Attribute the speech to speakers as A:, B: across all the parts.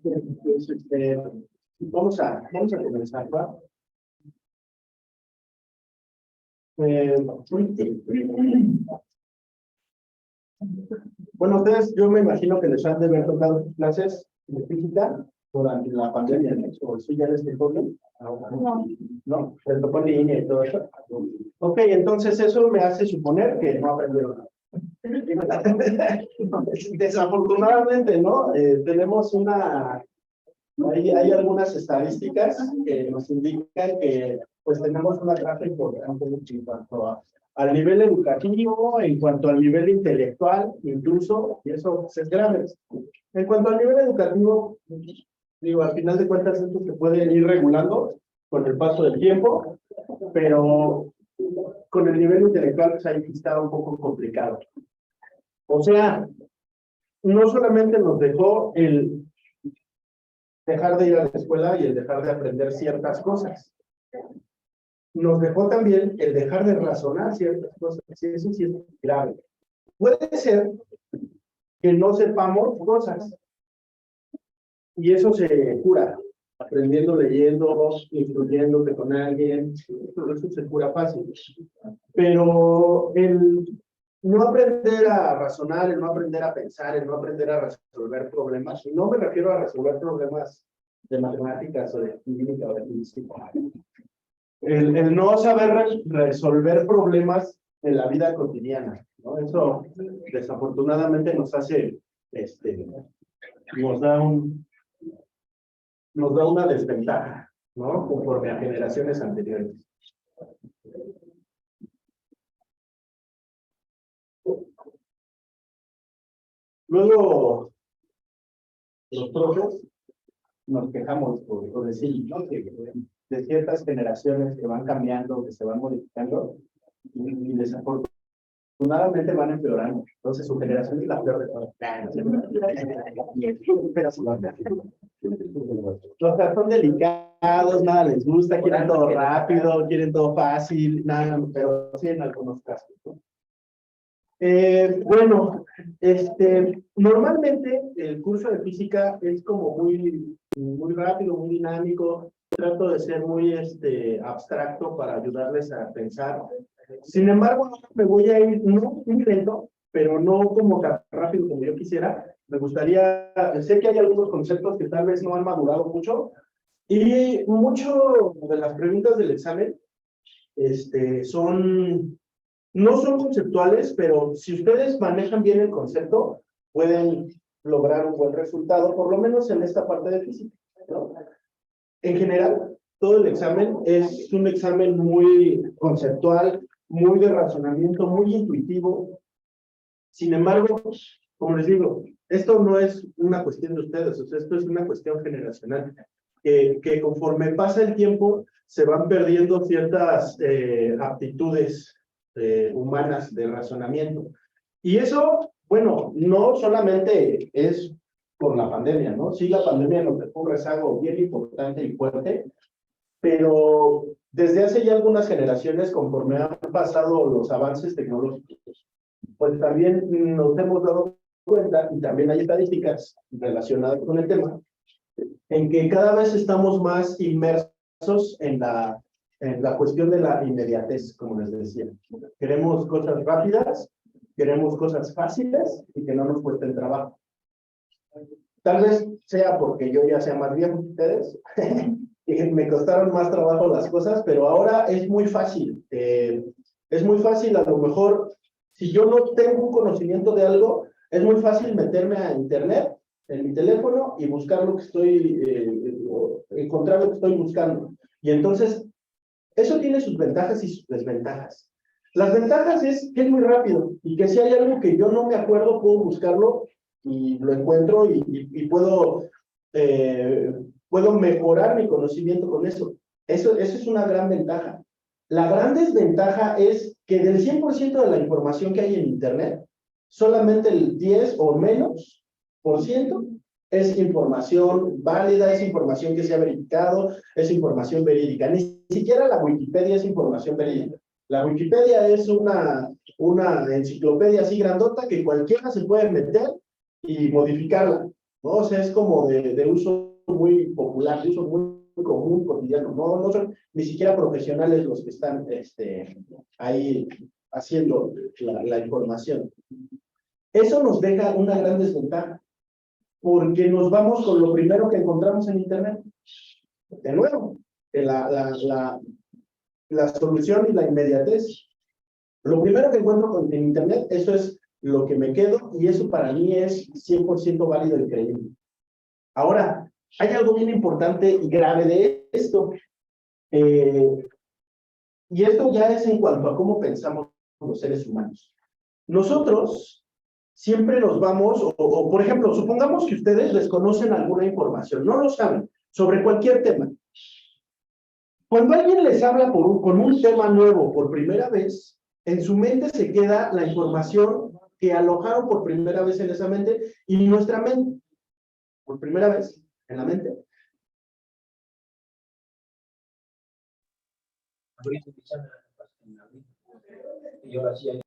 A: Pues, vamos a comenzar, ¿va? Eh, bueno, ustedes, yo me imagino que les han de haber tocado clases de física durante la pandemia, ¿no? ¿O sí ya les tocó bien?
B: No.
A: No, les tocó en línea y todo eso. Ok, entonces eso me hace suponer que no aprendieron nada. Desafortunadamente, ¿no? Tenemos hay algunas estadísticas que nos indican que pues tenemos una gracia importante en cuanto al nivel educativo, en cuanto al nivel intelectual, incluso, y eso pues, es grave. En cuanto al nivel educativo, digo, al final de cuentas esto se puede ir regulando con el paso del tiempo, pero con el nivel intelectual pues ahí está un poco complicado. O sea, no solamente nos dejó el dejar de ir a la escuela y el dejar de aprender ciertas cosas. Nos dejó también el dejar de razonar ciertas cosas. Y eso sí es grave. Puede ser que no sepamos cosas. Y eso se cura. Aprendiendo, leyendo, instruyéndote con alguien. Eso se cura fácil. Pero el no aprender a razonar, el no aprender a pensar, el no aprender a resolver problemas, y no me refiero a resolver problemas de matemáticas o de química o de física. El no saber resolver problemas en la vida cotidiana, ¿no? Eso desafortunadamente nos hace, nos da una desventaja, ¿no? Conforme a generaciones anteriores. Luego, los profes nos quejamos por decir, ¿no? De ciertas generaciones que van cambiando, que se van modificando, y desafortunadamente van empeorando. Entonces, su generación es la peor de todas. O sea, son delicados, nada les gusta, quieren todo rápido, quieren todo fácil, nada, pero sí en algunos casos, ¿no? Bueno, normalmente el curso de física es como muy rápido, muy dinámico. Trato de ser muy abstracto para ayudarles a pensar. Sin embargo, me voy a ir, no muy lento, pero no como tan rápido como yo quisiera. Me gustaría, sé que hay algunos conceptos que tal vez no han madurado mucho, y mucho de las preguntas del examen no son conceptuales, pero si ustedes manejan bien el concepto, pueden lograr un buen resultado, por lo menos en esta parte de física, ¿no? En general, todo el examen es un examen muy conceptual, muy de razonamiento, muy intuitivo. Sin embargo, como les digo, esto no es una cuestión de ustedes, o sea, esto es una cuestión generacional, que conforme pasa el tiempo, se van perdiendo ciertas aptitudes humanas de razonamiento. Y eso, bueno, no solamente es por la pandemia, ¿no? Sí, la pandemia nos dejó un rezago bien importante y fuerte, pero desde hace ya algunas generaciones, conforme han pasado los avances tecnológicos, pues también nos hemos dado cuenta, y también hay estadísticas relacionadas con el tema, en que cada vez estamos más inmersos en la cuestión de la inmediatez, como les decía. Queremos cosas rápidas, queremos cosas fáciles y que no nos cuesten trabajo. Tal vez sea porque yo ya sea más viejo que ustedes, y me costaron más trabajo las cosas, pero ahora es muy fácil. Es muy fácil, a lo mejor, si yo no tengo un conocimiento de algo, es muy fácil meterme a internet en mi teléfono y buscar lo que encontrar lo que estoy buscando. Y entonces, eso tiene sus ventajas y sus desventajas. Las ventajas es que es muy rápido y que si hay algo que yo no me acuerdo, puedo buscarlo y lo encuentro y puedo mejorar mi conocimiento con eso. Eso es una gran ventaja. La gran desventaja es que del 100% de la información que hay en Internet, solamente el 10 o menos por ciento es información válida, es información que se ha verificado, es información verídica. Ni siquiera la Wikipedia es información verídica. La Wikipedia es una enciclopedia así grandota que cualquiera se puede meter y modificarla. ¿no? O sea, es como de uso muy popular, de uso muy común, cotidiano. No son ni siquiera profesionales los que están ahí haciendo la información. Eso nos deja una gran desventaja, porque nos vamos con lo primero que encontramos en Internet. De nuevo, la solución y la inmediatez. Lo primero que encuentro en Internet, eso es lo que me quedo, y eso para mí es 100% válido y creíble. Ahora, hay algo bien importante y grave de esto. Y esto ya es en cuanto a cómo pensamos los seres humanos. Nosotros siempre nos vamos, o por ejemplo, supongamos que ustedes desconocen alguna información, no lo saben, sobre cualquier tema. Cuando alguien les habla con un tema nuevo por primera vez, en su mente se queda la información que alojaron por primera vez en esa mente, y nuestra mente, por primera vez en la mente.
B: Y ahora sí hay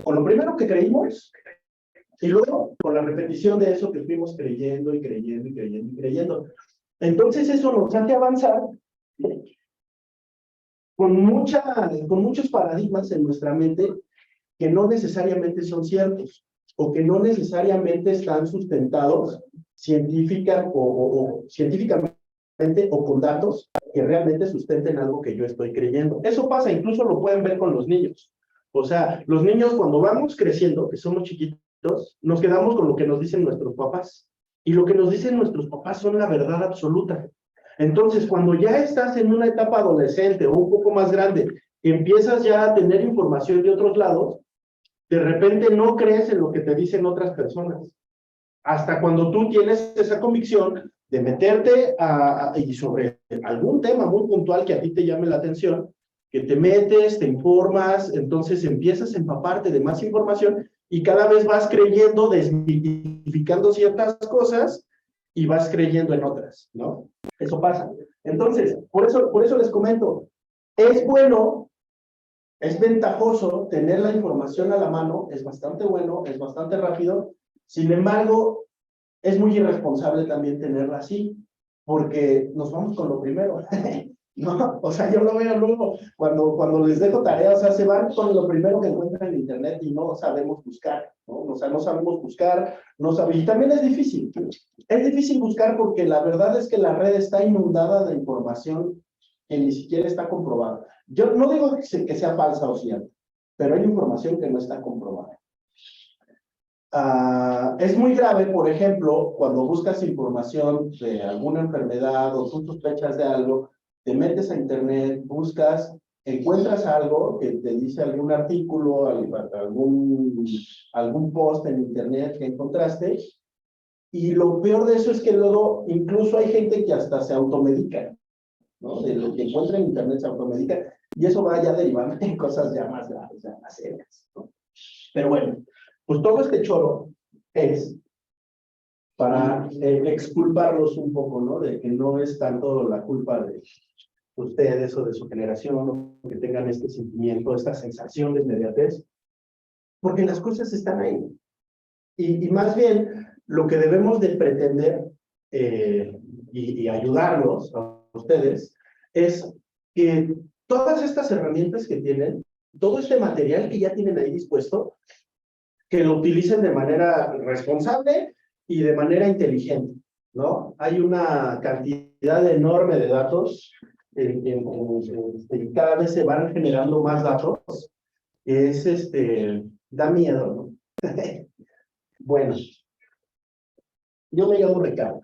A: Con lo primero que creímos, y luego con la repetición de eso que fuimos creyendo y creyendo y creyendo y creyendo. Entonces eso nos hace avanzar con muchos paradigmas en nuestra mente que no necesariamente son ciertos, o que no necesariamente están sustentados científicamente o con datos que realmente sustenten algo que yo estoy creyendo. Eso pasa, incluso lo pueden ver con los niños. O sea, los niños cuando vamos creciendo, que somos chiquitos, nos quedamos con lo que nos dicen nuestros papás. Y lo que nos dicen nuestros papás son la verdad absoluta. Entonces, cuando ya estás en una etapa adolescente o un poco más grande, empiezas ya a tener información de otros lados, de repente no crees en lo que te dicen otras personas. Hasta cuando tú tienes esa convicción de meterte y sobre algún tema muy puntual que a ti te llame la atención, que te metes, te informas, entonces empiezas a empaparte de más información y cada vez vas creyendo, desmitificando ciertas cosas y vas creyendo en otras, ¿no? Eso pasa. Entonces, por eso les comento, es bueno, es ventajoso tener la información a la mano, es bastante bueno, es bastante rápido. Sin embargo, es muy irresponsable también tenerla así, porque nos vamos con lo primero, ¿no? O sea, yo lo veo luego, cuando les dejo tareas, o sea, se van con lo primero que encuentran en Internet y no sabemos buscar, ¿no? O sea, no sabemos buscar, y también es difícil buscar porque la verdad es que la red está inundada de información que ni siquiera está comprobada. Yo no digo que sea falsa o cierta, pero hay información que no está comprobada. Es muy grave, por ejemplo, cuando buscas información de alguna enfermedad o tú sospechas de algo, te metes a Internet, buscas, encuentras algo que te dice algún artículo, algún post en Internet que encontraste, y lo peor de eso es que luego incluso hay gente que hasta se automedica, ¿no? De lo que encuentra en Internet se automedica, y eso va ya derivando en cosas ya más graves, ya más serias, ¿no? Pero bueno, pues todo este choro es para exculparlos un poco, ¿no? De que no es tanto la culpa de ustedes o de su generación, o que tengan este sentimiento, esta sensación de inmediatez, porque las cosas están ahí. Y más bien, lo que debemos de pretender y ayudarlos a ustedes es que todas estas herramientas que tienen, todo este material que ya tienen ahí dispuesto, que lo utilicen de manera responsable y de manera inteligente, ¿no? Hay una cantidad enorme de datos y cada vez se van generando más datos. que es da miedo, ¿no? Bueno, yo me llamo Ricardo.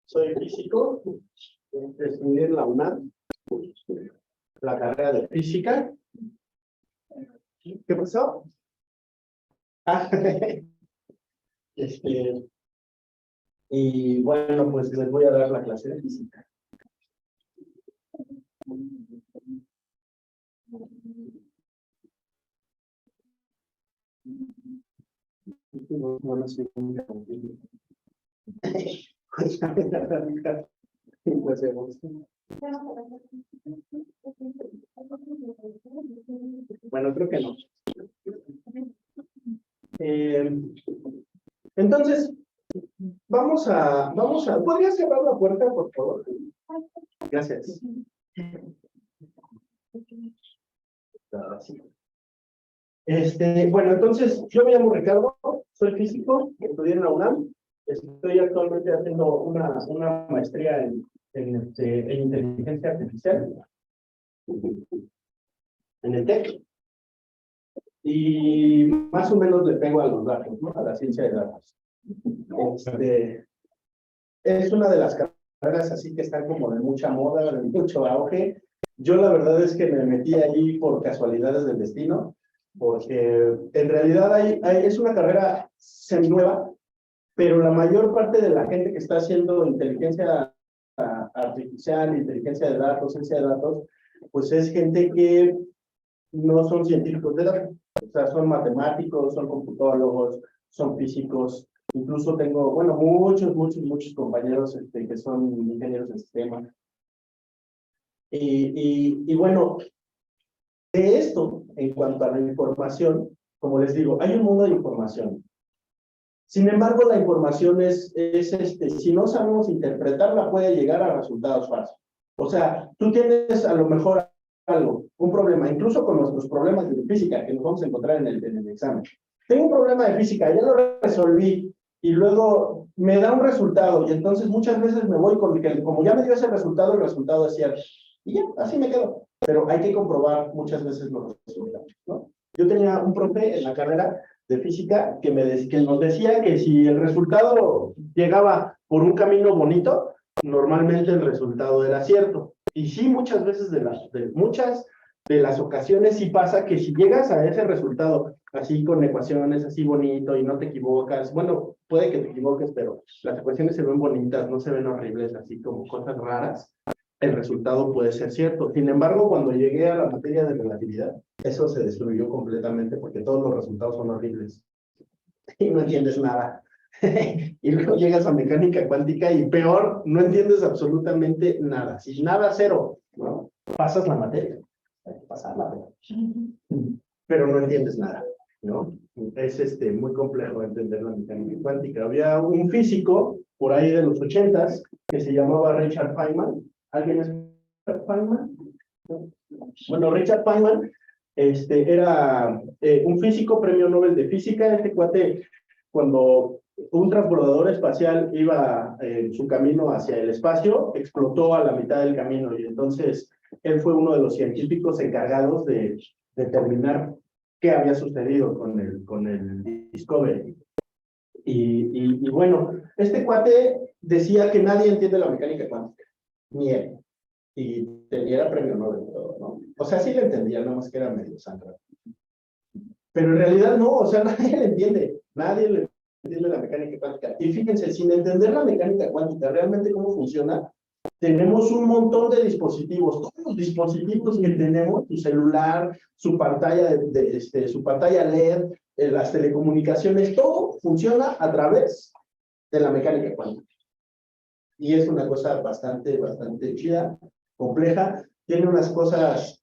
A: Soy físico, estudié en la UNAM, la carrera de física. ¿Qué pasó? Ah, y bueno, pues les voy a dar la clase de física. Bueno, creo que no. Entonces, vamos a, ¿podrías cerrar la puerta, por favor? Gracias. Bueno, entonces, yo me llamo Ricardo, soy físico, estudié en la UNAM, estoy actualmente haciendo una maestría en inteligencia artificial, en el TEC, y más o menos le pego a los datos, ¿no? A la ciencia de datos. Es una de las carreras así que están como de mucha moda, de mucho auge. Yo la verdad es que me metí allí por casualidades del destino, porque en realidad es una carrera seminueva, pero la mayor parte de la gente que está haciendo inteligencia artificial, inteligencia de datos, ciencia de datos, pues es gente que no son científicos de datos, o sea, son matemáticos, son computólogos, son físicos. Incluso tengo, bueno, muchos compañeros que son ingenieros de sistemas. Y bueno, de esto, en cuanto a la información, como les digo, hay un mundo de información. Sin embargo, la información si no sabemos interpretarla, puede llegar a resultados falsos. O sea, tú tienes a lo mejor un problema, incluso con nuestros problemas de física que nos vamos a encontrar en el examen. Tengo un problema de física, ya lo resolví, y luego me da un resultado, y entonces muchas veces me voy con que, como ya me dio ese resultado, el resultado es cierto. Y ya, así me quedo. Pero hay que comprobar muchas veces los resultados, ¿no? Yo tenía un profe en la carrera de física que nos decía que si el resultado llegaba por un camino bonito, normalmente el resultado era cierto. Y sí, muchas veces muchas de las ocasiones sí pasa que si llegas a ese resultado así con ecuaciones así bonito y no te equivocas, bueno, puede que te equivoques, pero las ecuaciones se ven bonitas, no se ven horribles, así como cosas raras, el resultado puede ser cierto. Sin embargo, cuando llegué a la materia de relatividad, eso se destruyó completamente porque todos los resultados son horribles y no entiendes nada. Y luego llegas a mecánica cuántica y peor, no entiendes absolutamente nada. Si nada, cero, ¿no? Pasas la materia. Hay que pasarla, pero no entiendes nada, ¿no? Es muy complejo entender la mecánica cuántica. Había un físico por ahí de los 80s que se llamaba Richard Feynman. ¿Alguien es Richard Feynman? Bueno, Richard Feynman era un físico, premio Nobel de Física. Este cuate, cuando un transbordador espacial iba en su camino hacia el espacio, explotó a la mitad del camino, y entonces él fue uno de los científicos encargados de determinar qué había sucedido con el Discovery. Y bueno, este cuate decía que nadie entiende la mecánica cuántica, ni él. Y era premio Nobel, ¿no? O sea, sí le entendía, nada más que era medio sangrado. Pero en realidad no, o sea, nadie le entiende la mecánica cuántica. Y fíjense, sin entender la mecánica cuántica, realmente cómo funciona, tenemos un montón de dispositivos. Todos los dispositivos que tenemos, tu celular, su pantalla, su pantalla LED, las telecomunicaciones, todo funciona a través de la mecánica cuántica. Y es una cosa bastante chida, compleja. Tiene unas cosas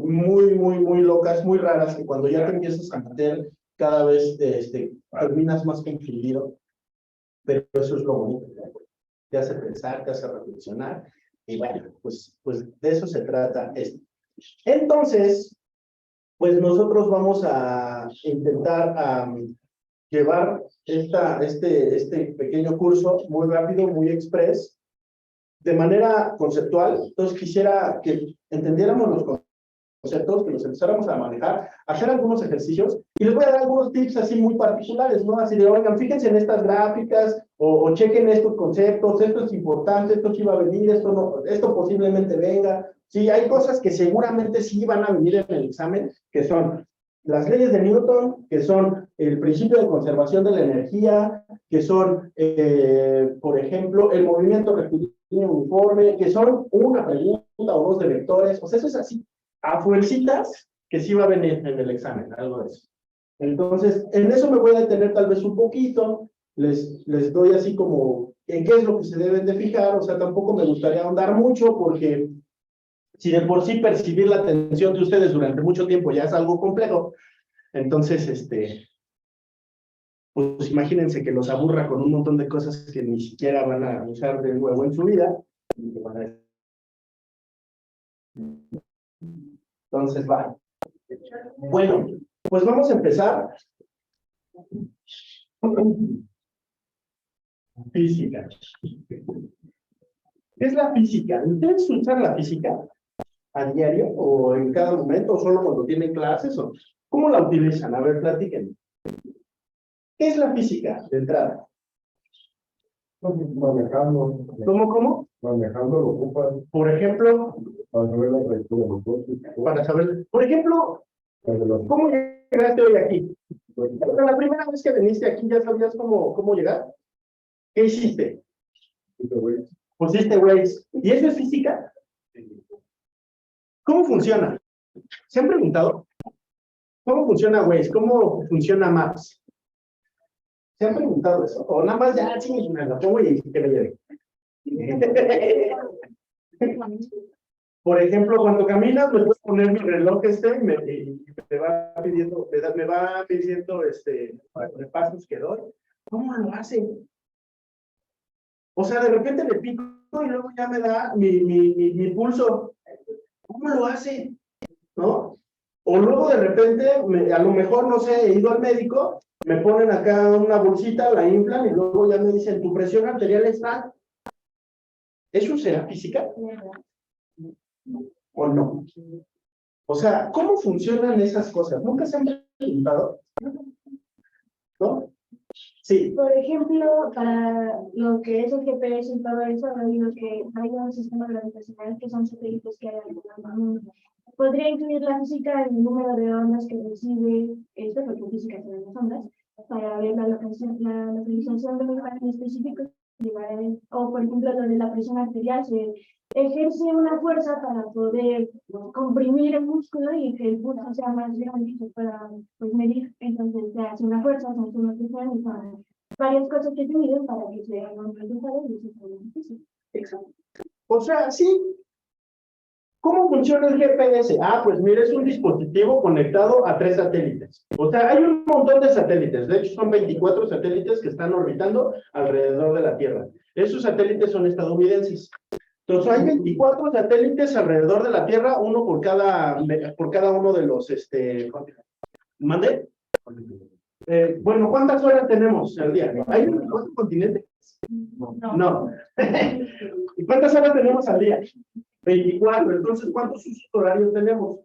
A: muy locas, muy raras, que cuando ya te empiezas a meter, cada vez terminas más confundido. Pero eso es lo bonito, ¿no? Te hace pensar, te hace reflexionar, y bueno, pues de eso se trata esto. Entonces, pues nosotros vamos a intentar llevar este pequeño curso muy rápido, muy express, de manera conceptual. Entonces quisiera que entendiéramos los conceptos, que los empezáramos a manejar, hacer algunos ejercicios, y les voy a dar algunos tips así muy particulares, ¿no? Así de, oigan, fíjense en estas gráficas, o chequen estos conceptos, esto es importante, esto sí va a venir, esto no, esto posiblemente venga. Sí, hay cosas que seguramente sí van a venir en el examen, que son las leyes de Newton, que son el principio de conservación de la energía, que son, por ejemplo, el movimiento rectilíneo uniforme, que son una pregunta o dos de vectores, o sea, eso es así, a fuercitas, que sí va a venir en el examen, algo de eso. Entonces, en eso me voy a detener tal vez un poquito, les doy así como en qué es lo que se deben de fijar, o sea, tampoco me gustaría ahondar mucho, porque si de por sí percibir la atención de ustedes durante mucho tiempo ya es algo complejo, entonces, pues imagínense que los aburra con un montón de cosas que ni siquiera van a usar de nuevo en su vida. Entonces, va. Bueno, pues vamos a empezar. Física. ¿Qué es la física? ¿Ustedes usan la física a diario o en cada momento o solo cuando tienen clases? ¿O cómo la utilizan? A ver, platiquen. ¿Qué es la física de entrada?
C: Manejando.
A: ¿Cómo?
C: Manejando lo ocupan
A: Por ejemplo,
C: para saber la trayectoria de los coches.
A: para saber, por ejemplo, ¿cómo llegaste hoy aquí? La primera vez que viniste aquí, ¿ya sabías cómo llegar? ¿Qué hiciste? Pusiste Waze. ¿Y eso es física? ¿Cómo funciona? ¿Se han preguntado? ¿Cómo funciona Waze? ¿Cómo funciona Maps? ¿Se han preguntado eso? O nada más ya, sí, me la pongo y que me lleve. Por ejemplo, cuando caminas, me puedo poner mi reloj y me va pidiendo, los pasos que doy. ¿Cómo lo hacen? O sea, de repente le pico y luego ya me da mi pulso. ¿Cómo lo hace? ¿No? O luego de repente, a lo mejor, no sé, he ido al médico, me ponen acá una bolsita, la inflan y luego ya me dicen, tu presión arterial está. ¿Eso será física? ¿O no? O sea, ¿cómo funcionan esas cosas? ¿Nunca se han preguntado? ¿No? Sí.
D: Por ejemplo, para lo que es el GPS y todo eso, hay un sistema gravitacional que son satélites que hay alrededor del mundo. Podría incluir la física en el número de ondas que recibe, esto es lo que física son las ondas, para ver la localización de un lugar en específico, o por ejemplo, lo de la presión arterial, se ejerce una fuerza para poder comprimir el músculo y que el pulso sea más grande y se pueda pues, medir. Entonces se hace una fuerza, se hace una presión y son varias cosas que se miden para que se hagan un resultado y eso es muy difícil.
A: Exacto. O sea, sí. ¿Cómo funciona el GPS? Ah, pues mira, es un dispositivo conectado a 3 satélites. O sea, hay un montón de satélites. De hecho, son 24 satélites que están orbitando alrededor de la Tierra. Esos satélites son estadounidenses. Entonces, hay 24 satélites alrededor de la Tierra, uno por cada uno de los, ¿mande? Bueno, ¿cuántas horas tenemos al día? ¿Hay 24 continentes? No. ¿Y cuántas horas tenemos al día? 24. Entonces, ¿cuántos usos horarios tenemos?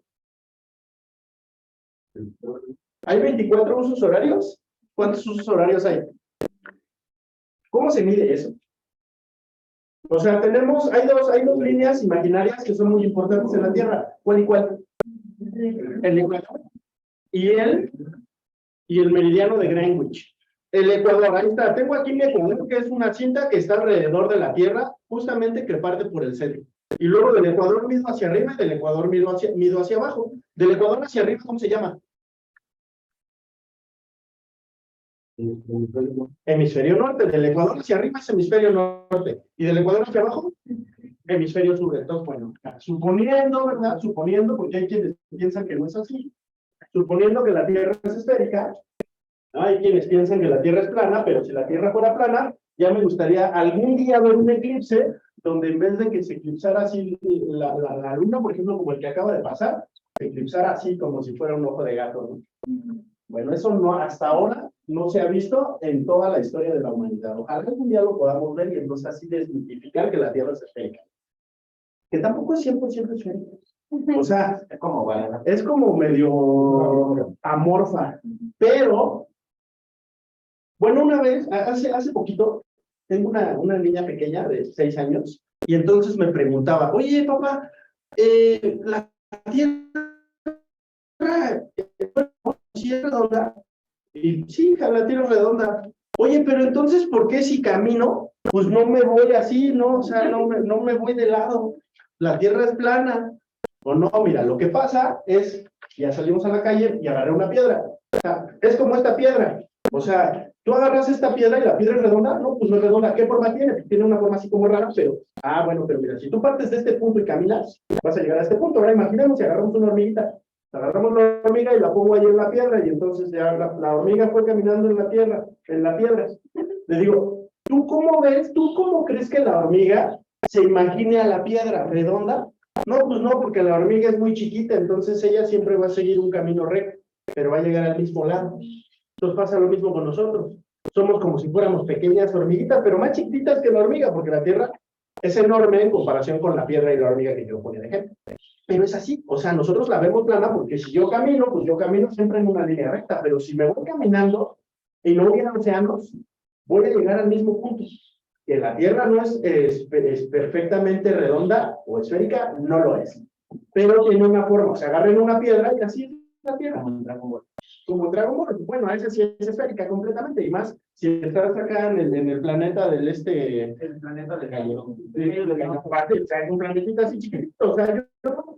A: ¿Hay 24 usos horarios? ¿Cuántos usos horarios hay? ¿Cómo se mide eso? O sea, hay dos líneas imaginarias que son muy importantes en la Tierra. ¿Cuál y cuál? El Ecuador y el meridiano de Greenwich. El Ecuador, ahí está. Tengo aquí mi Ecuador, que es una cinta que está alrededor de la Tierra, justamente que parte por el centro. Y luego del Ecuador mido hacia arriba y del Ecuador mido hacia abajo. Del Ecuador hacia arriba, ¿cómo se llama? Hemisferio norte. Del Ecuador hacia arriba es hemisferio norte. Y del Ecuador hacia abajo, hemisferio sur. Entonces, bueno, suponiendo, ¿verdad? Suponiendo, porque hay quienes piensan que no es así. Suponiendo que la Tierra es esférica, hay quienes piensan que la Tierra es plana, pero si la Tierra fuera plana, ya me gustaría algún día ver un eclipse donde en vez de que se eclipsara así la luna, por ejemplo, como el que acaba de pasar, se eclipsara así como si fuera un ojo de gato, ¿no? Bueno, eso no, hasta ahora no se ha visto en toda la historia de la humanidad. Ojalá algún día lo podamos ver y entonces así desmitificar que la Tierra es esférica. Que tampoco es 100% esférica. O sea,
B: Es como banana.
A: es como medio amorfa, pero, bueno, una vez, hace poquito, tengo una niña pequeña de 6 años, y entonces me preguntaba, oye, papá, la Tierra, ¿sí es redonda? Y sí, hija, la Tierra es redonda. Oye, pero entonces, ¿por qué si camino, pues no me voy así, no? O sea, no me voy de lado. La Tierra es plana. O no, mira, lo que pasa es, ya salimos a la calle y agarré una piedra. O sea, es como esta piedra. O sea, tú agarras esta piedra y la piedra es redonda. No, pues no es redonda. ¿Qué forma tiene? Pues tiene una forma así como rara, pero, bueno, pero mira, si tú partes de este punto y caminas, vas a llegar a este punto. Ahora imaginemos si agarramos una hormiguita. Agarramos la hormiga y la pongo ahí en la piedra, y entonces ya la hormiga fue caminando en la piedra. Le digo, ¿tú cómo crees que la hormiga se imagine a la piedra redonda? No, pues no, porque la hormiga es muy chiquita, entonces ella siempre va a seguir un camino recto, pero va a llegar al mismo lado. Entonces pasa lo mismo con nosotros. Somos como si fuéramos pequeñas hormiguitas, pero más chiquititas que la hormiga, porque la Tierra es enorme en comparación con la piedra y la hormiga que yo ponía de ejemplo. Pero es así, o sea, nosotros la vemos plana porque si yo camino, pues yo camino siempre en una línea recta, pero si me voy caminando y no voy a océanos, voy a llegar al mismo punto. Que la Tierra no es perfectamente redonda o esférica, no lo es. Pero tiene una forma, o sea, agarren una piedra y así es la Tierra.
B: Como en Dragon Ball.
A: Como Dragon Ball, bueno, esa sí es esférica completamente, y más si estás acá en el planeta del
B: El planeta de Gallo.
A: o sea, en un planetita así chiquitito, o sea, no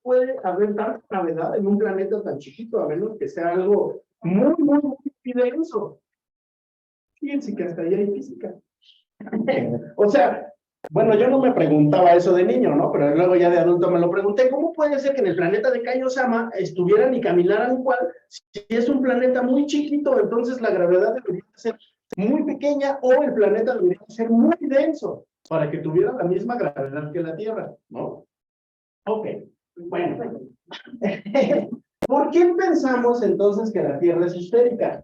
A: puede haber tanta gravedad en un planeta tan chiquito, a menos que sea algo muy denso. Fíjense que hasta ahí hay física. O sea, bueno, yo no me preguntaba eso de niño, ¿no? Pero luego ya de adulto me lo pregunté, ¿cómo puede ser que en el planeta de Kaio-sama estuvieran y caminaran igual si es un planeta muy chiquito? Entonces la gravedad debería ser muy pequeña, o el planeta debería ser muy denso para que tuviera la misma gravedad que la Tierra, ¿no? Ok, bueno. ¿Por qué pensamos entonces que la Tierra es esférica?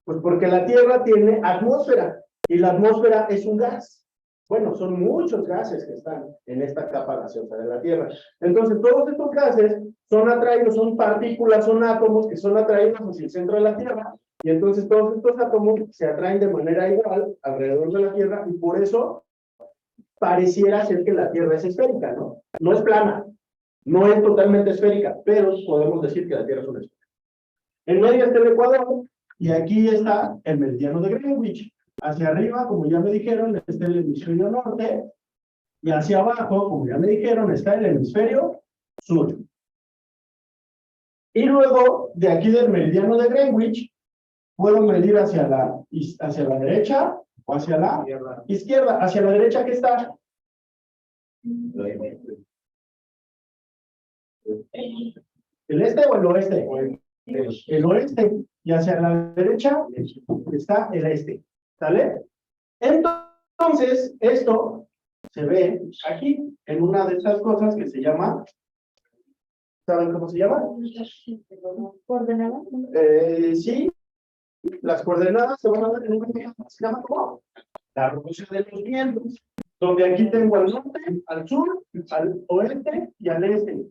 A: Pues porque la Tierra tiene atmósfera, y la atmósfera es un gas. Bueno, son muchos gases que están en esta capa gaseosa de la Tierra. Entonces, todos estos gases son atraídos, son partículas, son átomos que son atraídos hacia el centro de la Tierra, y entonces todos estos átomos se atraen de manera igual alrededor de la Tierra, y por eso pareciera ser que la Tierra es esférica, ¿no? No es plana, no es totalmente esférica, pero podemos decir que la Tierra es una esfera. En medio está el Ecuador, y aquí está el meridiano de Greenwich. Hacia arriba, como ya me dijeron, está el hemisferio norte, y hacia abajo, como ya me dijeron, está el hemisferio sur. Y luego, de aquí del meridiano de Greenwich, puedo medir hacia la derecha o hacia la izquierda. Hacia la derecha, ¿qué está? ¿El este o el oeste? El oeste. Y hacia la derecha está el este. ¿Sale? Entonces, esto se ve aquí, en una de estas cosas que se llama, ¿saben cómo se llama?
D: ¿Coordenadas?
A: Sí, las coordenadas se van a ver en una que se llama ¿cómo? La rotación de los vientos, donde aquí tengo al norte, al sur, al oeste y al este.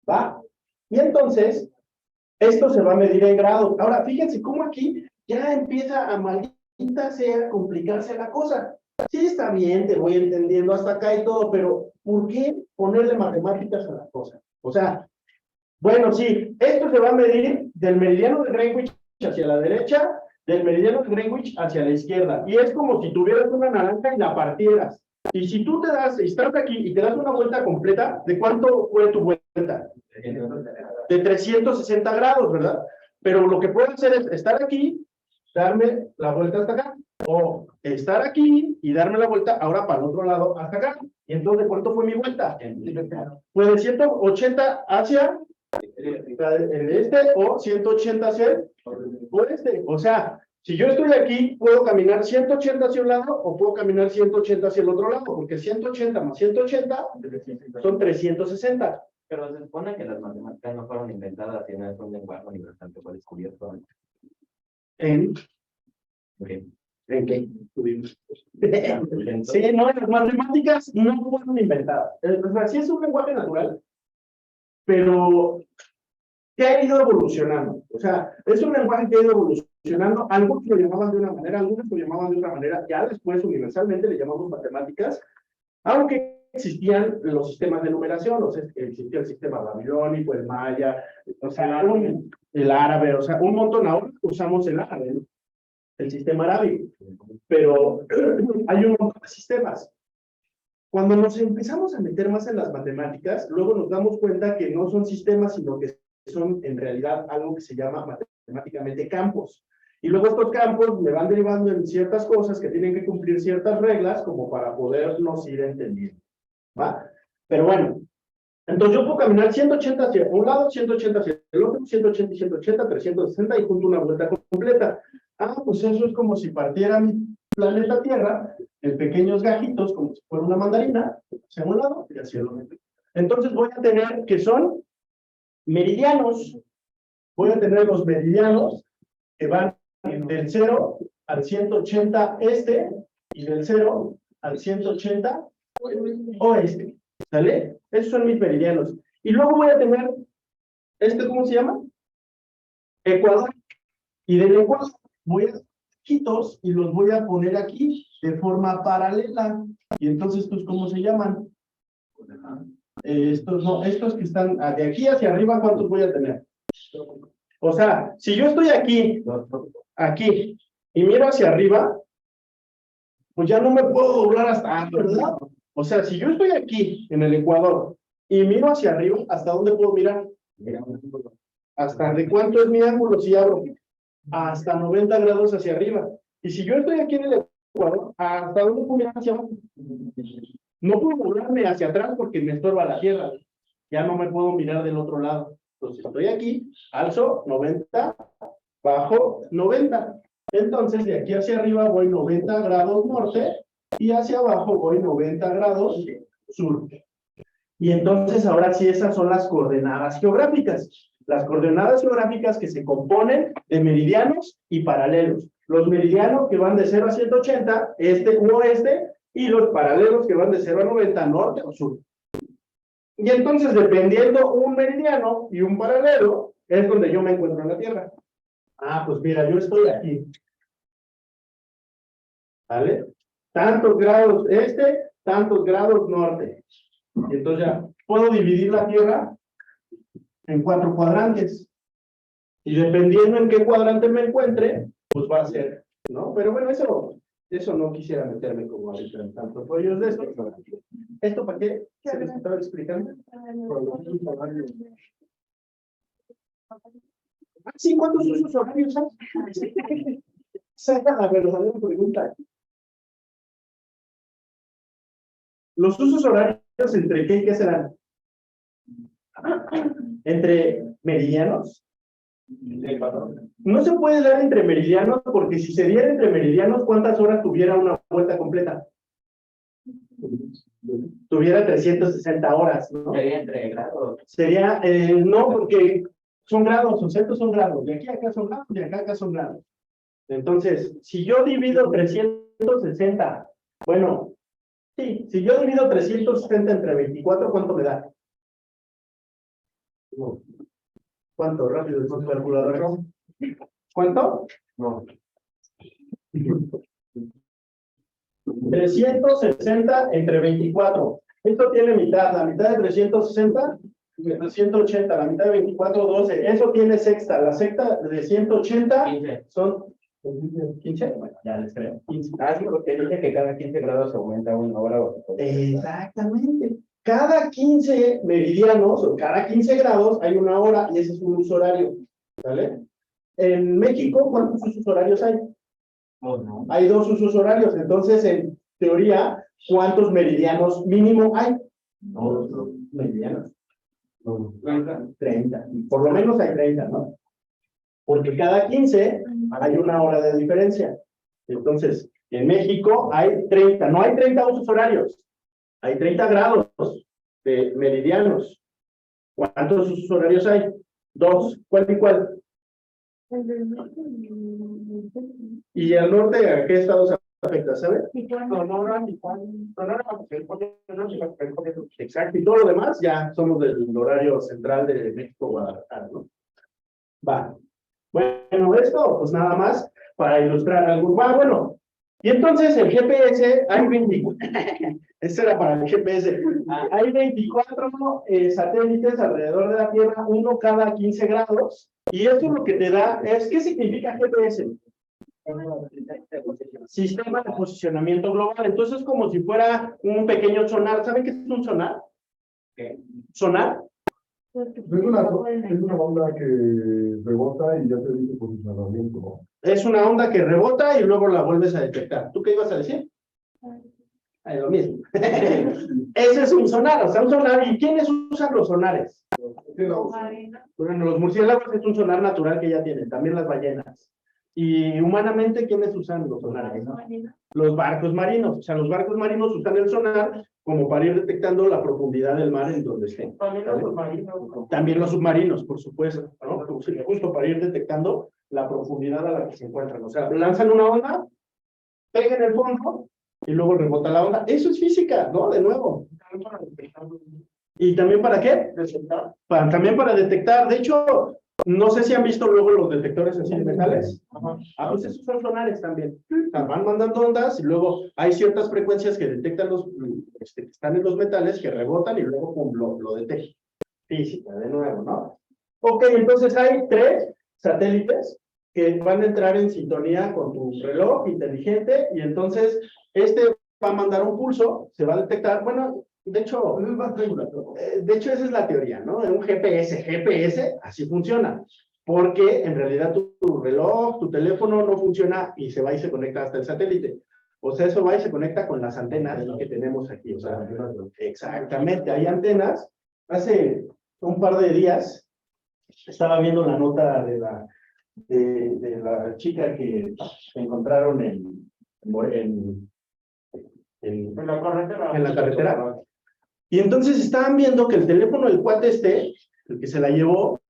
A: ¿Va? Y entonces, esto se va a medir en grados. Ahora, fíjense cómo aquí ya empieza a maldita sea complicarse la cosa. Sí, está bien, te voy entendiendo hasta acá y todo, pero ¿por qué ponerle matemáticas a la cosa? O sea, bueno, sí, esto se va a medir del meridiano de Greenwich hacia la derecha, del meridiano de Greenwich hacia la izquierda. Y es como si tuvieras una naranja y la partieras. Y si tú estás aquí y te das una vuelta completa, ¿de cuánto fue tu vuelta? De 360 grados, ¿verdad? Pero lo que puedo hacer es estar aquí, darme la vuelta hasta acá, o estar aquí y darme la vuelta ahora para el otro lado hasta acá. Y entonces, ¿cuánto fue mi vuelta? Pues de 180 hacia el este, o 180 hacia el oeste. O sea, si yo estoy aquí, puedo caminar 180 hacia un lado o puedo caminar 180 hacia el otro lado, porque 180 más 180 son 360.
B: Pero se supone que las matemáticas no fueron inventadas, sino es un lenguaje universal que fue descubierto.
A: En,
B: Okay.
A: ¿En qué? Tuvimos. Sí, no, las matemáticas no fueron inventadas. O sea, sí es un lenguaje natural, pero que ha ido evolucionando. O sea, es un lenguaje que ha ido evolucionando. Algunos lo llamaban de una manera, algunos lo llamaban de otra manera. Ya después, universalmente, le llamamos matemáticas, aunque existían los sistemas de numeración, o sea, existía el sistema babilónico, el maya, o sea, el árabe, o sea, un montón. Ahora usamos el árabe, ¿no? El sistema arábigo, pero hay un montón de sistemas. Cuando nos empezamos a meter más en las matemáticas, luego nos damos cuenta que no son sistemas, sino que son en realidad algo que se llama matemáticamente campos. Y luego estos campos me van derivando en ciertas cosas que tienen que cumplir ciertas reglas como para podernos ir entendiendo, ¿va? Pero bueno, entonces yo puedo caminar 180 hacia un lado, 180 hacia el otro, 180 y 180, 360 y junto una vuelta completa. Ah, pues eso es como si partiera mi planeta Tierra en pequeños gajitos, como si fuera una mandarina, hacia un lado y hacia el otro. Entonces voy a tener que son meridianos. Voy a tener los meridianos que van del 0 al 180 este y del 0 al 180 oeste. ¿Sale? Esos son mis meridianos. Y luego voy a tener, ¿cómo se llama? Ecuador. Y del Ecuador voy a quitos y los voy a poner aquí de forma paralela. Y entonces, ¿estos cómo se llaman? Estos no, estos que están de aquí hacia arriba, ¿cuántos voy a tener? O sea, si yo estoy aquí, y miro hacia arriba, pues ya no me puedo doblar hasta, ¿verdad? O sea, si yo estoy aquí, en el Ecuador, y miro hacia arriba, ¿hasta dónde puedo mirar? ¿Hasta de cuánto es mi ángulo si abro? Hasta 90 grados hacia arriba. Y si yo estoy aquí en el Ecuador, ¿hasta dónde puedo mirar hacia abajo? No puedo volarme hacia atrás porque me estorba la tierra. Ya no me puedo mirar del otro lado. Entonces, estoy aquí, alzo 90, bajo 90. Entonces, de aquí hacia arriba voy 90 grados norte y hacia abajo voy 90 grados sur. Y entonces, ahora sí, esas son las coordenadas geográficas. Las coordenadas geográficas que se componen de meridianos y paralelos. Los meridianos que van de 0 a 180, este u oeste, y los paralelos que van de 0 a 90, norte o sur. Y entonces, dependiendo un meridiano y un paralelo, es donde yo me encuentro en la Tierra. Ah, pues mira, yo estoy aquí. ¿Vale? Tantos grados este, tantos grados norte. Y entonces ya puedo dividir la Tierra en 4 cuadrantes. Y dependiendo en qué cuadrante me encuentre, pues va a ser, ¿no? Pero bueno, eso no quisiera meterme como ahorita en tantos rollos de esto. ¿Esto para qué? ¿Se les estaba explicando? Ah, sí, ¿cuántos usos horarios hay? Esa es la verdadera pregunta. Los usos horarios, ¿entre qué y qué serán? ¿Entre meridianos? No se puede dar entre meridianos porque si se diera entre meridianos, ¿cuántas horas tuviera una vuelta completa? Tuviera 360 horas, ¿no?
B: Sería entre grados.
A: Sería, no, porque son grados, o sea, estos son grados, de aquí a acá son grados, de acá a acá son grados. Entonces, si yo divido 360, bueno, sí, si yo divido 360 entre 24, ¿cuánto me da? ¿Cuánto? Rápido, con calculadora. ¿Cuánto?
C: No.
A: 360 entre 24. Esto tiene mitad. La mitad de 360, 180. La mitad de 24, 12. Eso tiene sexta. La sexta de 180
B: 15.
A: son 15. Bueno, ya les creo. 15.
B: Ah, sí, porque dice que cada 15 grados aumenta una hora.
A: Exactamente. Cada 15 meridianos o cada 15 grados hay una hora y ese es un uso horario. ¿Vale? En México, ¿cuántos usos horarios hay?
B: Oh, no.
A: Hay 2 usos horarios. Entonces, en teoría, ¿cuántos meridianos mínimo hay?
B: No.
A: Meridianos.
B: 30.
A: 30. Por lo menos hay 30, ¿no? Porque cada 15 hay una hora de diferencia. Entonces, en México hay 30. No hay 30 usos horarios. Hay 30 grados de meridianos. ¿Cuántos usos horarios hay? 2. ¿Cuál y cuál? ¿Y al norte a qué estados afecta, sabes?
B: Sonora,
A: Exacto, y todo lo demás ya somos del horario central de México, Guadalajara, ¿no? Va. Bueno, esto, pues nada más para ilustrar algo. Bueno, y entonces el GPS, hay 24, eso era para el GPS, hay 24 satélites alrededor de la Tierra, uno cada 15 grados, y esto lo que te da es, ¿qué significa GPS? Sistema de posicionamiento global. Entonces es como si fuera un pequeño sonar. ¿Saben qué es un sonar? ¿Sonar?
C: Es una onda que rebota y ya te dice posicionamiento, ¿no?
A: Es una onda que rebota y luego la vuelves a detectar. ¿Tú qué ibas a decir? Lo mismo. Ese es un sonar, o sea, un sonar. ¿Y quiénes usan los sonares? Bueno, los murciélagos es un sonar natural que ya tienen, también las ballenas. Y humanamente, ¿quiénes usan los sonares? Los barcos marinos. O sea, los barcos marinos usan el sonar como para ir detectando la profundidad del mar en donde estén. También los submarinos, por supuesto, ¿no? Justo para ir detectando la profundidad a la que se encuentran. O sea, lanzan una onda, pegan el fondo y luego rebota la onda. Eso es física, ¿no? De nuevo. ¿Y también para qué? También para detectar. De hecho, no sé si han visto luego los detectores así de metales. A veces esos son sonares también. O sea, van mandando ondas y luego hay ciertas frecuencias que detectan los que están en los metales, que rebotan y luego pum, lo detectan. Física, de nuevo, ¿no? Ok, entonces hay 3 satélites que van a entrar en sintonía con tu reloj inteligente y entonces este va a mandar un pulso, se va a detectar, bueno, de hecho esa es la teoría, ¿no? De un GPS, así funciona, porque en realidad tu reloj, tu teléfono no funciona y se va y se conecta hasta el satélite. O sea, eso va y se conecta con las antenas que tenemos aquí. O sea, exactamente, hay antenas. Hace un par de días estaba viendo la nota de la chica que encontraron en la carretera. Y entonces estaban viendo que el teléfono del cuate el que se la llevó,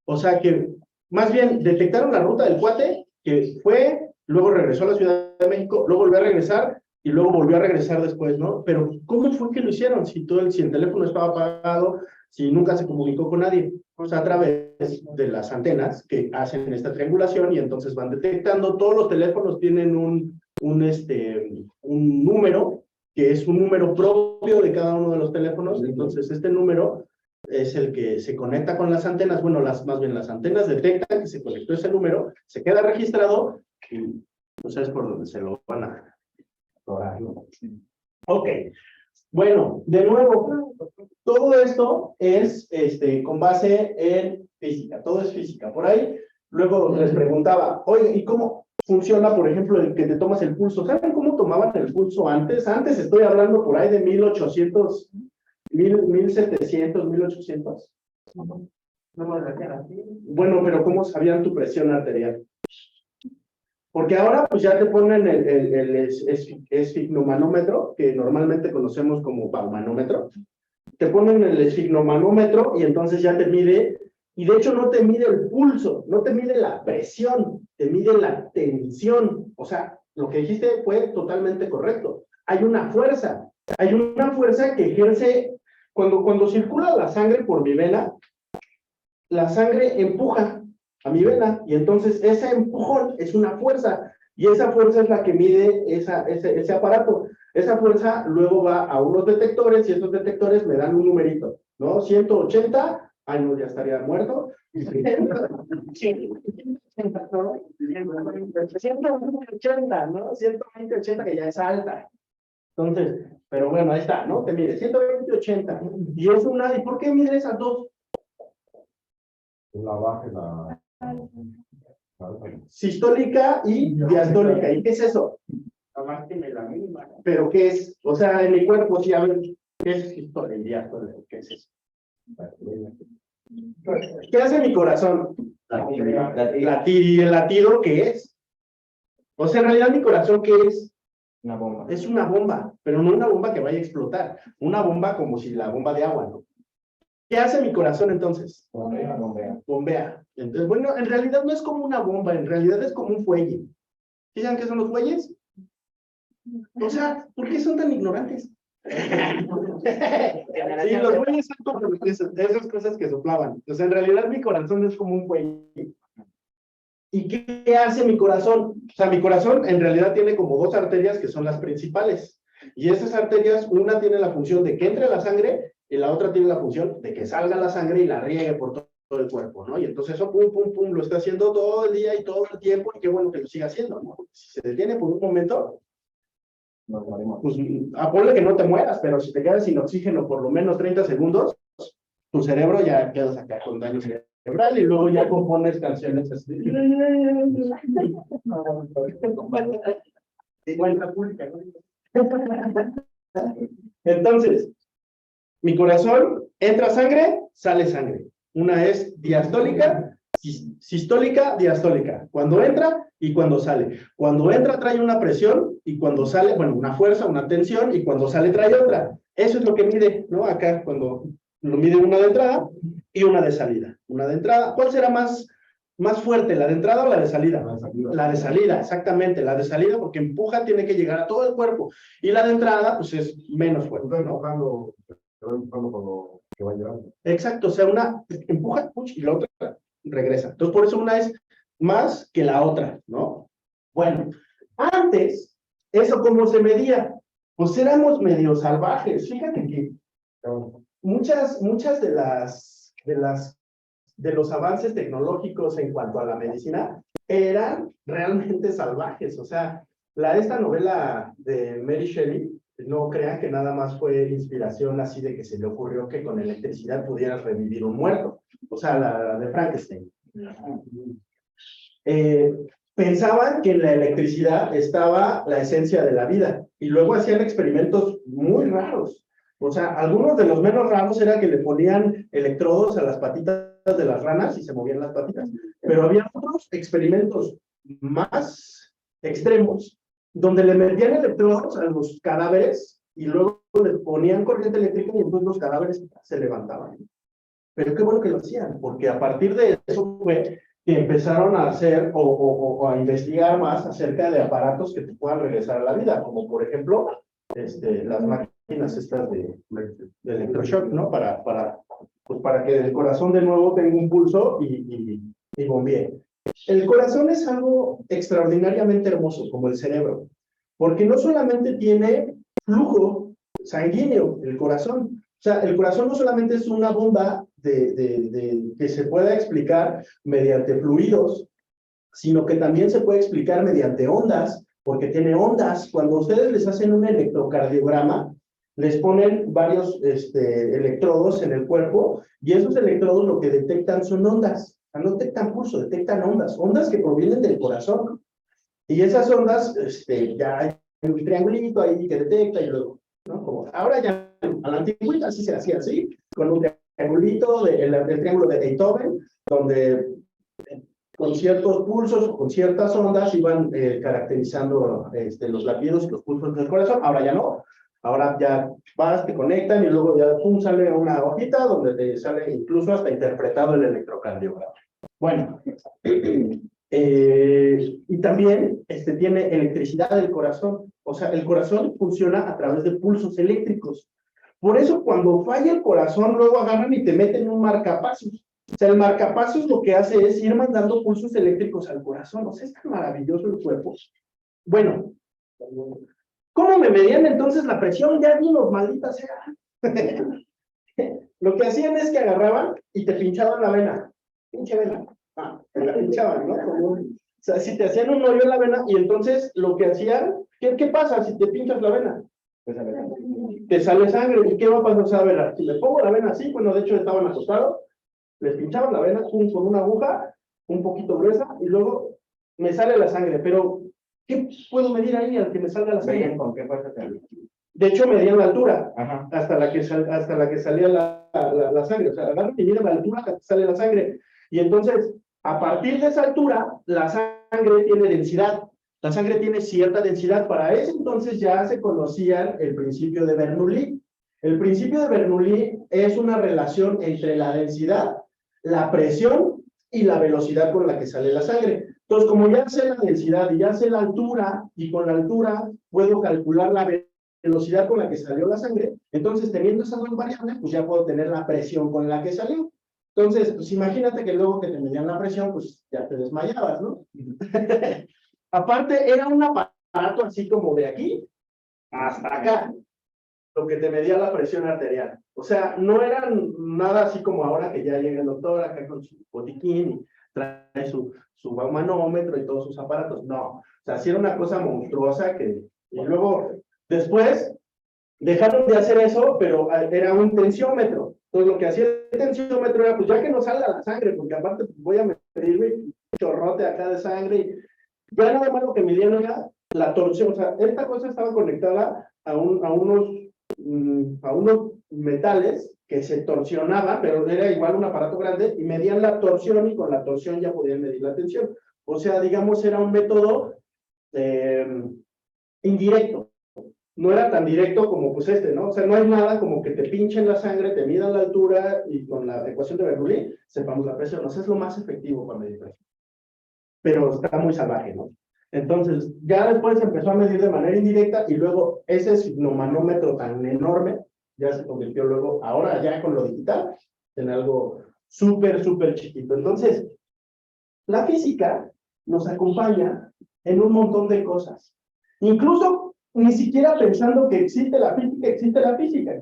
A: o sea que más bien detectaron la ruta del cuate, que fue, luego regresó a la Ciudad de México, luego volvió a regresar y luego volvió a regresar después, ¿no? Pero ¿cómo fue que lo hicieron? Si el teléfono estaba apagado, si nunca se comunicó con nadie. O sea, a través de las antenas que hacen esta triangulación y entonces van detectando. Todos los teléfonos tienen un número, que es un número propio de cada uno de los teléfonos. Entonces, este número es el que se conecta con las antenas. Bueno, más bien las antenas detectan que se conectó ese número, se queda registrado y pues es por donde se lo van a explorar, ¿no? Ok. Bueno, de nuevo, todo esto es con base en física, todo es física. Por ahí, luego les preguntaba, oye, ¿y cómo funciona, por ejemplo, el que te tomas el pulso? ¿Saben cómo tomaban el pulso antes? Antes estoy hablando por ahí de 1800, 1700, 1800. Bueno, pero ¿cómo sabían tu presión arterial? Porque ahora pues ya te ponen el esfigmomanómetro, que normalmente conocemos como baumanómetro. Te ponen el esfigmomanómetro y entonces ya te mide, y de hecho no te mide el pulso, no te mide la presión, te mide la tensión. O sea, lo que dijiste fue totalmente correcto. Hay una fuerza que ejerce, cuando circula la sangre por mi vena, la sangre empuja a mi vena, y entonces ese empujón es una fuerza, y esa fuerza es la que mide ese aparato. Esa fuerza luego va a unos detectores, y esos detectores me dan un numerito, ¿no? 180, ay no, ya estaría muerto. 180, ¿no? 120, 80, que ya es alta. Entonces, pero bueno, ahí está, ¿no? Te mide 120, 80, y es ¿y por qué mide esas dos?
C: La baja, la
A: Sistólica y diastólica. ¿Y qué es eso? ¿Pero qué es? O sea, en mi cuerpo, sí, a ver, ¿qué es sistólica y diastólica? ¿Qué es eso? ¿Qué hace mi corazón? Latir. ¿Y el latido qué es? O sea, en realidad mi corazón, ¿qué es?
B: Una bomba.
A: Es una bomba, pero no una bomba que vaya a explotar. Una bomba como si la bomba de agua, ¿no? ¿Qué hace mi corazón entonces?
B: Bombea.
A: Bombea. Entonces, bueno, en realidad no es como una bomba, en realidad es como un fuelle. ¿Sí saben qué son los fuelles? O sea, ¿por qué son tan ignorantes? Sí, los fuelles son como esas cosas que soplaban. O sea, en realidad mi corazón es como un fuelle. ¿Y qué hace mi corazón? O sea, mi corazón en realidad tiene como dos arterias que son las principales. Y esas arterias, una tiene la función de que entre la sangre y la otra tiene la función de que salga la sangre y la riegue por todo el cuerpo, ¿no? Y entonces eso, pum, pum, pum, lo está haciendo todo el día y todo el tiempo, y qué bueno que lo siga haciendo, ¿no? Si se detiene por un momento,
B: Nos morimos.
A: pues ponle que no te mueras, pero si te quedas sin oxígeno por lo menos 30 segundos, tu cerebro ya quedas acá con daño cerebral y luego ya compones canciones así. Entonces, mi corazón entra sangre, sale sangre. Una es diastólica, sistólica, diastólica. Cuando entra y cuando sale. Cuando entra trae una presión y cuando sale, bueno, una fuerza, una tensión y cuando sale trae otra. Eso es lo que mide, ¿no? Acá cuando lo mide una de entrada y una de salida. Una de entrada, ¿cuál será más fuerte, la de entrada o la de salida? La de salida, exactamente, la de salida porque empuja, tiene que llegar a todo el cuerpo. Y la de entrada, pues es menos fuerte,
C: Está
A: ¿no?
C: empujando, te va empujando cuando que va llegando.
A: Exacto, o sea, una empuja y la otra regresa. Entonces, por eso una es más que la otra, ¿no? Bueno, antes, ¿eso cómo se medía? Pues éramos medio salvajes. Fíjate que muchas de los avances tecnológicos en cuanto a la medicina eran realmente salvajes. O sea, esta novela de Mary Shelley, no crean que nada más fue inspiración así de que se le ocurrió que con electricidad pudieras revivir un muerto. O sea, la de Frankenstein. Pensaban que en la electricidad estaba la esencia de la vida y luego hacían experimentos muy raros. O sea, algunos de los menos raros era que le ponían electrodos a las patitas de las ranas y se movían las patitas. Pero había otros experimentos más extremos donde le metían electrodos a los cadáveres y luego le ponían corriente eléctrica y entonces los cadáveres se levantaban. Pero qué bueno que lo hacían, porque a partir de eso fue que empezaron a hacer o a investigar más acerca de aparatos que te puedan regresar a la vida, como por ejemplo las máquinas estas de electroshock, ¿no? Pues para que el corazón de nuevo tenga un pulso y bombee. El corazón es algo extraordinariamente hermoso, como el cerebro, porque no solamente tiene flujo sanguíneo, el corazón. O sea, el corazón no solamente es una bomba que se pueda explicar mediante fluidos, sino que también se puede explicar mediante ondas, porque tiene ondas. Cuando ustedes les hacen un electrocardiograma, les ponen varios electrodos en el cuerpo, y esos electrodos lo que detectan son ondas. O sea, no detectan pulso, detectan ondas que provienen del corazón. Y esas ondas, ya hay un triangulito ahí que detecta y luego, ¿no? Como ahora ya, a la antigüedad sí se hacía así, con un triangulito, el triángulo de Beethoven, donde con ciertos pulsos o con ciertas ondas iban caracterizando los latidos y los pulsos del corazón. Ahora ya no. Ahora ya vas, te conectan y luego ya pum, sale una hojita donde te sale incluso hasta interpretado el electrocardiograma. Bueno, y también tiene electricidad del corazón. O sea, el corazón funciona a través de pulsos eléctricos. Por eso cuando falla el corazón, luego agarran y te meten un marcapasos. O sea, el marcapasos lo que hace es ir mandando pulsos eléctricos al corazón. O sea, es tan maravilloso el cuerpo. Bueno, ¿cómo me medían entonces la presión? Ya dinos, maldita sea. Lo que hacían es que agarraban y te pinchaban la vena. Pinche vena. Te la pinchaban, ¿no? O sea, si te hacían un hoyo en la vena, y entonces lo que hacían, ¿qué pasa si te pinchas la vena? Te sale sangre. ¿Y qué va a pasar? O sea, a ver, si me pongo la vena así, bueno, de hecho estaban acostados, les pinchaban la vena con una aguja un poquito gruesa y luego me sale la sangre. Pero, ¿qué puedo medir ahí al que me salga la sangre?
B: ¿Con qué fuerza te...
A: De hecho, medían la altura,
B: Ajá.
A: hasta la que salía la sangre. O sea, agarran y miden la altura hasta que sale la sangre. Y entonces, a partir de esa altura, la sangre tiene densidad. La sangre tiene cierta densidad. Para eso entonces ya se conocía el principio de Bernoulli. El principio de Bernoulli es una relación entre la densidad, la presión y la velocidad con la que sale la sangre. Entonces, como ya sé la densidad y ya sé la altura, y con la altura puedo calcular la velocidad con la que salió la sangre, entonces teniendo esas dos variables, pues ya puedo tener la presión con la que salió. Entonces, pues imagínate que luego que te medían la presión, pues ya te desmayabas, ¿no? Aparte, era un aparato así como de aquí hasta acá, lo que te medía la presión arterial. O sea, no era nada así como ahora que ya llega el doctor acá con su botiquín y trae su manómetro y todos sus aparatos. No, o sea, sí era una cosa monstruosa que... Y luego, después, dejaron de hacer eso, pero era un tensiómetro. Entonces, lo que hacía el tensiómetro era, pues ya que no salga la sangre, porque aparte pues, voy a medirme un chorrote acá de sangre. Y ya nada más lo que medían era la torsión. O sea, esta cosa estaba conectada a unos metales que se torsionaban, pero era igual un aparato grande, y medían la torsión, y con la torsión ya podían medir la tensión. O sea, digamos, era un método indirecto. No era tan directo como pues ¿no? O sea, no hay nada como que te pinchen la sangre, te midan la altura, y con la ecuación de Bernoulli sepamos la presión. O sea, es lo más efectivo para medir presión. Pero está muy salvaje, ¿no? Entonces, ya después se empezó a medir de manera indirecta, y luego ese sigmomanómetro tan enorme ya se convirtió luego, ahora ya con lo digital, en algo súper, súper chiquito. Entonces, la física nos acompaña en un montón de cosas. Incluso ni siquiera pensando que existe la física,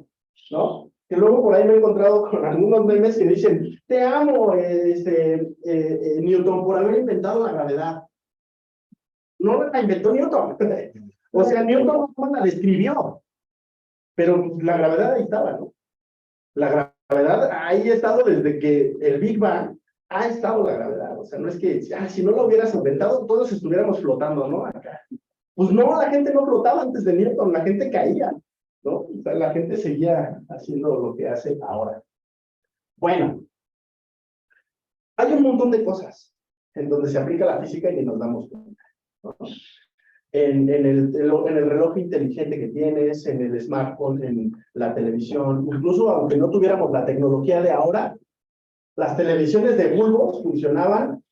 A: ¿no? Que luego por ahí me he encontrado con algunos memes que dicen, te amo, Newton, por haber inventado la gravedad. No la inventó Newton. O sea, Newton no la describió, pero la gravedad ahí estaba, ¿no? La gravedad ahí ha estado desde que el Big Bang, ha estado la gravedad. O sea, no es que, si no lo hubieras inventado, todos estuviéramos flotando, ¿no? Acá. Pues no, la gente no flotaba antes de Newton, la gente caía, ¿no? O sea, la gente seguía haciendo lo que hace ahora. Bueno, hay un montón de cosas en donde se aplica la física y ni nos damos cuenta, ¿no? En el reloj inteligente que tienes, en el smartphone, en la televisión, incluso aunque no tuviéramos la tecnología de ahora, las televisiones de bulbos funcionaban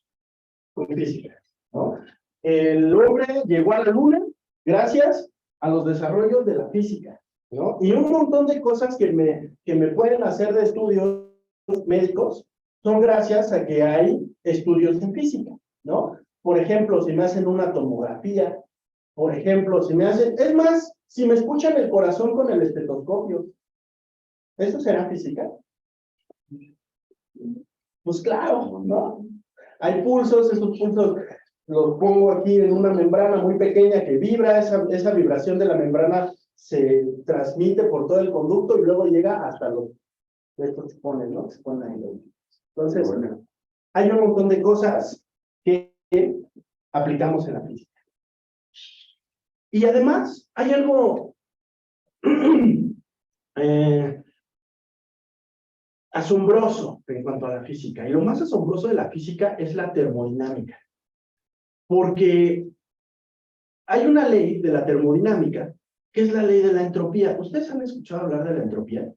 A: con física, ¿no? El hombre llegó a la luna gracias a los desarrollos de la física, ¿no? Y un montón de cosas que me pueden hacer de estudios médicos son gracias a que hay estudios en física, ¿no? Por ejemplo, si me hacen una tomografía, por ejemplo, si me hacen, es más, si me escuchan el corazón con el estetoscopio, ¿eso será física? Pues claro, ¿no? Hay pulsos, esos pulsos los pongo aquí en una membrana muy pequeña que vibra, esa vibración de la membrana se transmite por todo el conducto y luego llega hasta estos se ponen, ¿no? Se ponen ahí. Entonces, bueno, hay un montón de cosas que aplicamos en la física. Y además, hay algo asombroso en cuanto a la física. Y lo más asombroso de la física es la termodinámica. Porque hay una ley de la termodinámica, que es la ley de la entropía. ¿Ustedes han escuchado hablar de la entropía?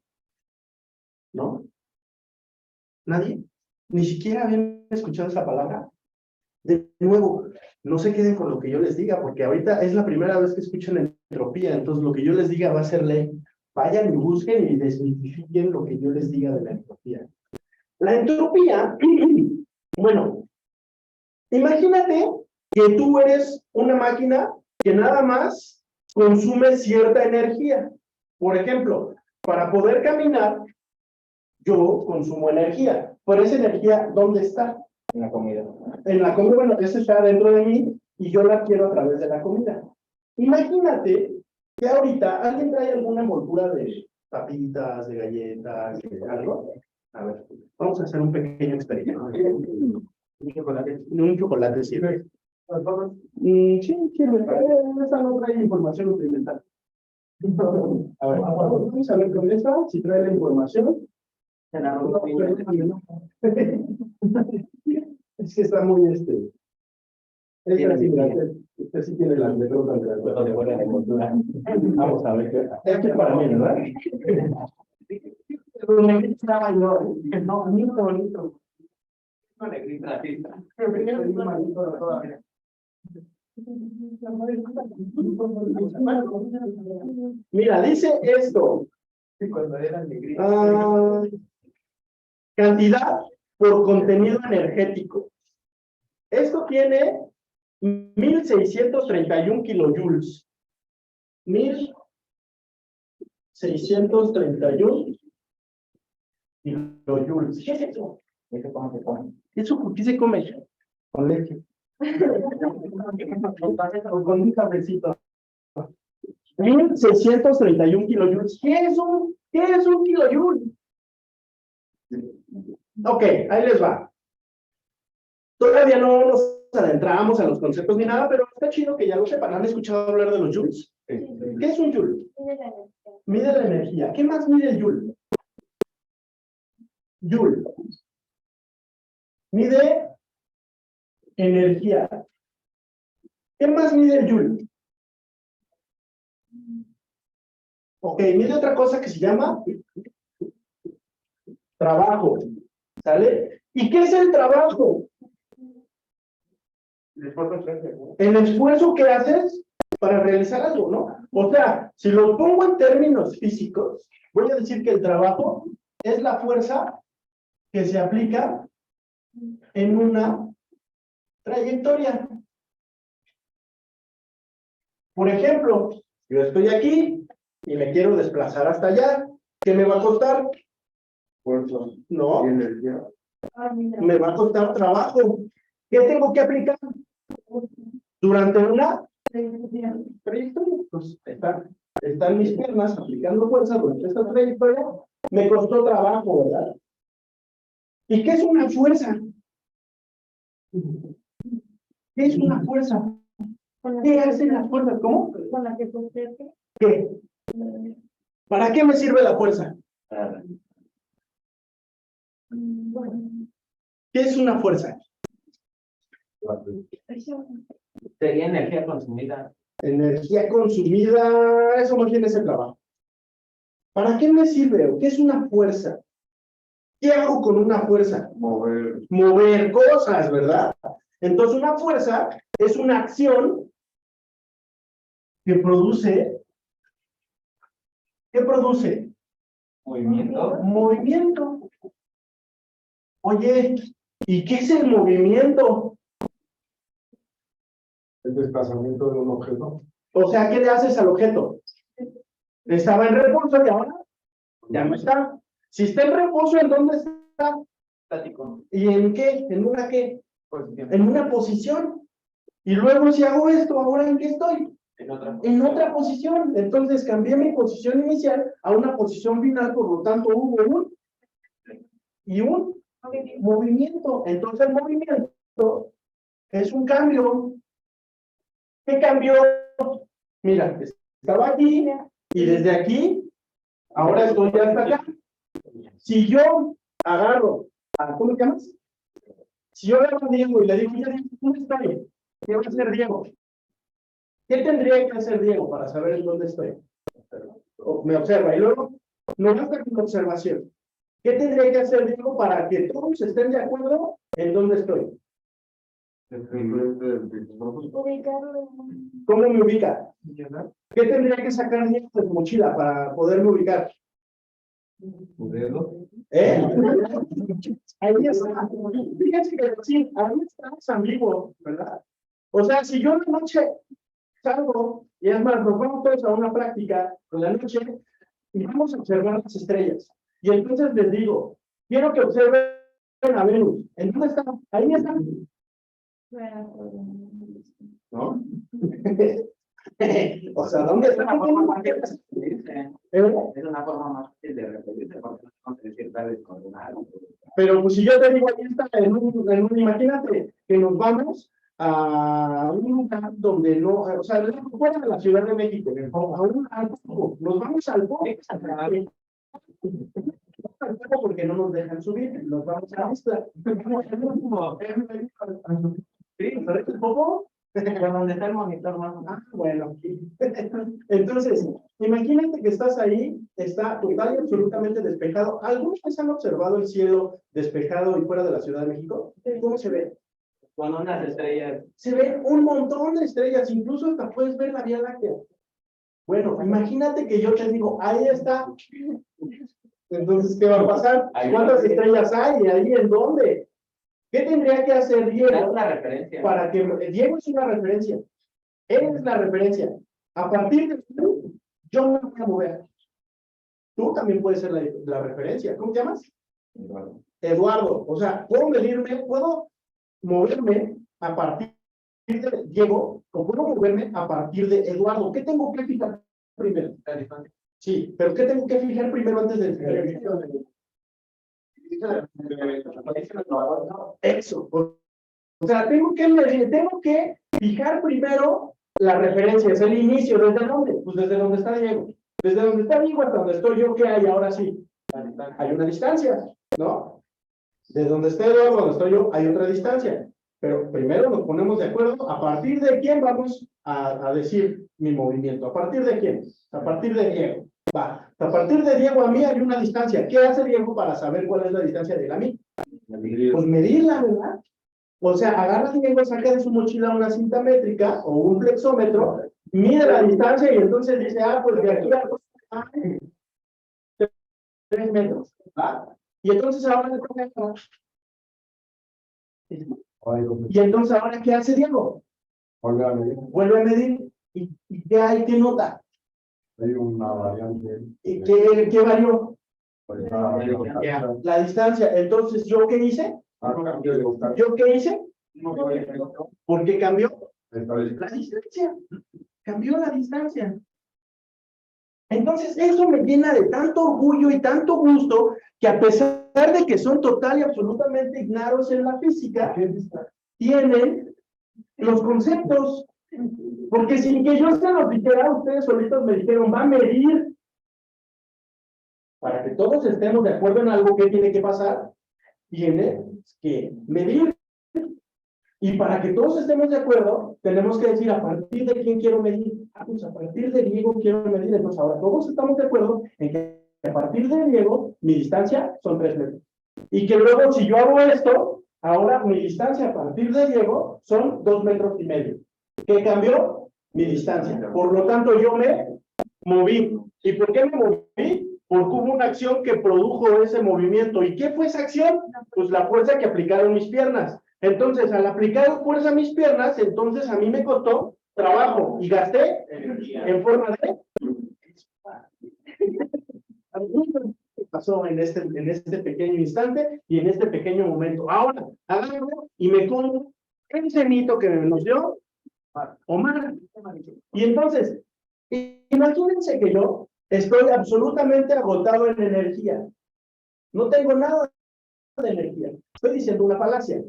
A: ¿No? ¿Nadie? ¿Ni siquiera habían escuchado esa palabra? De nuevo, no se queden con lo que yo les diga, porque ahorita es la primera vez que escuchan entropía, entonces lo que yo les diga va a ser ley. Vayan y busquen y desmitifiquen lo que yo les diga de la entropía. La entropía, bueno, imagínate que tú eres una máquina que nada más consume cierta energía. Por ejemplo, para poder caminar, yo consumo energía. Pero esa energía, ¿dónde está?
B: En la comida.
A: En la comida, bueno, esa está dentro de mí y yo la quiero a través de la comida. Imagínate que ahorita alguien trae alguna envoltura de papitas, de galletas, de algo. A ver, vamos a hacer un pequeño experimento. Un chocolate sirve. Sí, sirve. Esa no trae información nutrimental. A ver, vamos a ver con esta, si trae la información. Es que está muy esta sí tiene las letras de la envoltura. Vamos a ver. Esto es para mí, ¿verdad? Con negrito estaba yo, dije, no, bonito, bonito.
B: Con negrita, sí.
A: Mira, dice esto.
B: Sí, cuando eran negritas.
A: Cantidad por contenido energético. Esto tiene 1631 kilojoules. 1631 kilojoules. ¿Qué es eso?
B: ¿Cómo se pone?
A: ¿Eso por qué se come? Con leche. O con un cafecito. 1631 kilojoules. ¿Qué es un kilojoule? Ok, ahí les va. Todavía no nos adentramos a los conceptos ni nada, pero está chido que ya lo sepan. ¿Han escuchado hablar de los joules? ¿Qué es un joule? Mide la energía. ¿Qué más mide el joule? Joule. Mide energía. ¿Qué más mide el joule? Ok, mide otra cosa que se llama trabajo. ¿Sale? ¿Y qué es el trabajo? El esfuerzo que haces para realizar algo, ¿no? O sea, si lo pongo en términos físicos, voy a decir que el trabajo es la fuerza que se aplica en una trayectoria. Por ejemplo, yo estoy aquí y me quiero desplazar hasta allá. ¿Qué me va a costar?
C: Fuerza
A: No,
C: y energía.
A: me va a costar trabajo. ¿Qué tengo que aplicar? Durante una trayectoria. Pues están mis piernas aplicando fuerza durante esta trayectoria. Me costó trabajo, ¿verdad? ¿Y qué es una fuerza? ¿Qué es una fuerza? ¿Qué hacen las fuerzas? ¿Cómo?
D: Con la que protege.
A: ¿Qué? ¿Para qué me sirve la fuerza? ¿Qué es una fuerza?
B: Sería energía consumida.
A: Energía consumida, eso no tiene ese trabajo. ¿Para qué me sirve? ¿O qué es una fuerza? ¿Qué hago con una fuerza? Mover cosas, ¿verdad? Entonces una fuerza es una acción que produce. ¿Qué produce?
B: Movimiento.
A: Movimiento. Oye, ¿y qué es el movimiento?
C: El desplazamiento de un objeto.
A: O sea, ¿qué le haces al objeto? Estaba en reposo y ahora ya no está. Si está en reposo, ¿en dónde está?
B: Estático.
A: ¿Y en qué? ¿En una qué?
B: Posición.
A: En una posición. Y luego si hago esto, ¿ahora en qué estoy?
B: En otra.
A: En otra posición. Entonces cambié mi posición inicial a una posición final, por lo tanto hubo un movimiento. Entonces el movimiento es un cambio. ¿Qué cambió? Mira, estaba aquí y desde aquí, ahora estoy hasta acá. Si yo agarro ¿cómo te llamas? Si yo agarro a Diego y le digo, ya, ¿dónde estoy? ¿Qué va a hacer Diego? ¿Qué tendría que hacer Diego para saber en dónde estoy? Me observa y luego no basta con la observación. ¿Qué tendría que hacer Diego para que todos estén de acuerdo en dónde estoy?
D: Ubicarlo.
A: ¿Cómo me ubica? ¿Qué tendría que sacar Diego de su mochila para poderme ubicar? ¿Eh? Ahí está. Fíjense que sí, ahí estamos ambiguos, ¿verdad? O sea, si yo en la noche salgo, y es más, nos vamos todos a una práctica en la noche y vamos a observar las estrellas. Y entonces les digo, quiero que observen a Venus. ¿En dónde está? Ahí está. ¿No? O sea, ¿dónde está?
B: Es una forma más fácil de repetirse porque no tenemos que decir tales coordenadas.
A: Pero pues si yo te digo, ahí está, imagínate que nos vamos a un lugar donde no, o sea, fuera de la Ciudad de México, al Poco, nos vamos al Poco, porque no nos dejan subir, nos vamos a la isla. ¿Sí? ¿Sabes el Poco?
B: Por donde está el monitor más.
A: Ah, bueno. Entonces, imagínate que estás ahí, está total y absolutamente despejado. ¿Alguna vez han observado el cielo despejado y fuera de la Ciudad de México? ¿Cómo se ve?
B: Con unas estrellas.
A: Se ven un montón de estrellas, incluso hasta puedes ver la Vía Láctea. Bueno, imagínate que yo te digo, ahí está. Entonces, ¿qué va a pasar? ¿Cuántas estrellas hay? ¿Y ahí en dónde? ¿Qué tendría que hacer
B: Es
A: Diego
B: una referencia.
A: para que Diego es una referencia? Él es la referencia. A partir de tú, yo me voy a mover. Tú también puedes ser la referencia. ¿Cómo te llamas? Eduardo. O sea, puedo medirme, puedo moverme a partir de Diego, o puedo moverme a partir de Eduardo. ¿Qué tengo que fijar primero? Sí, pero ¿qué tengo que fijar primero antes del eso? O sea, tengo que fijar primero la referencia, es el inicio. ¿Desde dónde? Pues desde donde está Diego. Desde donde está Diego hasta donde estoy yo, ¿qué hay ahora sí? Hay una distancia, ¿no? Desde donde esté Eduardo, donde estoy yo, hay otra distancia. Pero primero nos ponemos de acuerdo a partir de quién vamos a decir mi movimiento. ¿A partir de quién? A partir de Diego. Va. A partir de Diego a mí hay una distancia. ¿Qué hace Diego para saber cuál es la distancia de él a mí? Pues medirla, ¿verdad? O sea, agarra Diego, saca de su mochila una cinta métrica o un flexómetro, mide la distancia y entonces dice, pues de aquí a 3 metros. ¿Va? Y entonces ahora le toca. Y entonces ahora, ¿qué hace Diego?
C: Vuelve a medir.
A: Vuelve a medir. ¿Y qué hay? ¿Qué nota?
C: Hay una variante.
A: ¿Y qué varió?
C: Pues,
A: La distancia. Entonces, ¿yo qué hice? ¿Yo qué hice? ¿Por qué cambió? La distancia. Cambió la distancia. Entonces, eso me llena de tanto orgullo y tanto gusto que a pesar de que son total y absolutamente ignorados en la física, tienen los conceptos. Porque sin que yo se los dijera, ustedes solitos me dijeron, va a medir. Para que todos estemos de acuerdo en algo que tiene que pasar, tiene que medir. Y para que todos estemos de acuerdo, tenemos que decir a partir de quién quiero medir. Pues a partir de Diego quiero medir. Entonces ahora todos estamos de acuerdo en que a partir de Diego, mi distancia son 3 metros. Y que luego si yo hago esto, ahora mi distancia a partir de Diego son 2,5 metros. ¿Qué cambió? Mi distancia. Por lo tanto, yo me moví. ¿Y por qué me moví? Porque hubo una acción que produjo ese movimiento. ¿Y qué fue esa acción? Pues la fuerza que aplicaron mis piernas. Entonces, al aplicar fuerza a mis piernas, entonces a mí me costó trabajo y gasté en forma de... ¿Qué pasó en este pequeño instante y en este pequeño momento? Ahora, agarro y me como ese mito que nos dio Omar. Y entonces, imagínense que yo estoy absolutamente agotado en energía. No tengo nada de energía. Estoy diciendo una falacia.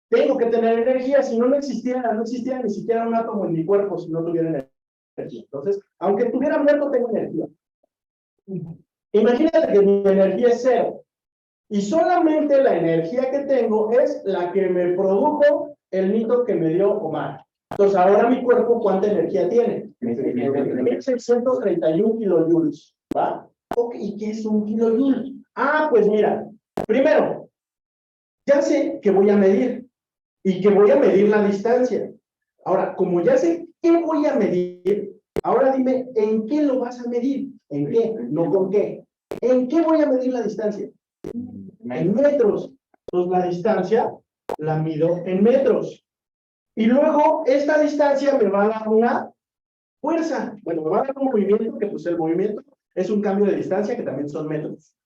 A: Tengo que tener energía, si no, no existiera ni siquiera un átomo en mi cuerpo si no tuviera energía. Entonces, aunque estuviera muerto, tengo energía. Imagínate que mi energía es 0. Y solamente la energía que tengo es la que me produjo el mito que me dio Omar. Entonces, ahora mi cuerpo, ¿cuánta energía tiene? 1631 kilojoules. ¿Va? Ok, ¿y qué es un kilojoule? Pues mira, primero, ya sé que voy a medir. Y que voy a medir la distancia. Ahora, como ya sé qué voy a medir, ahora dime, ¿en qué lo vas a medir? ¿En qué? No con qué. ¿En qué voy a medir la distancia? En metros. Entonces, la distancia la mido en metros. Y luego, esta distancia me va a dar una fuerza. Bueno, me va a dar un movimiento, que pues el movimiento es un cambio de distancia, que también son metros.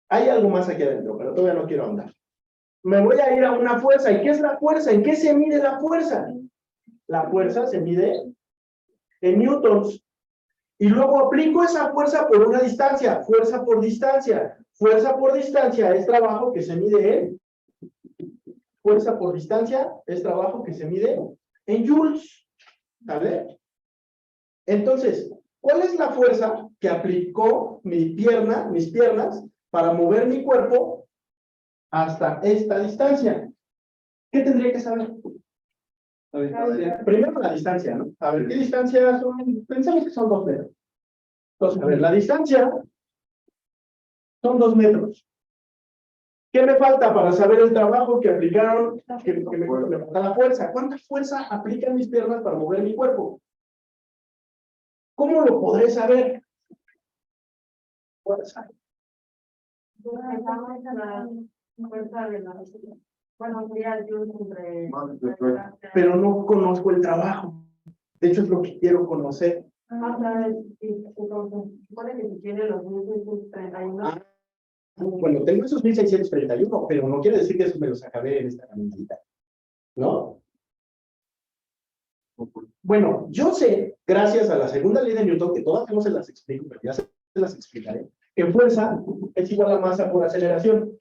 A: Hay algo más aquí adentro, pero todavía no quiero ahondar. Me voy a ir a una fuerza. ¿Y qué es la fuerza? ¿En qué se mide la fuerza? La fuerza se mide en newtons. Y luego aplico esa fuerza por una distancia. Fuerza por distancia. Fuerza por distancia es trabajo que se mide en... Fuerza por distancia es trabajo que se mide en joules. ¿Vale? Entonces, ¿cuál es la fuerza que aplicó mis piernas, para mover mi cuerpo hasta esta distancia? ¿Qué tendría que saber? Primero la distancia, ¿no? A ver, ¿qué distancia son? Pensamos que son 2 metros. Entonces, a ver, la distancia son 2 metros. ¿Qué me falta para saber el trabajo que aplicaron? Que me falta la fuerza. ¿Cuánta fuerza aplican mis piernas para mover mi cuerpo? ¿Cómo lo podré saber? Fuerza. Pero no conozco el trabajo. De hecho, es lo que quiero conocer. Bueno, tengo esos 1631, pero no quiere decir que eso me los acabé en esta caminita, ¿no? Bueno, yo sé, gracias a la segunda ley de Newton, que todas no se las explico, pero ya se las explicaré, que fuerza es igual a masa por aceleración.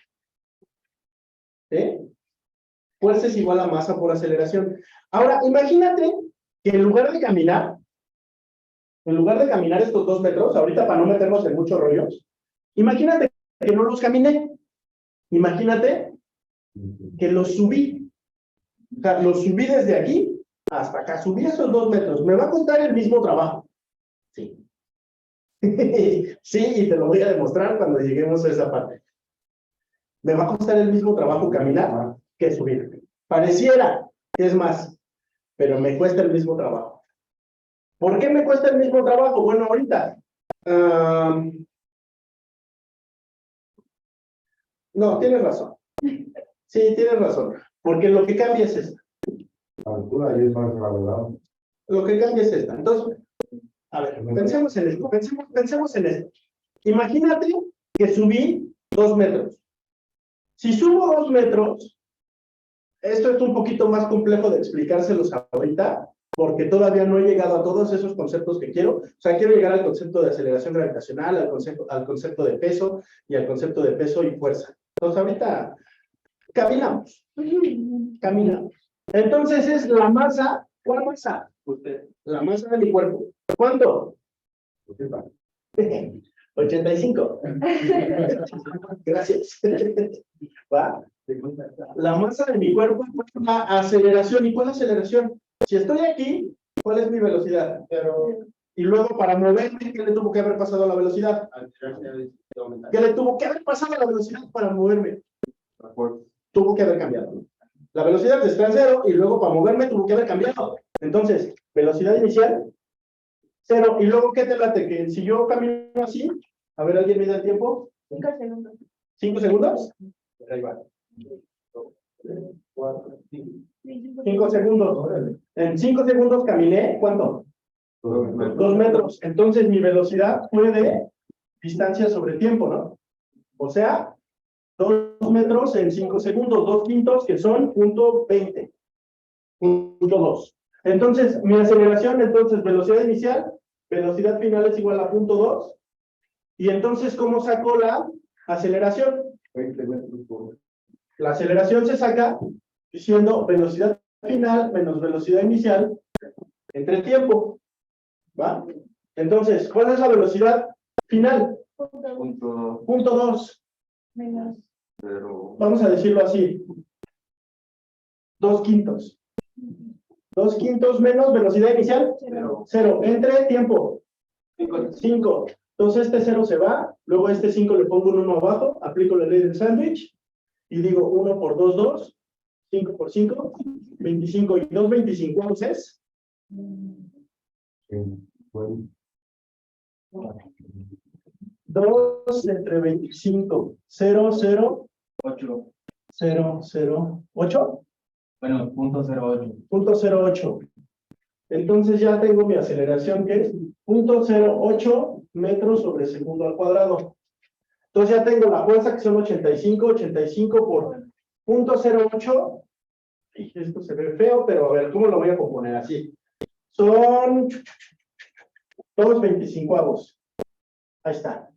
A: Fuerza es igual a masa por aceleración. Ahora, imagínate que en lugar de caminar estos 2 metros, ahorita para no meternos en muchos rollos, imagínate que no los caminé. Imagínate que los subí. O sea, los subí desde aquí hasta acá. Subí esos 2 metros. ¿Me va a costar el mismo trabajo? Sí. Sí, y te lo voy a demostrar cuando lleguemos a esa parte. Me va a costar el mismo trabajo caminar que subir. Pareciera que es más, pero me cuesta el mismo trabajo. ¿Por qué me cuesta el mismo trabajo? Bueno, ahorita. No, tienes razón. Sí, tienes razón. Porque lo que cambia es esta.
C: La altura ahí es más gravedad.
A: Lo que cambia es esta. Entonces, a ver, pensemos en esto. Pensemos en esto. Imagínate que subí 2 metros. Si subo 2 metros, esto es un poquito más complejo de explicárselos ahorita, porque todavía no he llegado a todos esos conceptos que quiero. O sea, quiero llegar al concepto de aceleración gravitacional, al concepto de peso y al concepto de peso y fuerza. Entonces, ahorita caminamos. Caminamos. Entonces, es la masa. ¿Cuál masa? Usted. La masa de mi cuerpo. ¿Cuánto? 85. Gracias. ¿Va? La masa de mi cuerpo es la aceleración. ¿Y cuál aceleración? Si estoy aquí, ¿cuál es mi velocidad? Y luego para moverme, ¿qué le tuvo que haber pasado a la velocidad? ¿Qué le tuvo que haber pasado a la velocidad para moverme? Tuvo que haber cambiado. La velocidad está en 0 y luego para moverme tuvo que haber cambiado. Entonces, velocidad inicial, 0. Y luego, ¿qué te late? Que si yo camino así, a ver, ¿alguien me da el tiempo?
D: 5 segundos.
A: ¿5 segundos? Ahí va. 4, 5 segundos. En 5 segundos caminé, ¿cuánto? 2 metros. Entonces, mi velocidad fue de distancia sobre tiempo, ¿no? O sea, 2 metros en 5 segundos, 2 quintos, que son 0.20. 0.2. Entonces, mi aceleración, velocidad inicial, velocidad final es igual a 0.2. Y entonces, ¿cómo saco la aceleración?
C: 20 metros por...
A: La aceleración se saca diciendo velocidad final menos velocidad inicial entre tiempo. ¿Va? Entonces, ¿cuál es la velocidad final? 0.2.
D: Menos.
A: Vamos a decirlo así. 2 quintos. 2 quintos menos velocidad inicial. 0. Entre tiempo. 5. Entonces este 0 se va. Luego este 5 le pongo un 1 abajo. Aplico la ley del sándwich. Y digo 1 por 2, 2. 5 por 5. 25. Y 2, 25. Entonces.
C: Bueno.
A: 2 entre 25. 0, 0.
B: 8.
A: 0, 0. 8.
B: Bueno, 0.08.
A: 0.08. Entonces ya tengo mi aceleración que es 0.08 metros sobre segundo al cuadrado. Entonces ya tengo la fuerza que son 85 por 0.08. Y esto se ve feo, pero a ver, ¿cómo lo voy a componer así? Son todos 25avos. Ahí está.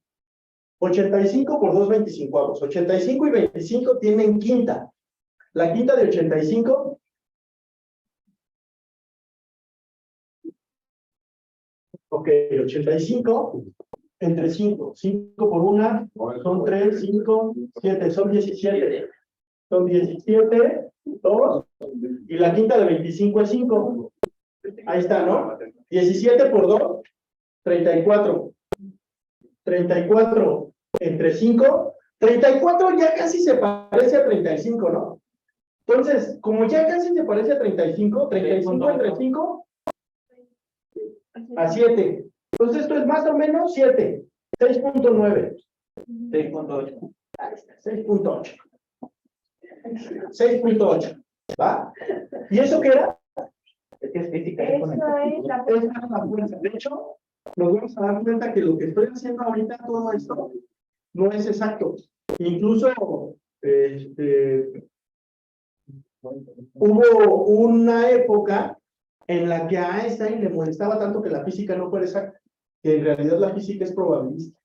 A: 85 por 2 25avos. 85 y 25 tienen quinta. La quinta de 85. Ok, 85 entre 5. 5 por 1 son 3, 5, 7, son 17. Son 17, 2. Y la quinta de 25 es 5. Ahí está, ¿no? 17 por 2, 34. 34 entre 5. 34 ya casi se parece a 35, ¿no? Entonces, como ya casi se parece a 35, 35 entre 5 a 7. Entonces, esto es más o menos 7. 6.9.
B: 6.8.
A: Ahí está, 6.8. 6.8. ¿Va? ¿Y eso qué era?
B: Es que es física.
D: Eso es la
A: Esa es la fuerza. De hecho, nos vamos a dar cuenta que lo que estoy haciendo ahorita, todo esto, no es exacto. Incluso, hubo una época en la que a Einstein le molestaba tanto que la física no fuera exacta, que en realidad la física es probabilística.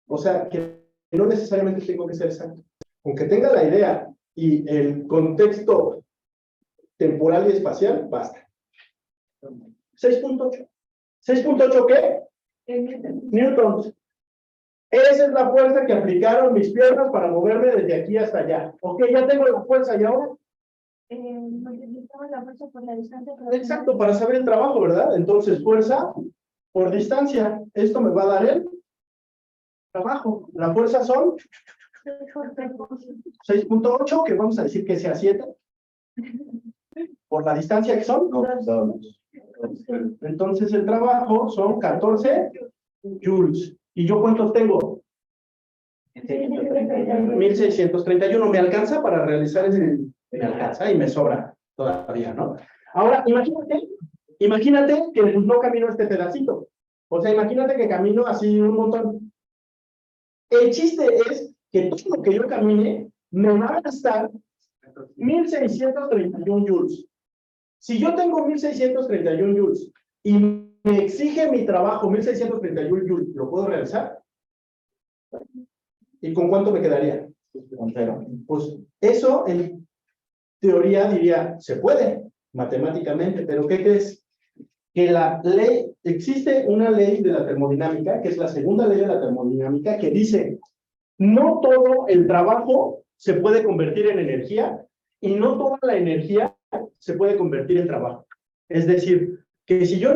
A: O sea, que no necesariamente tengo que ser exacto. Aunque tenga la idea y el contexto temporal y espacial, basta. 6.8. ¿6.8 qué? Newtons. Esa es la fuerza que aplicaron mis piernas para moverme desde aquí hasta allá. Ok, ya tengo la fuerza y ahora.
D: Multiplicamos la fuerza por la distancia.
A: Exacto, para saber el trabajo, ¿verdad? Entonces, fuerza por distancia. Esto me va a dar el trabajo. La fuerza son 6.8, que vamos a decir que sea 7. Por la distancia que son. Entonces, el trabajo son 14 joules. ¿Y yo cuántos tengo? 1631. ¿Me alcanza para realizar ese? Me alcanza y me sobra todavía, ¿no? Ahora, imagínate que pues, no camino este pedacito. O sea, imagínate que camino así un montón. El chiste es que todo lo que yo camine me va a gastar 1631 joules. Si yo tengo 1631 joules y me exige mi trabajo 1631 joules, ¿lo puedo realizar? ¿Y con cuánto me quedaría?
B: Con 0.
A: Pues eso en teoría diría, se puede, matemáticamente, pero ¿qué crees? Que la ley, existe una ley de la termodinámica, que es la segunda ley de la termodinámica, que dice, no todo el trabajo se puede convertir en energía y no toda la energía se puede convertir en trabajo. Es decir, que si yo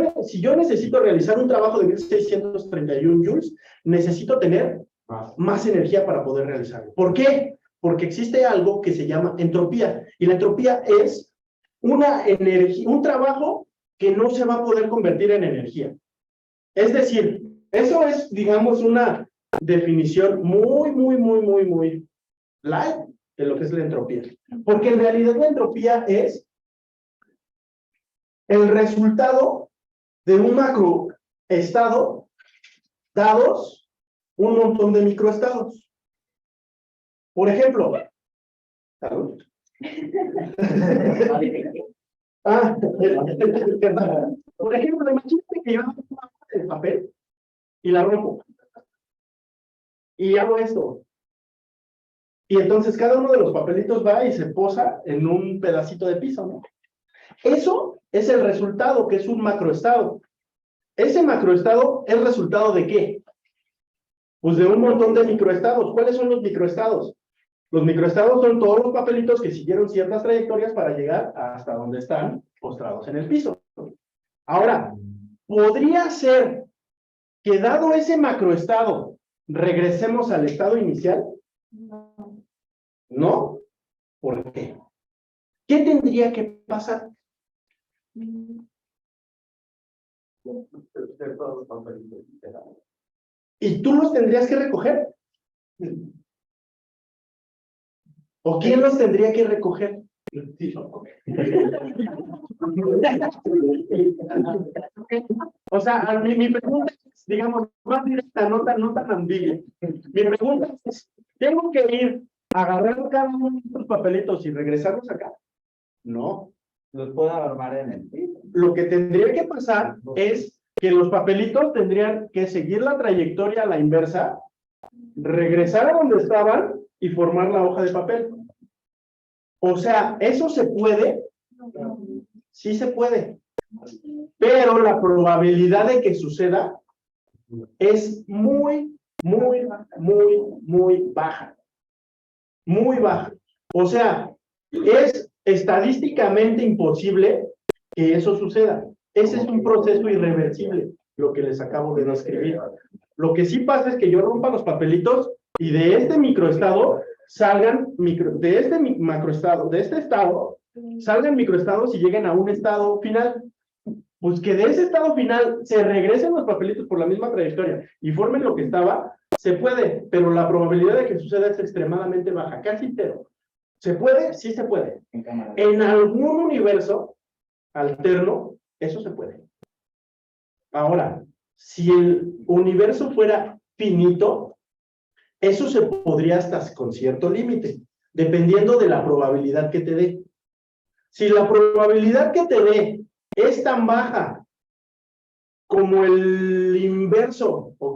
A: necesito realizar un trabajo de 1631 joules, necesito tener más energía para poder realizarlo. ¿Por qué? Porque existe algo que se llama entropía, y la entropía es una energía, un trabajo que no se va a poder convertir en energía. Es decir, eso es, digamos, una definición muy light de lo que es la entropía. Porque en realidad la entropía es el resultado de un macroestado dados un montón de microestados. Por ejemplo, salud. Por ejemplo, imagínate que yo hago una hoja de papel y la rompo. Y hago esto. Y entonces cada uno de los papelitos va y se posa en un pedacito de piso, ¿no? Eso es el resultado, que es un macroestado. Ese macroestado es resultado ¿de qué? Pues de un montón de microestados. ¿Cuáles son los microestados? Los microestados son todos los papelitos que siguieron ciertas trayectorias para llegar hasta donde están postrados en el piso. Ahora, podría ser que dado ese macroestado, regresemos al estado inicial. ¿No? ¿Por qué? ¿Qué tendría que pasar? ¿Y tú los tendrías que recoger? ¿O quién los tendría que recoger? O sea, mi pregunta es, digamos, más directa, no tan ambigua. Mi pregunta es, ¿tengo que ir a agarrar cada uno de estos papelitos y regresarlos acá? No.
B: Los puedo armar en el piso.
A: Lo que tendría que pasar es que los papelitos tendrían que seguir la trayectoria a la inversa, regresar a donde estaban y formar la hoja de papel. O sea, ¿eso se puede? Sí se puede. Pero la probabilidad de que suceda es muy baja. Muy baja. O sea, es estadísticamente imposible que eso suceda. Ese es un proceso irreversible, lo que les acabo de describir. Lo que sí pasa es que yo rompa los papelitos y de este microestado salgan de este macroestado, de este estado, salgan microestados y lleguen a un estado final. Pues que de ese estado final se regresen los papelitos por la misma trayectoria y formen lo que estaba, se puede, pero la probabilidad de que suceda es extremadamente baja, casi cero. ¿Se puede? Sí se puede. En algún universo alterno, eso se puede. Ahora, si el universo fuera finito, eso se podría hasta con cierto límite, dependiendo de la probabilidad que te dé. Si la probabilidad que te dé es tan baja como el inverso, o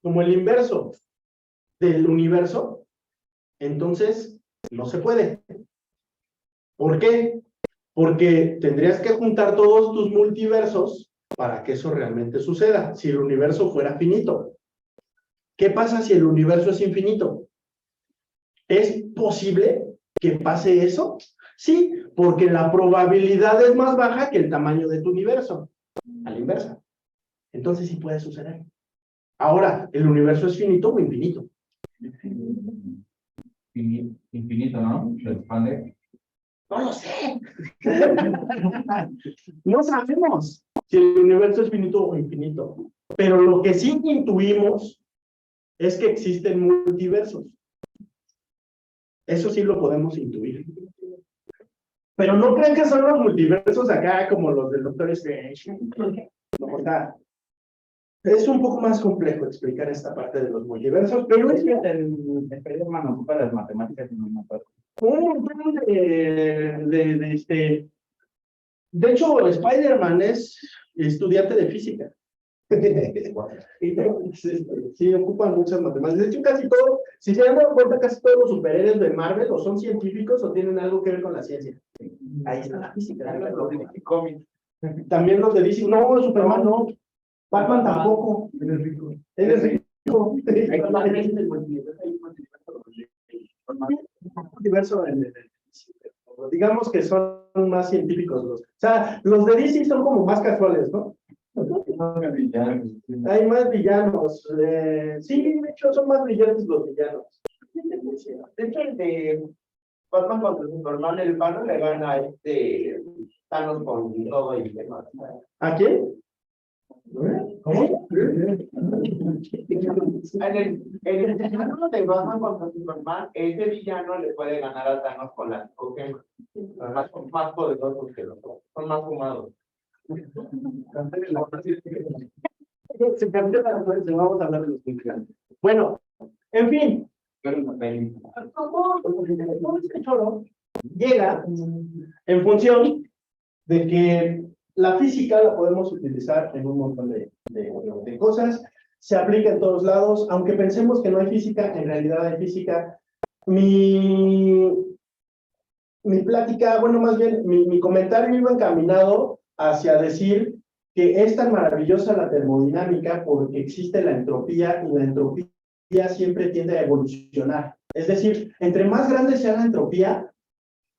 A: como el inverso del universo, entonces no se puede. ¿Por qué? Porque tendrías que juntar todos tus multiversos para que eso realmente suceda, si el universo fuera finito. ¿Qué pasa si el universo es infinito? ¿Es posible que pase eso? Sí, porque la probabilidad es más baja que el tamaño de tu universo, a la inversa. Entonces sí puede suceder. Ahora, ¿el universo es finito o infinito?
E: Infinito, ¿no? Se expande.
A: No lo sé. No sabemos si el universo es finito o infinito. Pero lo que sí intuimos es que existen multiversos. Eso sí lo podemos intuir. Pero no crean que son los multiversos acá como los del Doctor Strange. No, o sea, es un poco más complejo explicar esta parte de los multiversos, pero es que
B: El Spider-Man ocupa las matemáticas y no me acuerdo.
A: un montón de hecho, Spider-Man es estudiante de física. Y sí, ocupan muchas matemáticas. De hecho, casi todo, si se han dado cuenta, casi todos los superhéroes de Marvel o son científicos o tienen algo que ver con la ciencia. Ahí está la física. También los de DC, no, Superman no, Batman tampoco. Él es rico. Multiverso digamos que son más científicos los. O sea, los de DC son como más casuales, ¿no? Hay más villanos. Sí, de hecho, son más brillantes los villanos.
B: De hecho, el de Batman contra Superman, el vano le gana a Thanos con todo y demás.
A: ¿A quién?
C: ¿Cómo?
B: En el villano de Batman contra Superman, ese villano le puede ganar a Thanos con las cogen más poderosos que los otros. Son más fumados.
A: Se cambió la referencia, vamos a hablar de los implicantes. Bueno, en fin, todo este choro llega en función de que la física la podemos utilizar en un montón de cosas, se aplica en todos lados, aunque pensemos que no hay física, en realidad hay física. Mi plática, bueno, más bien, mi comentario iba encaminado hacia decir que es tan maravillosa la termodinámica porque existe la entropía y la entropía siempre tiende a evolucionar. Es decir, entre más grande sea la entropía,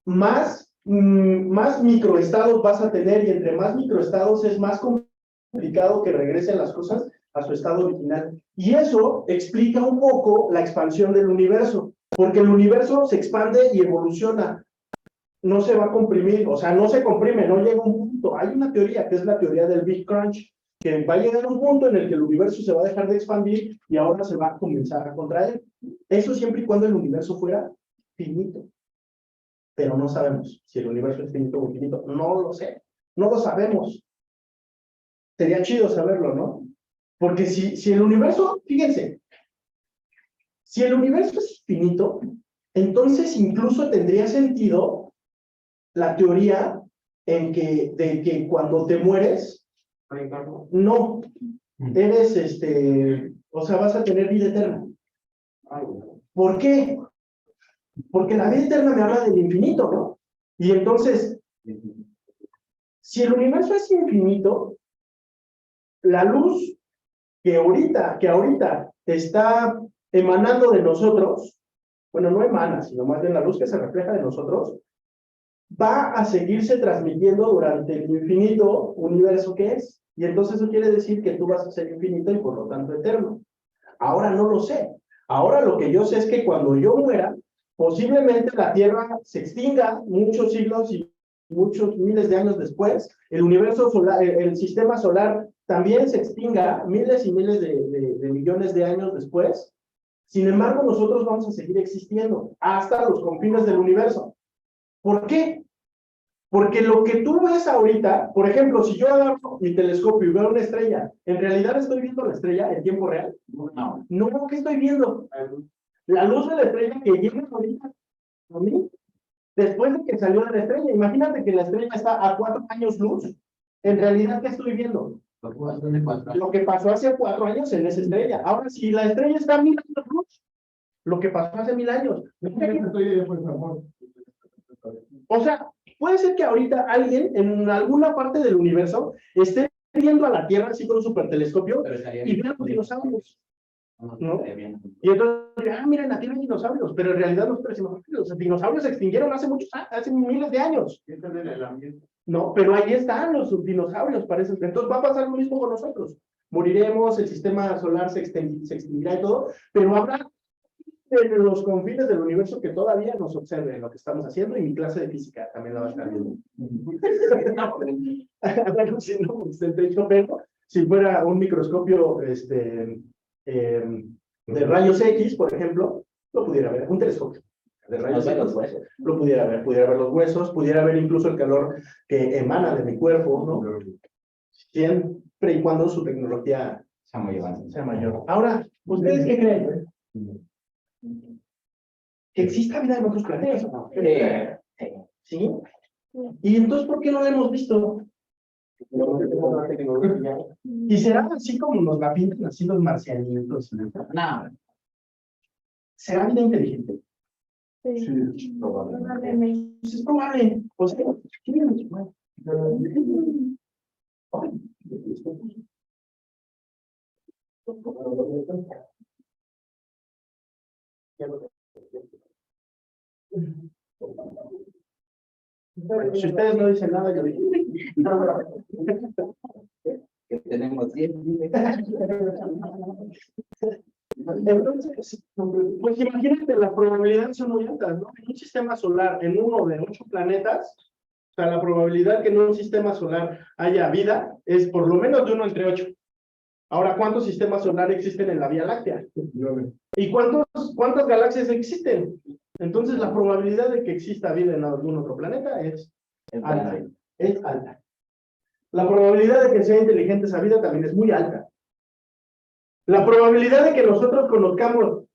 A: más microestados vas a tener y entre más microestados es más complicado que regresen las cosas a su estado original. Y eso explica un poco la expansión del universo, porque el universo se expande y evoluciona. No se va a comprimir, o sea, no se comprime, no llega a un punto. Hay una teoría que es la teoría del Big Crunch, que va a llegar a un punto en el que el universo se va a dejar de expandir y ahora se va a comenzar a contraer. Eso siempre y cuando el universo fuera finito. Pero no sabemos si el universo es finito o infinito. No lo sé, no lo sabemos. Sería chido saberlo, ¿no? Porque si el universo, fíjense, si el universo es finito, entonces incluso tendría sentido la teoría de que cuando te mueres, no, eres o sea, vas a tener vida eterna. ¿Por qué? Porque la vida eterna me habla del infinito, ¿no? Y entonces, si el universo es infinito, la luz que ahorita está emanando de nosotros, bueno, no emana, sino más bien la luz que se refleja de nosotros, va a seguirse transmitiendo durante el infinito universo que es. Y entonces eso quiere decir que tú vas a ser infinito y por lo tanto eterno. Ahora no lo sé. Ahora lo que yo sé es que cuando yo muera, posiblemente la Tierra se extinga muchos siglos y muchos miles de años después. El universo solar, el sistema solar también se extinga miles y miles de millones de años después. Sin embargo, nosotros vamos a seguir existiendo hasta los confines del universo. ¿Por qué? Porque lo que tú ves ahorita, por ejemplo, si yo agarro mi telescopio y veo una estrella, ¿en realidad estoy viendo la estrella en tiempo real?
B: No.
A: No, ¿qué estoy viendo? La luz de la estrella que llega ahorita a mí, después de que salió de la estrella. Imagínate que la estrella está a 4 años luz. En realidad, ¿qué estoy viendo? Lo que pasó hace 4 años en esa estrella. Ahora, si la estrella está a 1000 años luz, lo que pasó hace 1000 años. O sea, puede ser que ahorita alguien en alguna parte del universo esté viendo a la Tierra así con un supertelescopio y vea los dinosaurios, ¿no? Y entonces, miren, la Tierra hay dinosaurios, pero en realidad los dinosaurios se extinguieron hace hace miles de años. No, pero ahí están los dinosaurios, parece. Entonces va a pasar lo mismo con nosotros. Moriremos, el sistema solar se extinguirá y todo, pero habrá en los confines del universo que todavía nos observe lo que estamos haciendo, y mi clase de física también la va a estar viendo. Bueno, si no, pero si fuera un microscopio de rayos X, por ejemplo, lo pudiera ver, un telescopio de rayos X, lo pudiera ver los huesos, pudiera ver incluso el calor que emana de mi cuerpo, ¿no? Siempre y cuando su tecnología sea mayor. Ahora, ¿ustedes qué creen? ¿Que exista vida en otros planetas o no? ¿Sí? ¿Y entonces por qué no lo hemos visto? ¿Y será así como nos la pintan así los marcianitos? No. ¿Será vida inteligente?
D: Sí, probablemente.
A: Pues es probable. O sea, si ustedes no dicen nada, yo digo.
B: Que tenemos 10.
A: Entonces, pues imagínate, las probabilidades son muy altas, ¿no? En un sistema solar, en uno de 8 planetas, o sea, la probabilidad que en un sistema solar haya vida es por lo menos de 1 entre 8. Ahora, ¿cuántos sistemas solares existen en la Vía Láctea? ¿Y cuántas galaxias existen? Entonces, la probabilidad de que exista vida en algún otro planeta es alta. Es alta. La probabilidad de que sea inteligente esa vida también es muy alta. La probabilidad de que nosotros conozcamos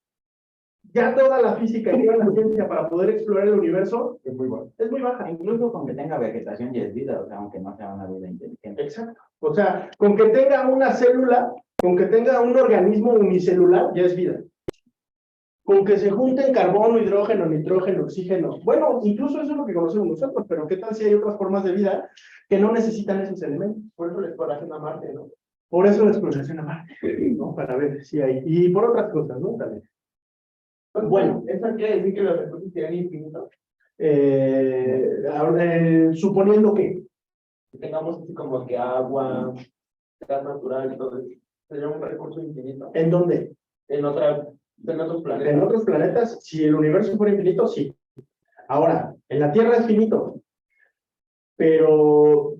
A: ya toda la física y toda la ciencia para poder explorar el universo
C: Es muy bajo.
A: es muy baja.
B: Incluso con que tenga vegetación y es vida, o sea, aunque no sea una vida inteligente.
A: Exacto. O sea, con que tenga una célula, con que tenga un organismo unicelular, ya es vida. Con que se junten carbono, hidrógeno, nitrógeno, oxígeno. Bueno, incluso eso es lo que conocemos nosotros, pero ¿qué tal si hay otras formas de vida que no necesitan esos elementos? Por eso la exploración a Marte, ¿no? Por eso la exploración a Marte, ¿no? Para ver si hay. Y por otras cosas, ¿no? También. Bueno,
B: ¿eso quiere decir que los recursos serían infinitos?
A: suponiendo que
B: Que tengamos así como que agua, gas natural y todo eso. Sería un recurso infinito.
A: ¿en dónde?
B: En otros planetas.
A: En otros planetas, si el universo fuera infinito, sí. Ahora, en la Tierra es finito, pero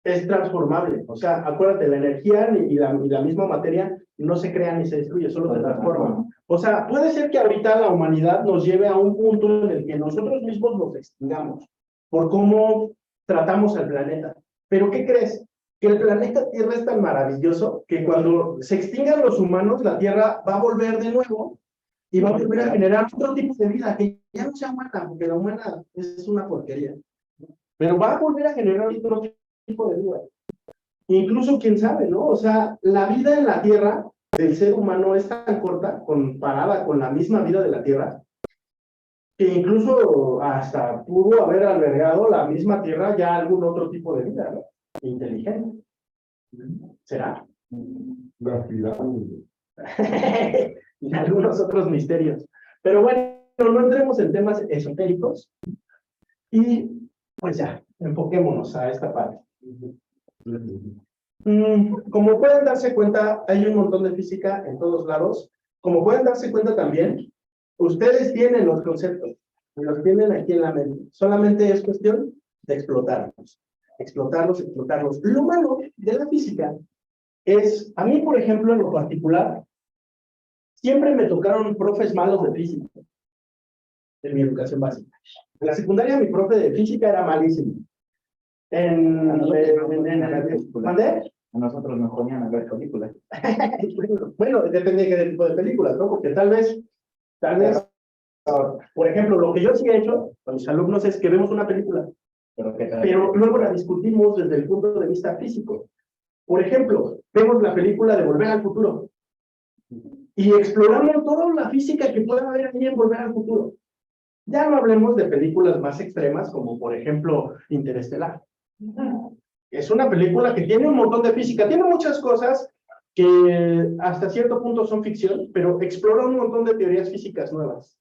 A: es transformable. O sea, acuérdate, la energía y la misma materia no se crea ni se destruye, solo se transforma. O sea, puede ser que ahorita la humanidad nos lleve a un punto en el que nosotros mismos nos extingamos por cómo tratamos al planeta. ¿Pero qué crees? Que el planeta Tierra es tan maravilloso que cuando se extingan los humanos, la Tierra va a volver de nuevo y va a volver a generar otro tipo de vida que ya no sea humana, porque la humana es una porquería. Pero va a volver a generar otro tipo de vida. Incluso, quién sabe, ¿no? O sea, la vida en la Tierra del ser humano es tan corta, comparada con la misma vida de la Tierra, que incluso hasta pudo haber albergado la misma Tierra ya algún otro tipo de vida, ¿no? Inteligente. ¿Será?
C: Las pirámides.
A: Y algunos otros misterios. Pero bueno, no entremos en temas esotéricos. Y Pues ya, enfoquémonos a esta parte. Como pueden darse cuenta, hay un montón de física en todos lados. Como pueden darse cuenta también, ustedes tienen los conceptos, y los tienen aquí en la mente. Solamente es cuestión de explotarlos. Explotarlos, explotarlos. Lo malo de la física es, a mí, por ejemplo, en lo particular, siempre me tocaron profes malos de física en mi educación básica. En la secundaria mi profe de física era malísimo. ¿Mandé?
B: A nosotros nos ponían a ver películas.
A: Bueno, depende de qué tipo de películas, ¿no? Porque tal vez, por ejemplo, lo que yo sí he hecho con mis alumnos es que vemos una película, pero luego la discutimos desde el punto de vista físico. Por ejemplo, vemos la película de Volver al Futuro y exploramos toda la física que pueda haber ahí en Volver al Futuro. Ya no hablemos de películas más extremas, como por ejemplo Interestelar. Es una película que tiene un montón de física, tiene muchas cosas que hasta cierto punto son ficción, pero explora un montón de teorías físicas nuevas.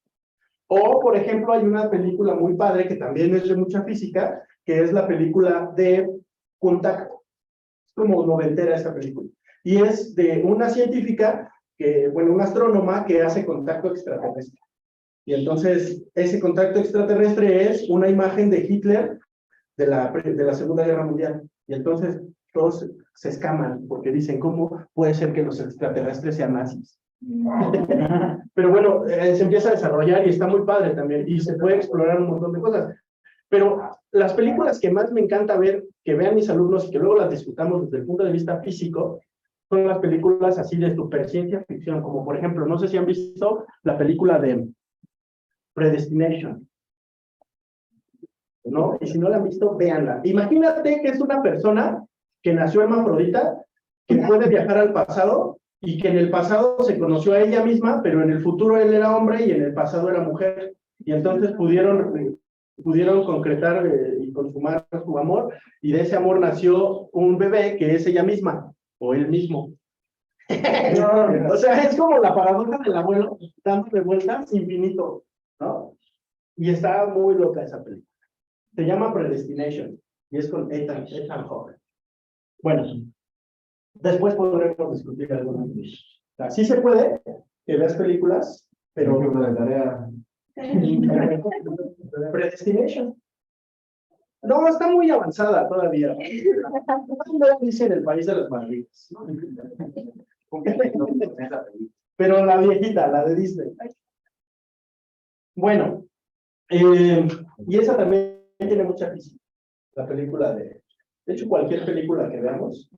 A: O, por ejemplo, hay una película muy padre que también es de mucha física, que es la película de Contacto. Es como noventera esta película. Y es de una científica, una astrónoma que hace contacto extraterrestre. Y entonces, ese contacto extraterrestre es una imagen de Hitler de la Segunda Guerra Mundial. Y entonces todos se escaman porque dicen, ¿cómo puede ser que los extraterrestres sean nazis? Pero bueno, se empieza a desarrollar y está muy padre también. Y se puede explorar un montón de cosas. Pero las películas que más me encanta ver, que vean mis alumnos y que luego las discutamos desde el punto de vista físico, son las películas así de superciencia ficción, como por ejemplo, no sé si han visto la película de Predestination, ¿no? Y si no la han visto, véanla. Imagínate que es una persona que nació hermafrodita, que puede viajar al pasado y que en el pasado se conoció a ella misma, pero en el futuro él era hombre y en el pasado era mujer. Y entonces pudieron concretar y consumar su amor, y de ese amor nació un bebé que es ella misma, o él mismo. O sea, es como la paradoja del abuelo dándole vueltas infinito, ¿no? Y está muy loca esa película. Se llama Predestination y es con Ethan Hawke. Bueno, después podremos discutir algunas de ellas. Sí se puede que veas películas, pero
C: de tarea.
A: Predestination. No, está muy avanzada todavía. Dice en el País de las Maravillas. Pero la viejita, la de Disney. Bueno, y esa también tiene mucha física. La película de hecho, cualquier película que veamos,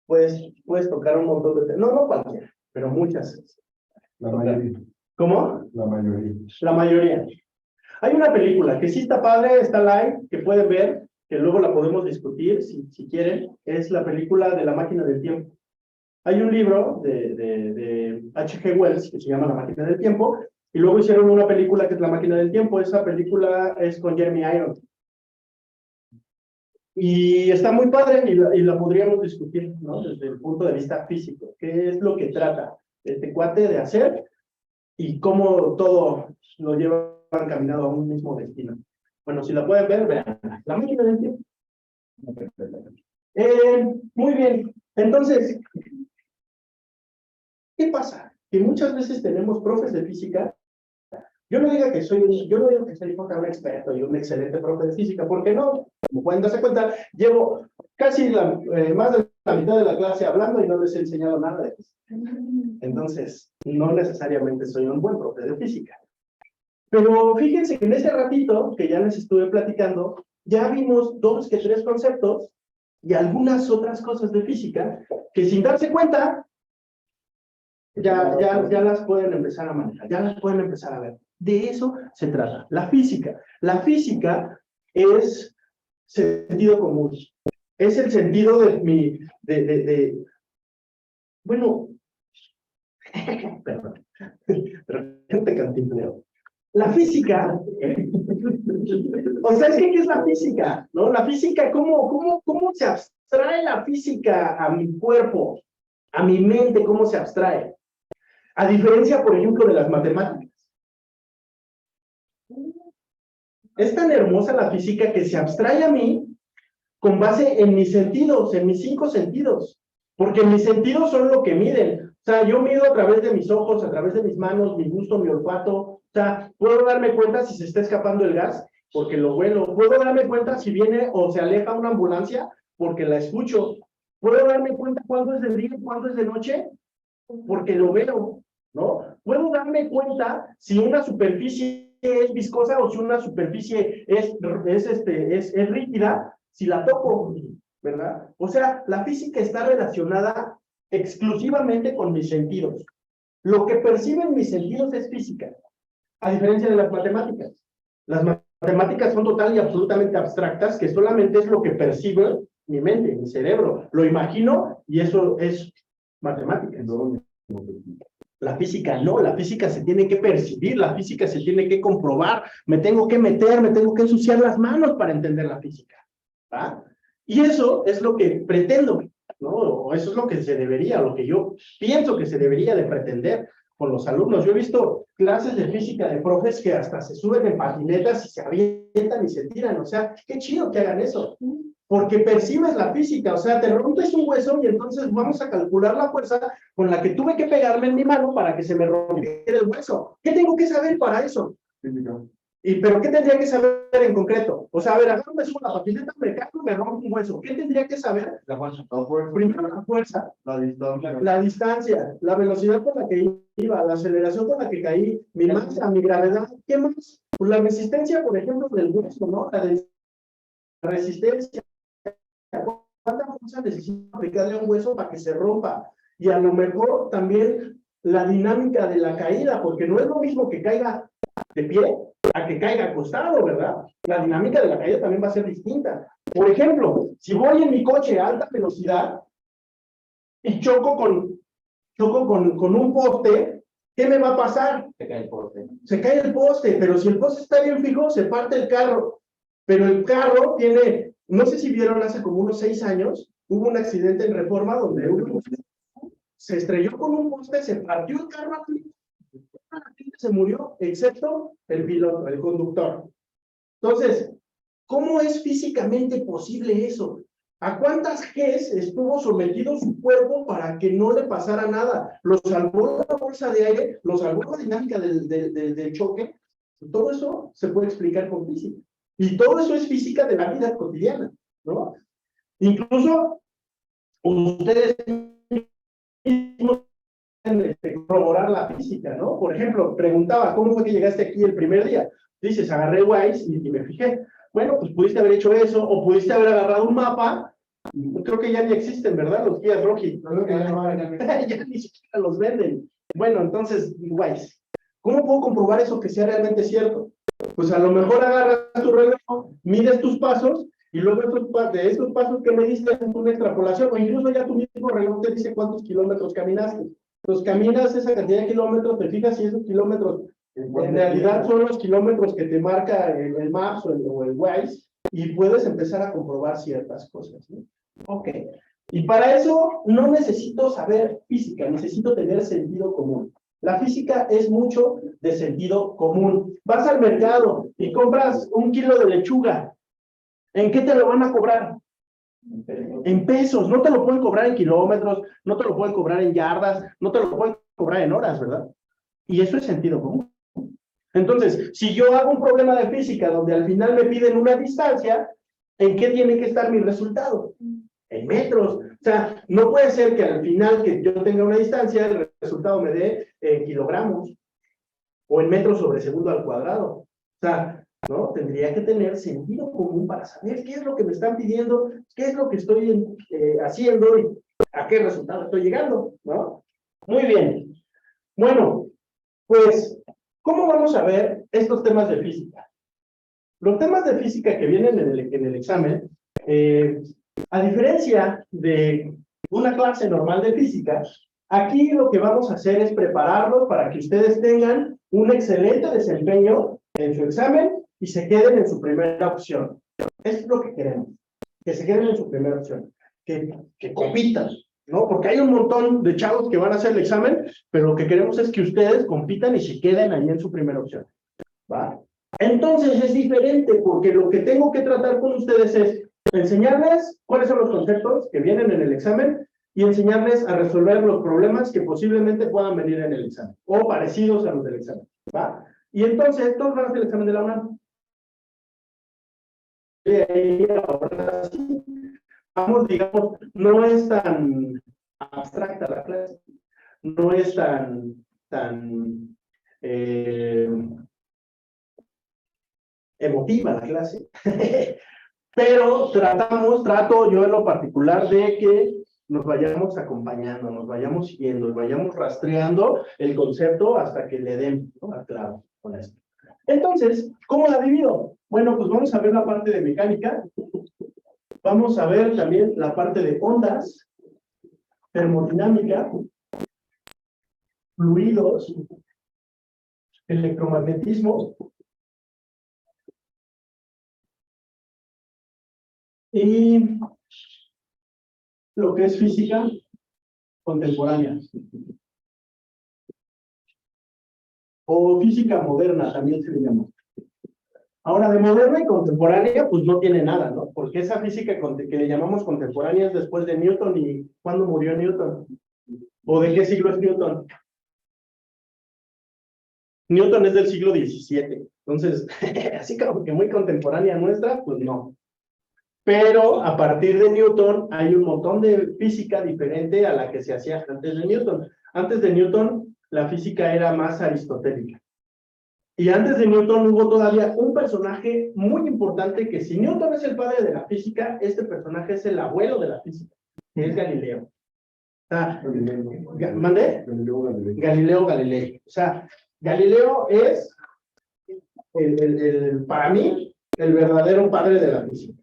A: puedes tocar un montón de... No cualquiera, pero muchas.
C: La mayoría.
A: ¿Cómo?
C: La mayoría.
A: La mayoría. Hay una película que sí está padre, está live, que pueden ver, que luego la podemos discutir si quieren. Es la película de La Máquina del Tiempo. Hay un libro de H.G. Wells que se llama La Máquina del Tiempo, y luego hicieron una película que es La Máquina del Tiempo. Esa película es con Jeremy Irons. Y está muy padre y la podríamos discutir, ¿no? Desde el punto de vista físico. ¿Qué es lo que trata este cuate de hacer y cómo todo lo llevan caminado a un mismo destino? Bueno, si la pueden ver, vean. La Máquina del Tiempo. Muy bien. Entonces, ¿qué pasa? Que muchas veces tenemos profes de física. Yo no digo que soy un experto y un excelente profe de física, porque no, como pueden darse cuenta, llevo casi más de la mitad de la clase hablando y no les he enseñado nada de eso. Entonces, no necesariamente soy un buen profe de física. Pero fíjense que en ese ratito que ya les estuve platicando, ya vimos 2 que 3 conceptos y algunas otras cosas de física que sin darse cuenta, ya las pueden empezar a manejar, ya las pueden empezar a ver. De eso se trata, la física. La física es sentido común. Es el sentido bueno, perdón, pero te cantinfleo. La física, o sea, ¿qué es la física? ¿No? La física, ¿cómo se abstrae la física a mi cuerpo, a mi mente? ¿Cómo se abstrae? A diferencia, por ejemplo, de las matemáticas. Es tan hermosa la física que se abstrae a mí con base en mis sentidos, en mis 5 sentidos. Porque mis sentidos son lo que miden. O sea, yo mido a través de mis ojos, a través de mis manos, mi gusto, mi olfato. O sea, puedo darme cuenta si se está escapando el gas, porque lo huelo. Puedo darme cuenta si viene o se aleja una ambulancia, porque la escucho. Puedo darme cuenta cuándo es de día y cuándo es de noche, porque lo veo, ¿no? Puedo darme cuenta si una superficie es viscosa o si una superficie es rígida, si la toco, ¿verdad? O sea, la física está relacionada exclusivamente con mis sentidos. Lo que perciben mis sentidos es física, a diferencia de las matemáticas. Las matemáticas son total y absolutamente abstractas, que solamente es lo que percibe mi mente, mi cerebro. Lo imagino y eso es matemáticas. La física no, la física se tiene que percibir, la física se tiene que comprobar, me tengo que meter, me tengo que ensuciar las manos para entender la física. ¿Va? Y eso es lo que pretendo, ¿no? O eso es lo que se debería, lo que yo pienso que se debería de pretender con los alumnos. Yo he visto clases de física de profes que hasta se suben en patinetas y se avientan y se tiran. O sea, qué chido que hagan eso. Porque percibes la física, o sea, te rompes un hueso y entonces vamos a calcular la fuerza con la que tuve que pegarme en mi mano para que se me rompiera el hueso. ¿Qué tengo que saber para eso? ¿Pero qué tendría que saber en concreto? O sea, a ver, agarro me subo la patineta, me caigo, me rompo un hueso. ¿Qué tendría que saber?
E: La fuerza.
A: Primero la fuerza,
C: La distancia.
A: la distancia, la velocidad con la que iba, la aceleración con la que caí, mi masa, mi gravedad. ¿Qué más? Pues la resistencia, por ejemplo, del hueso, ¿no? La resistencia. ¿Cuánta fuerza necesita aplicarle a un hueso para que se rompa? Y a lo mejor también la dinámica de la caída, porque no es lo mismo que caiga de pie a que caiga acostado, ¿verdad? La dinámica de la caída también va a ser distinta. Por ejemplo, si voy en mi coche a alta velocidad y choco con un poste, ¿qué me va a pasar?
E: Se cae el poste.
A: Se cae el poste, pero si el poste está bien fijo, se parte el carro. Pero el carro tiene, no sé si vieron hace como unos 6 años, hubo un accidente en Reforma donde se estrelló con un poste, se partió el carro, la gente se murió, excepto el piloto, el conductor. Entonces, ¿cómo es físicamente posible eso? ¿A cuántas Gs estuvo sometido su cuerpo para que no le pasara nada? ¿Lo salvó la bolsa de aire? ¿Lo salvó la dinámica del choque? Todo eso se puede explicar con física. Y todo eso es física de la vida cotidiana, ¿no? Incluso ustedes mismos pueden corroborar la física, ¿no? Por ejemplo, preguntaba, ¿cómo fue que llegaste aquí el primer día? Dices, agarré Waze y me fijé. Bueno, pues pudiste haber hecho eso, o pudiste haber agarrado un mapa. Creo que ya ni existen, ¿verdad? Los guías Rocky. Ya ni siquiera los venden. Bueno, entonces, Waze. ¿Cómo puedo comprobar eso que sea realmente cierto? Pues a lo mejor agarras tu reloj, mides tus pasos, y luego de estos pasos que me diste haces una extrapolación, o incluso ya tu mismo reloj te dice cuántos kilómetros caminaste. Entonces caminas esa cantidad de kilómetros, te fijas si esos kilómetros en realidad son los kilómetros que te marca el Maps o el Waze, y puedes empezar a comprobar ciertas cosas, ¿no? Ok. Y para eso no necesito saber física, necesito tener sentido común. La física es mucho de sentido común. Vas al mercado y compras 1 kilo de lechuga. ¿En qué te lo van a cobrar? En pesos. No te lo pueden cobrar en kilómetros, no te lo pueden cobrar en yardas, no te lo pueden cobrar en horas, ¿verdad? Y eso es sentido común. Entonces, si yo hago un problema de física donde al final me piden una distancia, ¿en qué tiene que estar mi resultado? En metros. O sea, no puede ser que al final que yo tenga una distancia, el resultado me dé en kilogramos o en metros sobre segundo al cuadrado. O sea, ¿no? Tendría que tener sentido común para saber qué es lo que me están pidiendo, qué es lo que estoy haciendo y a qué resultado estoy llegando, ¿no? Muy bien. Bueno, pues, ¿cómo vamos a ver estos temas de física? Los temas de física que vienen en el examen, a diferencia de una clase normal de física, aquí lo que vamos a hacer es prepararlos para que ustedes tengan un excelente desempeño en su examen y se queden en su primera opción. Eso es lo que queremos, que se queden en su primera opción, que compitan, ¿no? Porque hay un montón de chavos que van a hacer el examen, pero lo que queremos es que ustedes compitan y se queden ahí en su primera opción, ¿va? Entonces es diferente, porque lo que tengo que tratar con ustedes es enseñarles cuáles son los conceptos que vienen en el examen y enseñarles a resolver los problemas que posiblemente puedan venir en el examen, o parecidos a los del examen, ¿va? Y entonces, todos van a hacer el examen de la UNAM. Y ahí, ahora sí, vamos, digamos, no es tan abstracta la clase, no es tan emotiva la clase, pero trato yo en lo particular de que nos vayamos acompañando, nos vayamos siguiendo, vayamos rastreando el concepto hasta que le den, ¿no?, claro con esto. Entonces, ¿cómo la divido? Bueno, pues vamos a ver la parte de mecánica, vamos a ver también la parte de ondas, termodinámica, fluidos, electromagnetismo y lo que es física contemporánea o física moderna también se le llama. Ahora, de moderna y contemporánea, pues no tiene nada, ¿no? Porque esa física que le llamamos contemporánea es después de Newton. ¿Y cuándo murió Newton? ¿O de qué siglo es Newton? Newton es del siglo XVII. Entonces, así como que muy contemporánea nuestra, pues no. Pero a partir de Newton hay un montón de física diferente a la que se hacía antes de Newton. Antes de Newton, la física era más aristotélica. Y antes de Newton hubo todavía un personaje muy importante que si Newton es el padre de la física, este personaje es el abuelo de la física, que es Galileo. ¿Mandé? Galileo Galilei. O sea, Galileo es, para mí, el verdadero padre de la física.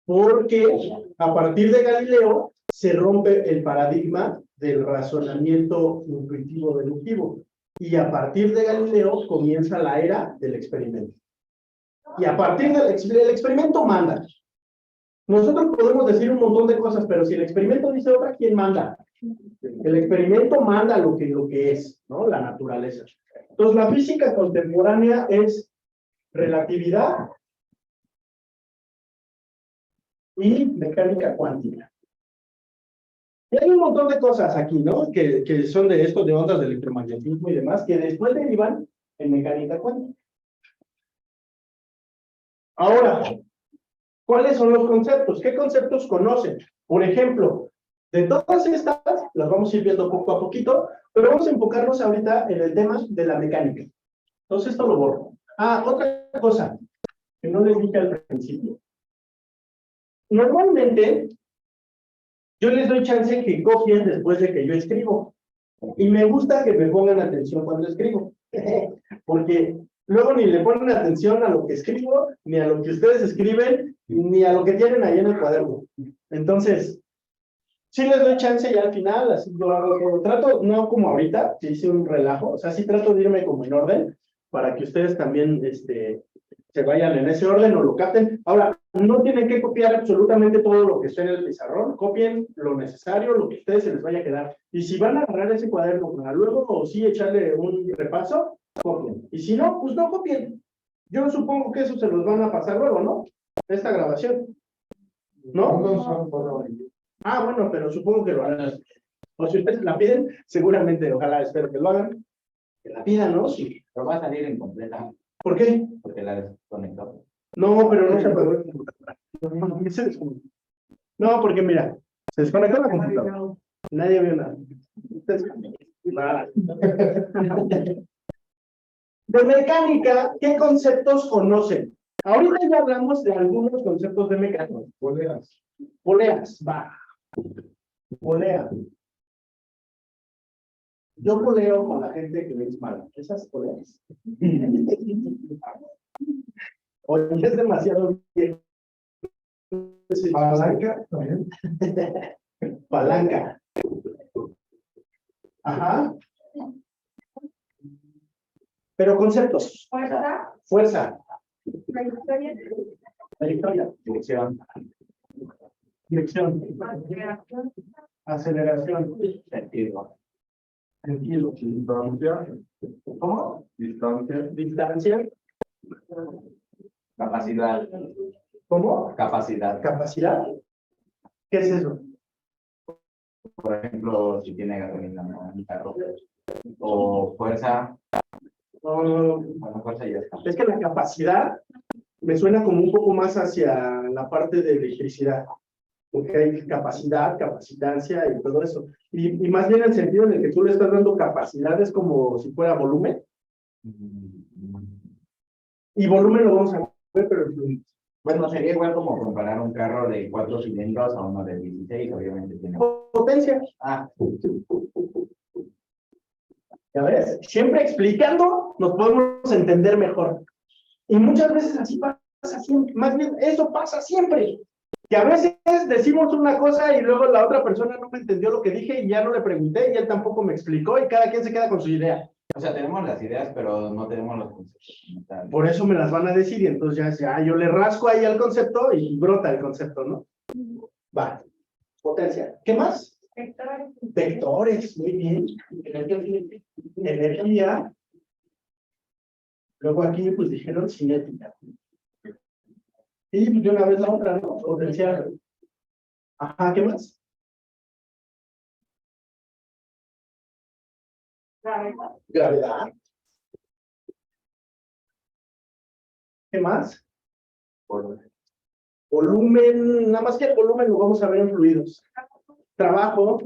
A: Porque a partir de Galileo se rompe el paradigma del razonamiento intuitivo-deductivo. Y a partir de Galileo comienza la era del experimento. Y a partir del experimento manda. Nosotros podemos decir un montón de cosas, pero si el experimento dice otra, ¿quién manda? El experimento manda lo que es, ¿no? La naturaleza. Entonces, la física contemporánea es relatividad y mecánica cuántica. Y hay un montón de cosas aquí, ¿no? Que son de esto, de ondas de electromagnetismo y demás, que después derivan en mecánica cuántica. Ahora, ¿cuáles son los conceptos? ¿Qué conceptos conocen? Por ejemplo, de todas estas, las vamos a ir viendo poco a poquito, pero vamos a enfocarnos ahorita en el tema de la mecánica. Entonces, esto lo borro. Otra cosa que no les dije al principio. Normalmente, yo les doy chance que copien después de que yo escribo. Y me gusta que me pongan atención cuando escribo. Porque luego ni le ponen atención a lo que escribo, ni a lo que ustedes escriben, ni a lo que tienen ahí en el cuaderno. Entonces, sí les doy chance ya al final, así lo hago. Trato, no como ahorita, que hice un relajo, o sea, sí trato de irme como en orden, para que ustedes también se vayan en ese orden o lo capten. Ahora, no tienen que copiar absolutamente todo lo que esté en el pizarrón, copien lo necesario, lo que a ustedes se les vaya a quedar. Y si van a agarrar ese cuaderno para luego o sí echarle un repaso, copien. Y si no, pues no copien. Yo supongo que eso se los van a pasar luego, ¿no? Esta grabación. ¿No? Bueno, pero supongo que lo harán. O si ustedes la piden, seguramente, ojalá, espero que lo hagan. Que la pidan, ¿no? Sí.
B: Pero va a salir incompleta.
A: ¿Por qué?
B: Porque la desconectó.
A: No, pero no se apagó el computadora. No, porque mira, se desconectó la computadora. Nadie vio nada. De mecánica, ¿qué conceptos conocen? Ahorita ya hablamos de algunos conceptos de mecánica.
C: Poleas.
A: Poleas, va. Polea. Yo poleo con la gente que es mala. Esas poleas. Oye, es demasiado bien.
C: Palanca también.
A: Palanca. Ajá. Pero conceptos.
D: Fuerza,
A: Fuerza.
D: trayectoria,
A: Trayectoria. Dirección. Dirección.
D: aceleración,
A: Aceleración.
B: Sentido.
A: Tranquilo.
C: Distancia,
A: ¿Cómo?
C: distancia,
A: Distancia.
B: Capacidad.
A: ¿Cómo?
B: Capacidad.
A: Capacidad. ¿Qué es eso?
B: Por ejemplo, si tiene gasolina en un carro. O fuerza.
A: No,
B: Bueno, fuerza ya está.
A: es que la capacidad me suena como un poco más hacia la parte de electricidad, porque hay capacidad, capacitancia y todo eso. Y más bien el sentido en el que tú le estás dando capacidad es como si fuera volumen, y volumen lo vamos a ver, pero
B: Bueno, sería igual como comparar un carro de 4 cilindros a uno de 16, obviamente tiene.
A: potencia.
B: Ah,
A: Ya ves, siempre explicando nos podemos entender mejor. Y muchas veces así pasa siempre, más bien eso pasa siempre. Que a veces decimos una cosa y luego la otra persona no me entendió lo que dije y ya no le pregunté y él tampoco me explicó y cada quien se queda con su idea.
B: o sea, tenemos las ideas, pero no tenemos los conceptos como tal.
A: Por eso me las van a decir y entonces ya yo le rasco ahí al concepto y brota el concepto, ¿no? Va, potencia. ¿Qué más?
D: Vectores.
A: Vectores, muy bien. Energía. Luego aquí pues dijeron cinética. Y pues de una vez la otra, ¿no? Potencial. Ajá, ¿qué más? Gravedad. ¿Qué más? Volumen, nada más que el volumen lo vamos a ver en fluidos. Trabajo.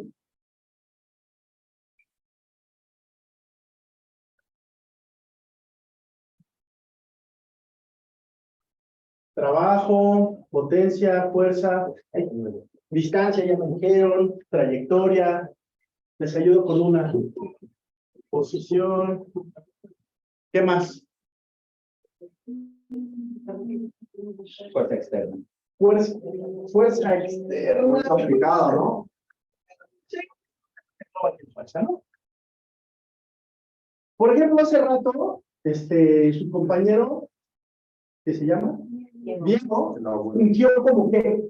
A: Trabajo, potencia, fuerza, distancia, ya me dijeron, trayectoria. Les ayudo con una posición. ¿Qué más?
B: Fuerza externa.
A: Fuerza, fuerza externa.
C: aplicado, ¿no?
A: Sí. Fuerza, ¿no? Por ejemplo, hace rato, su compañero, ¿qué se llama? Diego, fungió como que.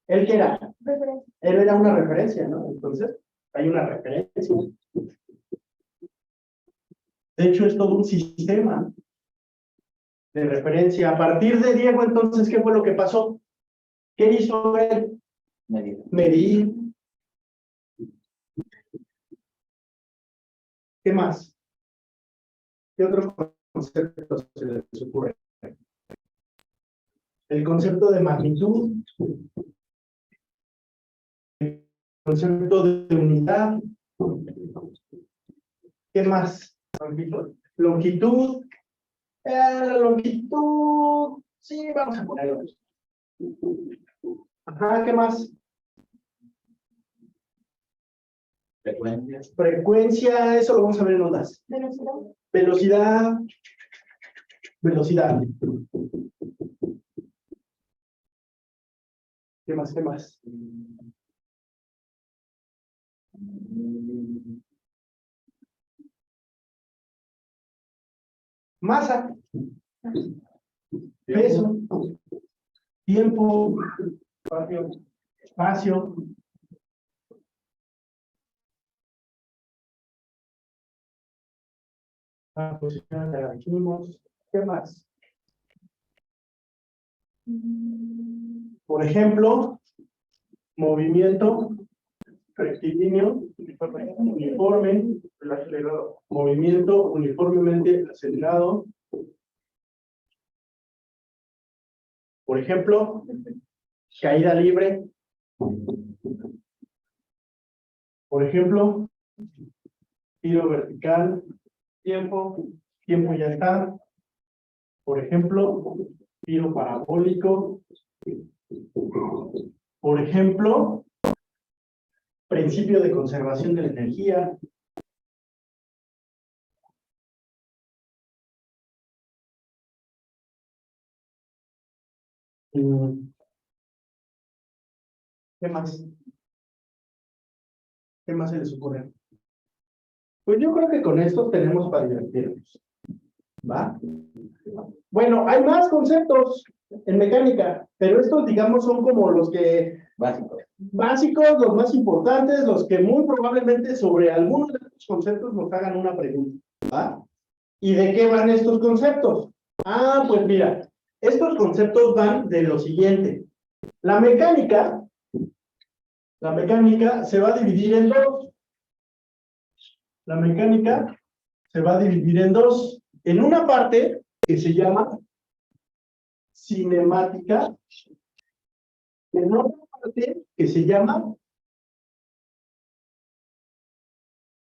A: ¿Él qué era? Él era una referencia, ¿no? Entonces, hay una referencia. De hecho, es todo un sistema de referencia. A partir de Diego, entonces, ¿qué fue lo que pasó? ¿Qué hizo él?
B: Medida.
A: Medir. ¿Qué más? ¿Qué otros conceptos se les ocurre? El concepto de magnitud. El concepto de unidad. ¿Qué más? Longitud. Longitud. La longitud. Sí, vamos a ponerlo. Ajá, ¿qué más?
B: Frecuencia.
A: Frecuencia, eso lo vamos a ver en ondas.
D: Velocidad.
A: Velocidad. Velocidad. ¿Qué más? ¿Qué más? Masa. Peso. Tiempo. Espacio. La posición de la dijimos. ¿Qué más? Por ejemplo, movimiento rectilíneo, uniforme, movimiento uniformemente acelerado. Por ejemplo, caída libre. Por ejemplo, tiro vertical, tiempo ya está. Por ejemplo, tiro parabólico. Por ejemplo, principio de conservación de la energía. ¿Qué más? ¿Qué más se les ocurre? Pues yo creo que con esto tenemos para divertirnos. ¿Va? Bueno, hay más conceptos en mecánica, pero estos, digamos, son como los que básicos, los más importantes, los que muy probablemente sobre algunos de estos conceptos nos hagan una pregunta, ¿va? ¿Y de qué van estos conceptos? Ah, pues mira, estos conceptos van de lo siguiente. La mecánica se va a dividir en dos. La mecánica se va a dividir en dos. En una parte que se llama cinemática, en otra parte que se llama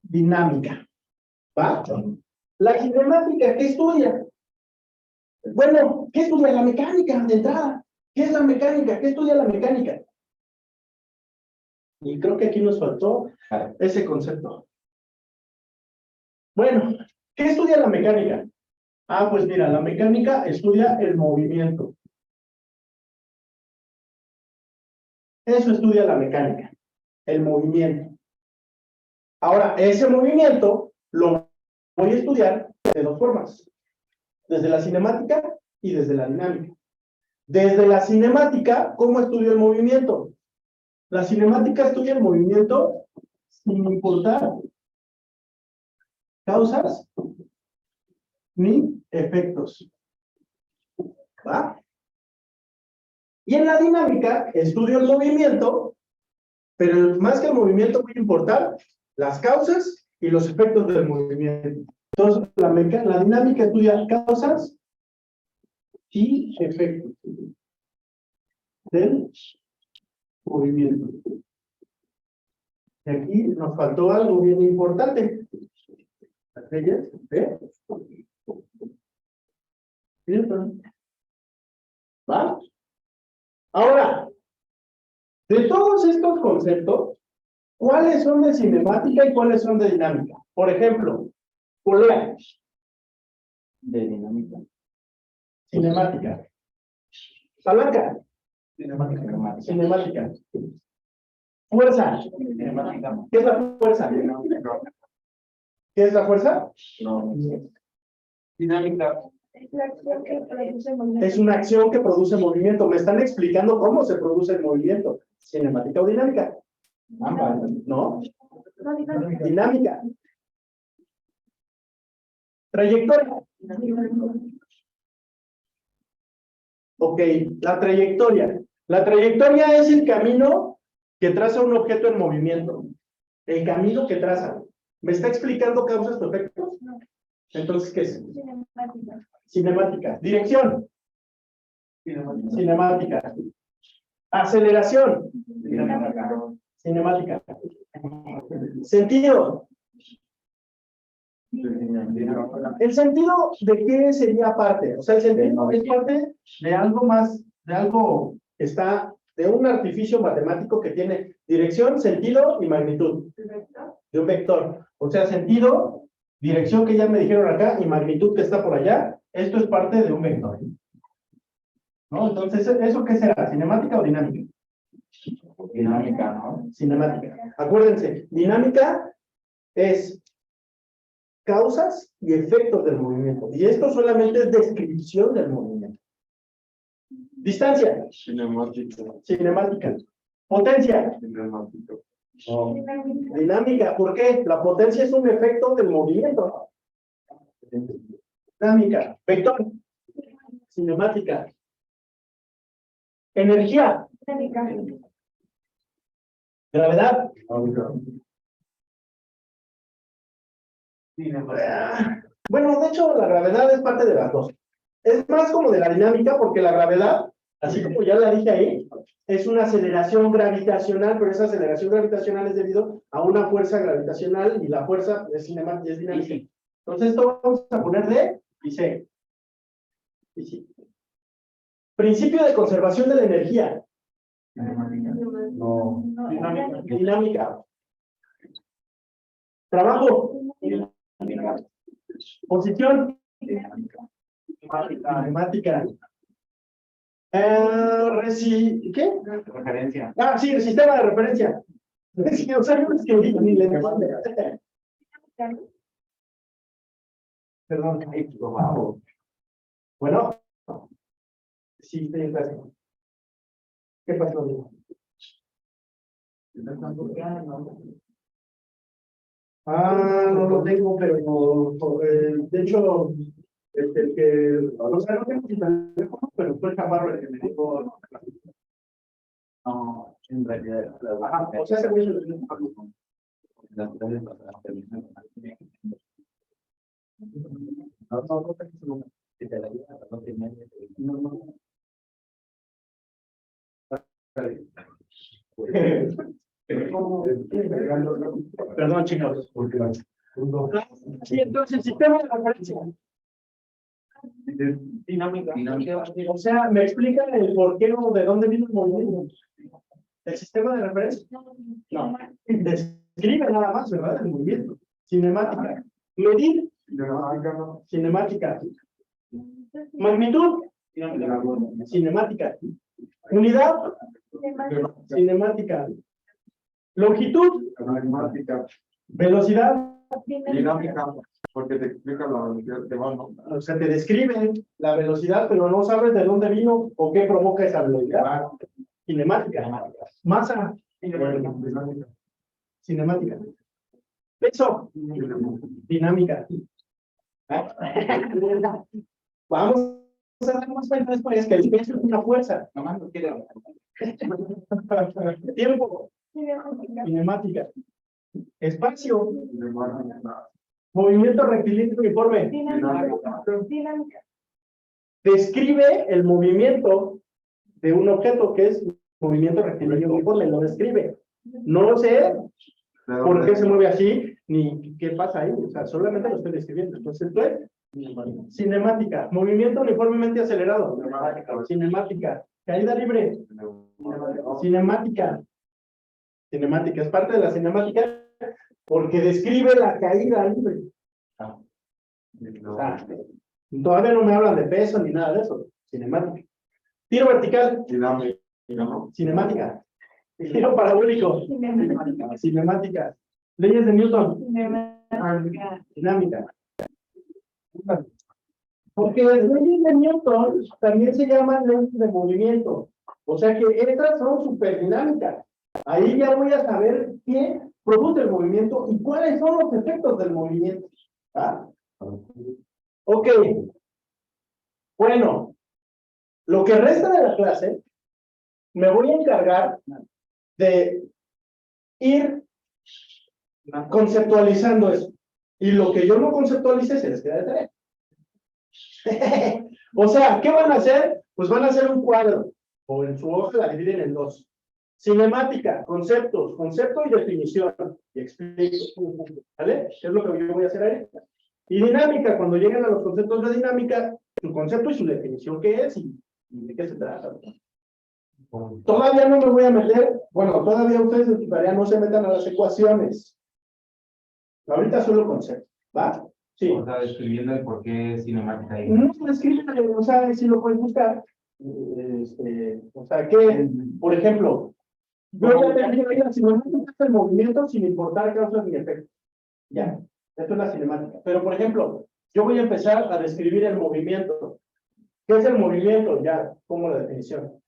A: dinámica. ¿Va? La cinemática, ¿qué estudia? Bueno, ¿qué estudia la mecánica de entrada? ¿Qué es la mecánica? ¿Qué estudia la mecánica? Y creo que aquí nos faltó ese concepto. Bueno, ¿qué estudia la mecánica? Ah, pues mira, la mecánica estudia el movimiento. Eso estudia la mecánica, el movimiento. Ahora, ese movimiento lo voy a estudiar de dos formas. Desde la cinemática y desde la dinámica. Desde la cinemática, ¿cómo estudio el movimiento? La cinemática estudia el movimiento sin importar causas ni efectos. ¿Va? Y en la dinámica estudio el movimiento, pero más que el movimiento voy a importar las causas y los efectos del movimiento. Entonces, la dinámica estudia causas y efectos del movimiento. Y aquí nos faltó algo bien importante. Las leyes de... ¿Va? Ahora, de todos estos conceptos, ¿cuáles son de cinemática y cuáles son de dinámica? Por ejemplo, polea.
E: De dinámica.
A: Cinemática. Palanca.
E: Cinemática.
A: Cinemática. Fuerza.
E: Cinemática.
A: ¿Qué es la fuerza? ¿Qué es la fuerza?
E: No.
B: Dinámica.
D: Es la acción que produce movimiento.
A: Es una acción que produce movimiento. Me están explicando cómo se produce el movimiento. ¿Cinemática o dinámica?
E: Ambas.
A: No.
D: No, dinámica.
A: Dinámica. Trayectoria. Ok, la trayectoria. La trayectoria es el camino que traza un objeto en movimiento. El camino que traza. ¿Me está explicando causas o efectos? Entonces, ¿qué es?
D: Cinemática.
A: Cinemática. Dirección. Cinemática. Aceleración. Cinemática. Sentido. ¿El sentido de qué sería parte? O sea, el sentido es parte de algo más, de algo que está, de un artificio matemático que tiene dirección, sentido y magnitud. De un vector. O sea, sentido, dirección que ya me dijeron acá y magnitud que está por allá. Esto es parte de un vector. ¿No? Entonces, ¿eso qué será? ¿Cinemática o dinámica?
E: Dinámica, ¿no?
A: Cinemática. Acuérdense, dinámica es causas y efectos del movimiento. Y esto solamente es descripción del movimiento. Distancia.
C: Cinemática.
A: Cinemática. Potencia.
C: Cinemática.
A: Dinámica. ¿Por qué? La potencia es un efecto del movimiento. Dinámica. Vector. Cinemática. Energía. Gravedad. Bueno, de hecho, la gravedad es parte de las dos. Es más como de la dinámica, porque la gravedad, así como ya la dije ahí, es una aceleración gravitacional, pero esa aceleración gravitacional es debido a una fuerza gravitacional y la fuerza es cinemática, es dinámica. Entonces, esto vamos a poner de dice. Principio de conservación de la energía.
C: No.
A: Dinámica. Trabajo. Posición. Matemática. ¿Qué?
E: Referencia.
A: Ah, sí, el sistema de referencia. Es que, o sea, no es que ni le entiendo. Perdón. Bueno. Sí, estoy en clase. ¿Qué pasó? No lo tengo, pero de hecho, el que, o sea, no tengo su teléfono, pero fue Chaparro el que me dijo.
E: No, en realidad.
A: Ajá, o sea, ese güey se lo tiene.
E: No tengo su número. Si te la digo, no tiene. No.
A: Perdón, chicos. Sí, entonces el sistema de referencia.
E: Dinámica.
A: O sea, ¿me explican el por qué o de dónde viene el movimiento? ¿El sistema de referencia? No. Describe nada más, ¿verdad? El movimiento. Cinemática. Medir. Cinemática. Magnitud. Cinemática. Unidad. Cinemática. Longitud. Velocidad.
C: Dinámica, porque te explica la velocidad que va, ¿no?
A: O sea, te describen la velocidad, pero no sabes de dónde vino o qué provoca esa velocidad. Cinemática. Masa. Cinemática. Peso. Dinámica. Vamos a dar más cuenta después que el peso es una fuerza.
E: Nomás no quiero.
A: Tiempo. Cinemática. Espacio. Movimiento rectilíneo uniforme.
D: Dinámica.
A: Describe el movimiento de un objeto que es movimiento rectilíneo uniforme. Lo describe. No sé por qué se mueve así ni qué pasa ahí. O sea, solamente lo estoy describiendo. Entonces, esto es cinemática. Movimiento uniformemente acelerado. Cinemática. Caída libre. Cinemática. Cinemática. Es parte de la cinemática porque describe la caída libre. Todavía no me hablan de peso ni nada de eso. Cinemática. Tiro vertical. Cinemática. Tiro parabólico. Cinemática. Leyes de Newton. Dinámica. Porque las leyes de Newton también se llaman leyes de movimiento. O sea que estas son superdinámicas. Ahí ya voy a saber qué produce el movimiento y cuáles son los efectos del movimiento. ¿Ah? Ok. Bueno, lo que resta de la clase, me voy a encargar de ir conceptualizando eso. Y lo que yo no conceptualice se les queda de tarea. O sea, ¿qué van a hacer? Pues van a hacer un cuadro, o en su hoja la dividen en dos. Cinemática, conceptos, concepto y definición. Y explico. ¿Vale? Es lo que yo voy a hacer ahí. Y dinámica, cuando lleguen a los conceptos de dinámica, su concepto y su definición, ¿qué es? Y de qué se trata. Todavía no me voy a meter, bueno, todavía ustedes en su tarea no se metan a las ecuaciones. Ahorita solo concepto, ¿va? Sí.
E: O sea, describiendo el por qué cinemática ahí.
A: No se describe, o sea, si lo puedes buscar. O sea, que, por ejemplo, yo ya te dije que la cinemática es el movimiento sin importar causas ni efectos. Ya, esto es la cinemática. Pero, por ejemplo, yo voy a empezar a describir el movimiento. ¿Qué es el movimiento? Ya pongo la definición.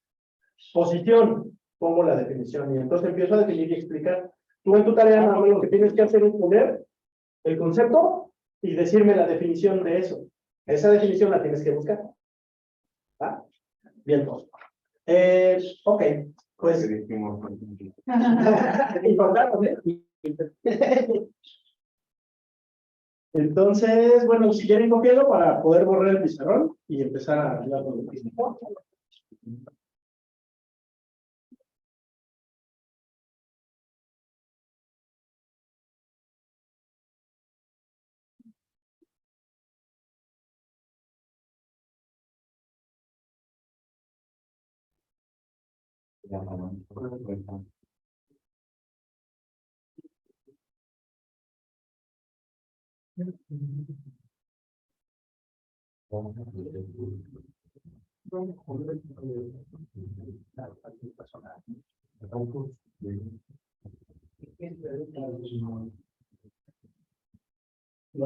A: Posición, pongo la definición. Y entonces empiezo a definir y explicar. Tú en tu tarea nada más lo que tienes que hacer es poner el concepto y decirme la definición de eso. Esa definición la tienes que buscar. ¿Ah? Bien, pues. Ok, pues. Entonces, bueno, si quieren copiarlo para poder borrar el pizarrón y empezar a hablar con el pizarrón.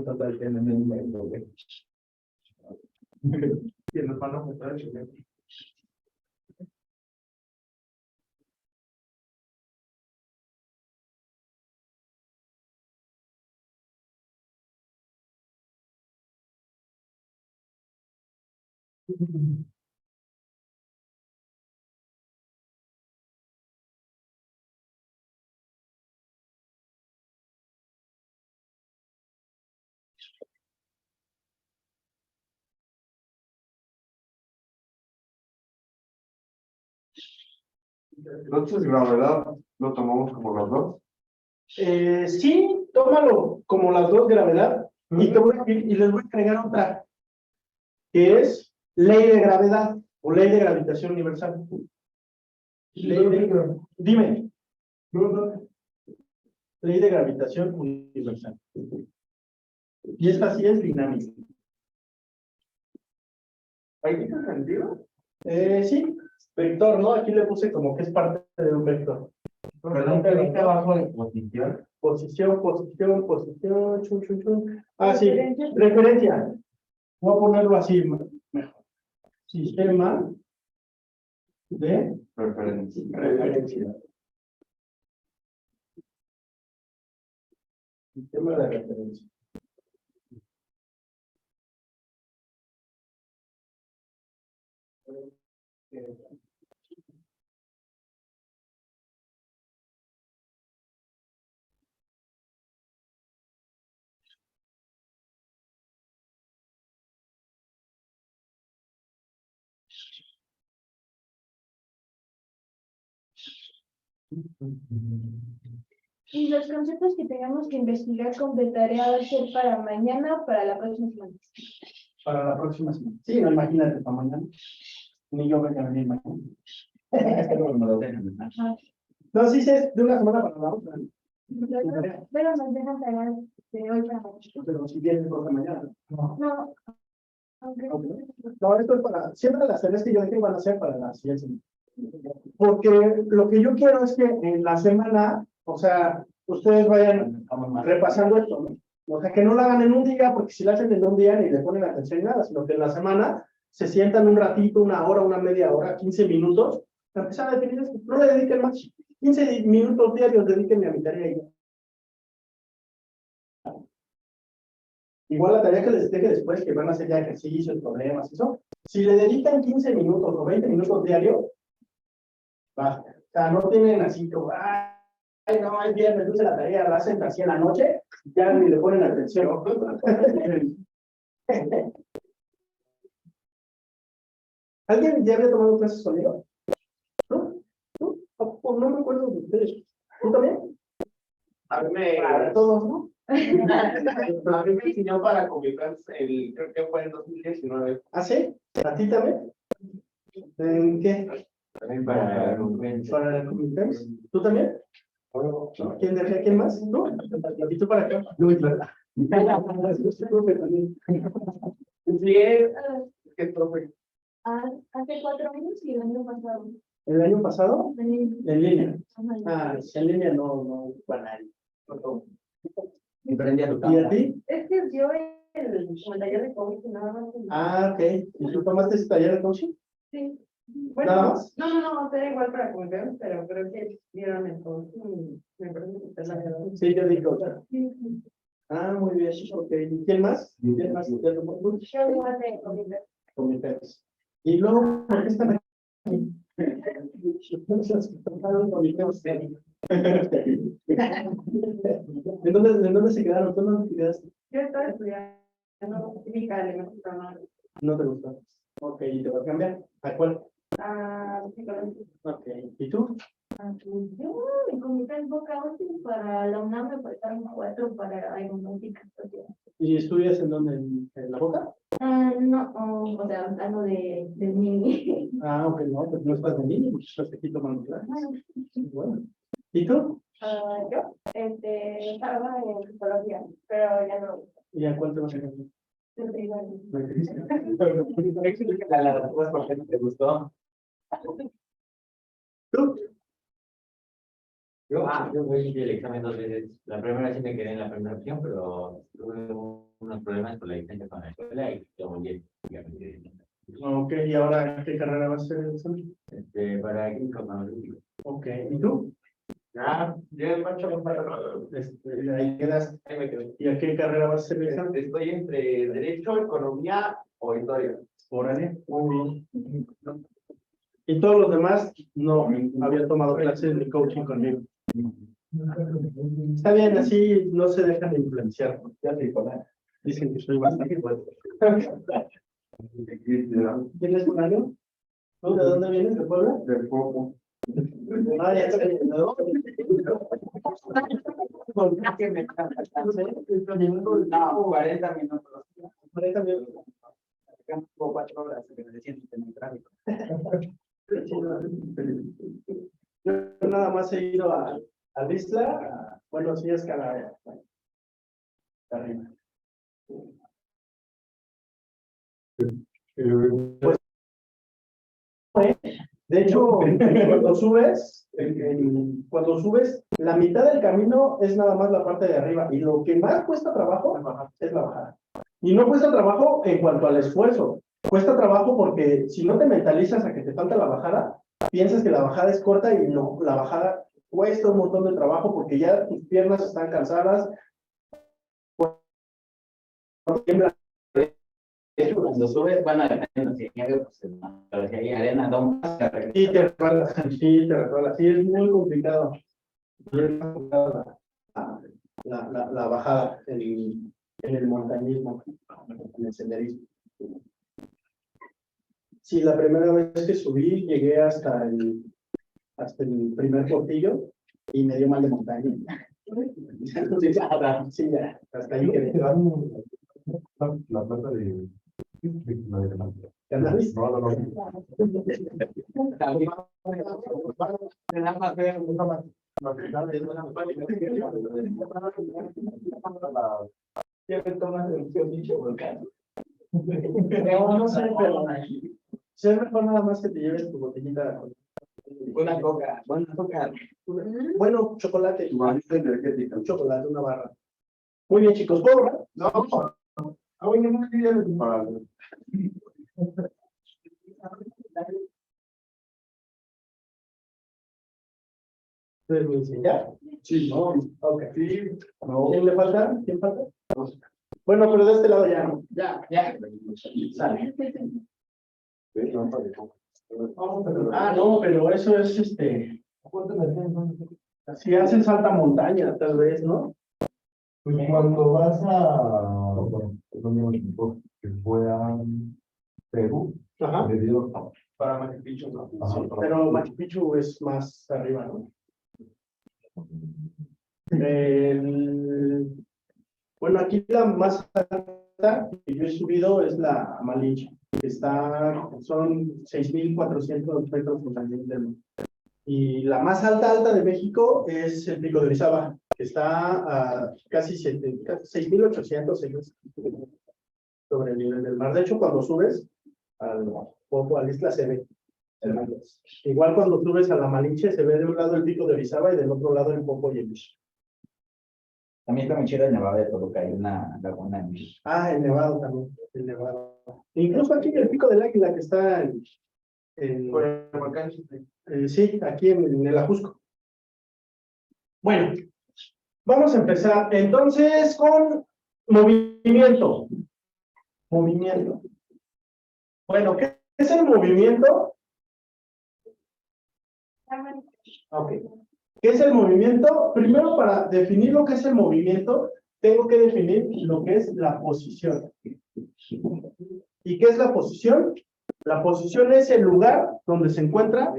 E: total que no me entiendo, güey.
B: Que nos van a mostrar el siguiente.
C: Entonces, gravedad, lo tomamos como los dos.
A: Sí, tómalo como las dos gravedad y les voy a agregar otra, que es ley de gravedad o ley de gravitación universal. Dime, ley de gravitación universal. Y esta sí es dinámica.
B: ¿Ahí tiene sentido?
A: Sí, vector, ¿no? Aquí le puse como que es parte de un vector.
E: Perdón, que ahorita abajo de posición.
A: Posición, chun, chun, chun. Ah, sí,
D: Referencia.
A: referencia. Voy a ponerlo así mejor. Sistema de referencia. Sistema de referencia.
D: Y los conceptos que tengamos que investigar con tarea va a ser para mañana o para la próxima semana.
A: Para la próxima semana. Sí, no, imagínate para mañana. Ni yo voy a venir mañana.
E: Es que no me lo dejan.
D: Ajá.
A: No, sí, sí, es de una semana para la otra, ¿no?
D: Pero nos dejan tarea de hoy para mañana.
A: Pero si vienen por la mañana.
D: No, aunque
A: No, esto es para, siempre las tareas que yo dije van a ser para la siguiente semana. Porque lo que yo quiero es que en la semana, o sea, ustedes vayan repasando esto, ¿no? O sea, que no lo hagan en un día, porque si lo hacen en un día ni le ponen atención ni nada, sino que en la semana se sientan un ratito, una hora, una media hora, 15 minutos, para empezar a definir esto. No le dediquen más, 15 minutos diarios, dedíquenme a mi tarea. Igual la tarea que les deje después, que van a hacer ya ejercicios, problemas, eso, si le dedican 15 minutos o 20 minutos diarios, basta. O sea, no tienen así como, ay, no, es viernes, dulce la tarea, la hacen así en la noche, ya ni le ponen atención. ¿Alguien ya había tomado clases conmigo? ¿No? ¿No? Pues no me acuerdo de ustedes. ¿Tú también?
B: A mí me,
A: Para todos, ¿no?
B: a mí me enseñó para Comitrans creo que fue en 2019.
A: ¿Ah, sí? ¿A ti también? ¿En qué?
E: También para
A: ¿Para el comité? ¿Tú también? ¿Quién de acá? ¿Quién más? ¿No? ¿Y tú para acá? No, claro.
B: Sí, es que profe.
D: hace 4 años y el año pasado.
A: ¿El año pasado?
D: En-
A: En línea.
D: Ajá.
A: En línea no para nadie.
E: Y prendí a tu
A: ¿Y a
E: cámara.
A: ti?
D: Es que yo el taller de COVID nada más.
A: Ok. ¿Y tú tomaste ese taller de coaching?
D: Sí.
A: ¿Nada más?
D: No, era igual para comunicar, pero creo que dieron el COVID y me parece que usted la dieron.
A: Sí, yo di coaching.
D: Sí.
A: Muy bien. Ok. ¿Y quién más? ¿Quién más? ¿Ya tomó coaching?
D: Yo igual de COVID.
A: Comités. Y luego, ¿por qué están aquí? ¿En dónde se quedaron? ¿Tú no te quedaste?
D: Yo estaba estudiando química alimentar,
A: No te gustó. Ok, ¿y te vas a cambiar? ¿A cuál?
D: psicología.
A: Ok, ¿y tú?
D: Yo me comité en Boca útil para la UNAM, me faltaron 4 para aeronáutica.
A: ¿Y estudias en dónde? ¿En la Boca?
D: No, o sea, algo de mí.
A: Ok, no, pues no estás de niño, pues estás aquí tomando clases. Bueno. ¿Y tú?
D: Yo, estaba en psicología, pero ya no.
A: ¿Y a cuál te vas a cambiar?
E: La respuesta por qué no te gustó.
A: ¿Tú?
E: Yo hice el examen 2 veces. La primera sí me quedé en la primera opción, pero luego unos problemas con la licencia con la escuela y luego ya
A: Ok, ¿y ahora qué carrera vas a hacer?
E: para químico analítico.
A: Ok, ¿y tú?
B: Ya, macho.
A: Ahí quedas.
B: Ahí me quedé.
A: ¿Y a qué carrera vas a hacer?
B: Estoy entre Derecho, Economía o Historia.
A: Órale, muy bien. Y todos los demás no habían tomado clases ni coaching conmigo. Está bien, así no se dejan de influenciar. Ya te digo, dicen que soy bastante bueno. ¿Tienes un año? ¿Tú de dónde vienes? ¿De Puebla?
C: De poco.
A: Ah, ya sé, ¿no?
E: No, 40 minutos.
A: 40 minutos.
E: Como 4 horas que me siento en el tráfico.
A: Yo nada más he ido a Isla, bueno, sí es Canadá. Arriba. De hecho, cuando subes, la mitad del camino es nada más la parte de arriba y lo que más cuesta trabajo es la bajada. Y no cuesta trabajo en cuanto al esfuerzo, cuesta trabajo porque si no te mentalizas a que te falta la bajada, piensas que la bajada es corta y no, la bajada cuesta un montón de trabajo porque ya tus piernas están cansadas.
E: Cuando subes, bueno, dependiendo si hay nieve, pues no, pero si hay arena, da un paso.
A: Sí, te resbalas, sí, te resbalas. Sí, es muy complicado. Y es más complicado la bajada en el montañismo, en el senderismo. Sí, la primera vez que subí, llegué hasta el primer portillo y me dio mal de montaña. Sí, ya, hasta ahí quedé.
C: La plata de
A: ¿Cannabis?
C: no.
A: No sé, pero sí es mejor nada más que te lleves tu botellita.
E: Una coca,
A: Bueno, chocolate.
C: Energética.
A: Un chocolate, una barra. Muy bien, chicos, ¿puedo hablar?
C: No, bueno, no quería para.
A: ¿Ustedes me dicen ya?
C: Sí, no,
A: Ok.
C: sí, no.
A: ¿Quién le falta? ¿Quién falta? Bueno, pero de este lado ya, ¿no?
E: ya.
A: Sale. Ah, no, pero eso es si haces alta montaña, tal vez, ¿no?
C: Pues cuando vas bueno, que fue a Perú,
A: Ajá.
C: le dieron
A: Para Machu Picchu, ¿no?
C: Ajá,
A: Sí,
C: para
A: pero
C: Machu
A: Machu Picchu es más arriba, ¿no? Bueno, aquí la más alta que yo he subido es la Malinche, que son 6,400 metros sobre el nivel del mar. Y la más alta de México es el Pico de Orizaba, que está a casi 6,800 sobre el nivel del mar. De hecho, cuando subes al Isla se ve. Igual cuando subes a la Malinche se ve de un lado el Pico de Orizaba y del otro lado el Popo y el Ixtle.
E: También está muy chido el Nevado de Toluca, hay una laguna en
A: Ah, el Nevado también, el Nevado. Incluso aquí el Pico del Águila que está
B: Por el volcán.
A: sí, aquí en el Ajusco. Bueno, vamos a empezar entonces con movimiento. Movimiento. Bueno, ¿qué es el movimiento? Ok. ¿Qué es el movimiento? Primero, para definir lo que es el movimiento, tengo que definir lo que es la posición. ¿Y qué es la posición? La posición es el lugar donde se encuentra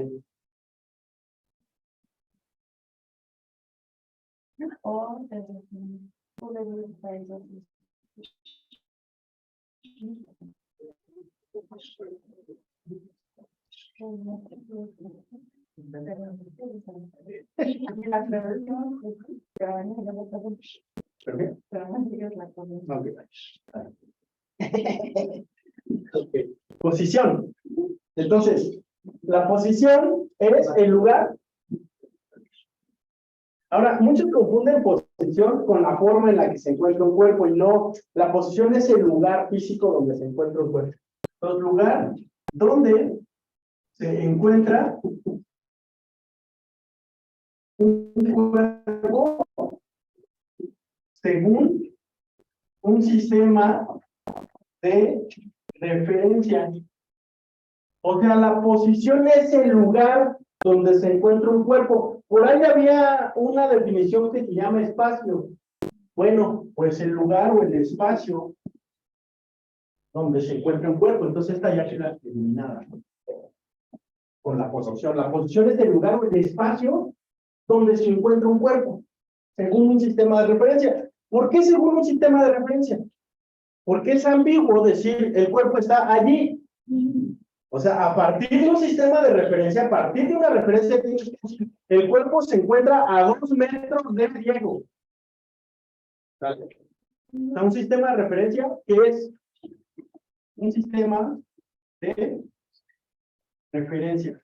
A: Okay. Posición. Entonces, la posición es el lugar Ahora, muchos confunden posición con la forma en la que se encuentra un cuerpo y no, la posición es el lugar físico donde se encuentra un cuerpo. El lugar donde se encuentra un cuerpo según un sistema de referencia. O sea, la posición es el lugar donde se encuentra un cuerpo. Por ahí había una definición que se llama espacio. Bueno, pues el lugar o el espacio donde se encuentra un cuerpo. Entonces esta ya queda eliminada, ¿no? Con la posición. La posición es el lugar o el espacio donde se encuentra un cuerpo, según un sistema de referencia. ¿Por qué según un sistema de referencia? Porque es ambiguo decir el cuerpo está allí. O sea, a partir de un sistema de referencia, a partir de una referencia, el cuerpo se encuentra a 2 metros de Diego. A un sistema de referencia que es un sistema de referencia.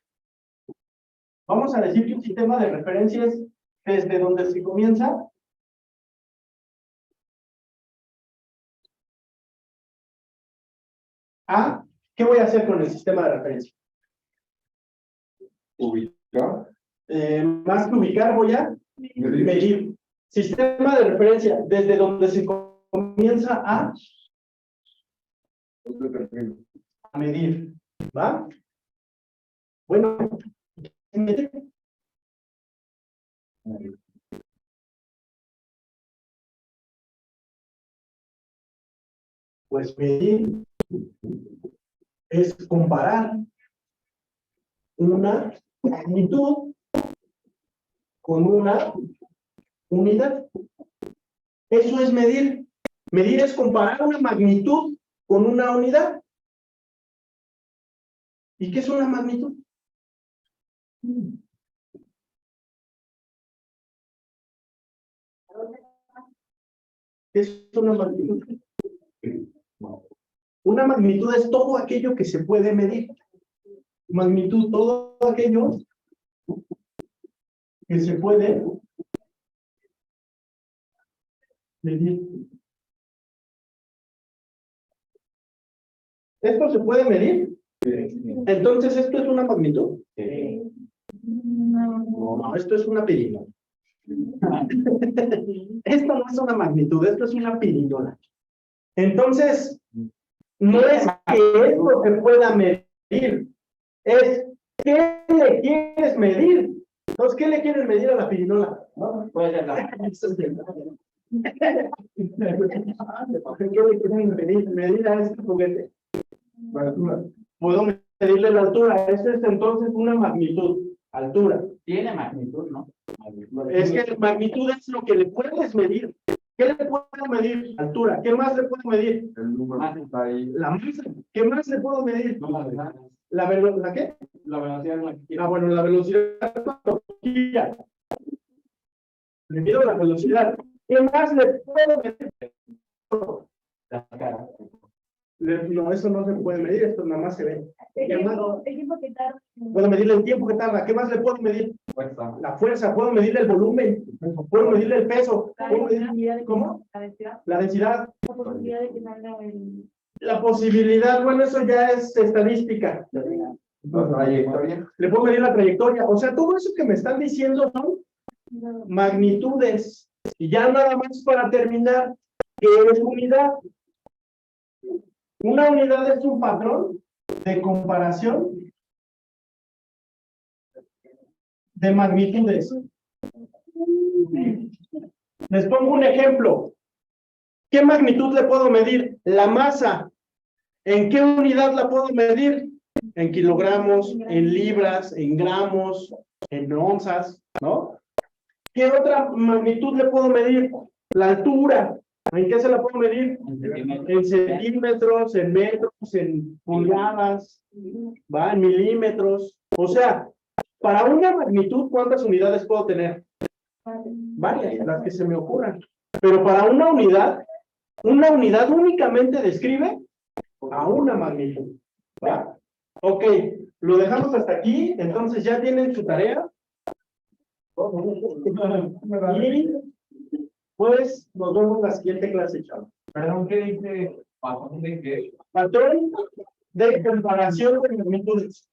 A: Vamos a decir que un sistema de referencia es desde donde se comienza a, ¿qué voy a hacer con el sistema de referencia?
C: Ubicar.
A: Más que ubicar, voy a medir. Sistema de referencia, desde donde se comienza a medir. ¿Va? Bueno, medir. Pues medir es comparar una magnitud con una unidad. Eso es medir. Medir es comparar una magnitud con una unidad. ¿Y qué es una magnitud? ¿Qué es una magnitud? Una magnitud es todo aquello que se puede medir. Magnitud, todo aquello que se puede medir. ¿Esto se puede medir? Entonces, ¿esto es una magnitud? No, esto es una pirinola. Esto no es una magnitud, esto es una pirinola. Entonces, no es que esto se pueda medir, es ¿qué le quieres medir? Entonces, ¿qué le quieres medir a la pirinola? No, puede ser la... ¿Qué le quieres medir a este juguete? Puedo medirle la altura. Esta es entonces una magnitud. Altura.
E: Tiene magnitud, ¿no?
A: Es que magnitud es lo que le puedes medir. ¿Qué le puedo medir? Altura. ¿Qué más le puedo medir?
C: El número que está ahí.
A: La masa. ¿Qué más le puedo medir? ¿La qué?
E: La velocidad.
A: Bueno, la velocidad. Le mido la velocidad. ¿Qué más le puedo medir?
E: La cara.
A: No, eso no se puede medir, esto nada más se ve.
D: El tiempo que tarda.
A: Puedo medirle el tiempo que tarda. ¿Qué más le puedo medir?
E: Fuerza.
A: La fuerza. Puedo medirle el volumen. Puedo medirle el peso. ¿Puedo medir cómo?
D: La densidad.
A: La densidad.
D: La posibilidad de que salga el...
A: La posibilidad, bueno, eso ya es estadística.
C: La trayectoria.
A: Le puedo medir la trayectoria. O sea, todo eso que me están diciendo son magnitudes. Y ya nada más para terminar, ¿qué es unidad? Una unidad es un patrón de comparación de magnitudes. Les pongo un ejemplo. ¿Qué magnitud le puedo medir? La masa. ¿En qué unidad la puedo medir? En kilogramos, en libras, en gramos, en onzas, ¿no? ¿Qué otra magnitud le puedo medir? La altura. ¿En qué se la puedo medir? En centímetros, en metros, en pulgadas, ¿va? En milímetros. O sea, para una magnitud, ¿cuántas unidades puedo tener? Varias, las que se me ocurran. Pero para una unidad únicamente describe a una magnitud. ¿Va? Ok, lo dejamos hasta aquí. Entonces ya tienen su tarea. Y pues nos vemos en la siguiente clase, chavos.
B: Perdón, ¿qué dice? ¿Patrón de qué?
A: Patrón de comparación de magnitudes.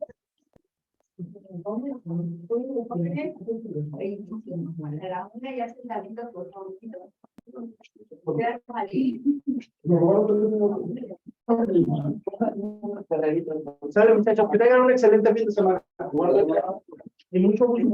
A: Sale, muchachos, que tengan un excelente fin de semana. Y mucho gusto.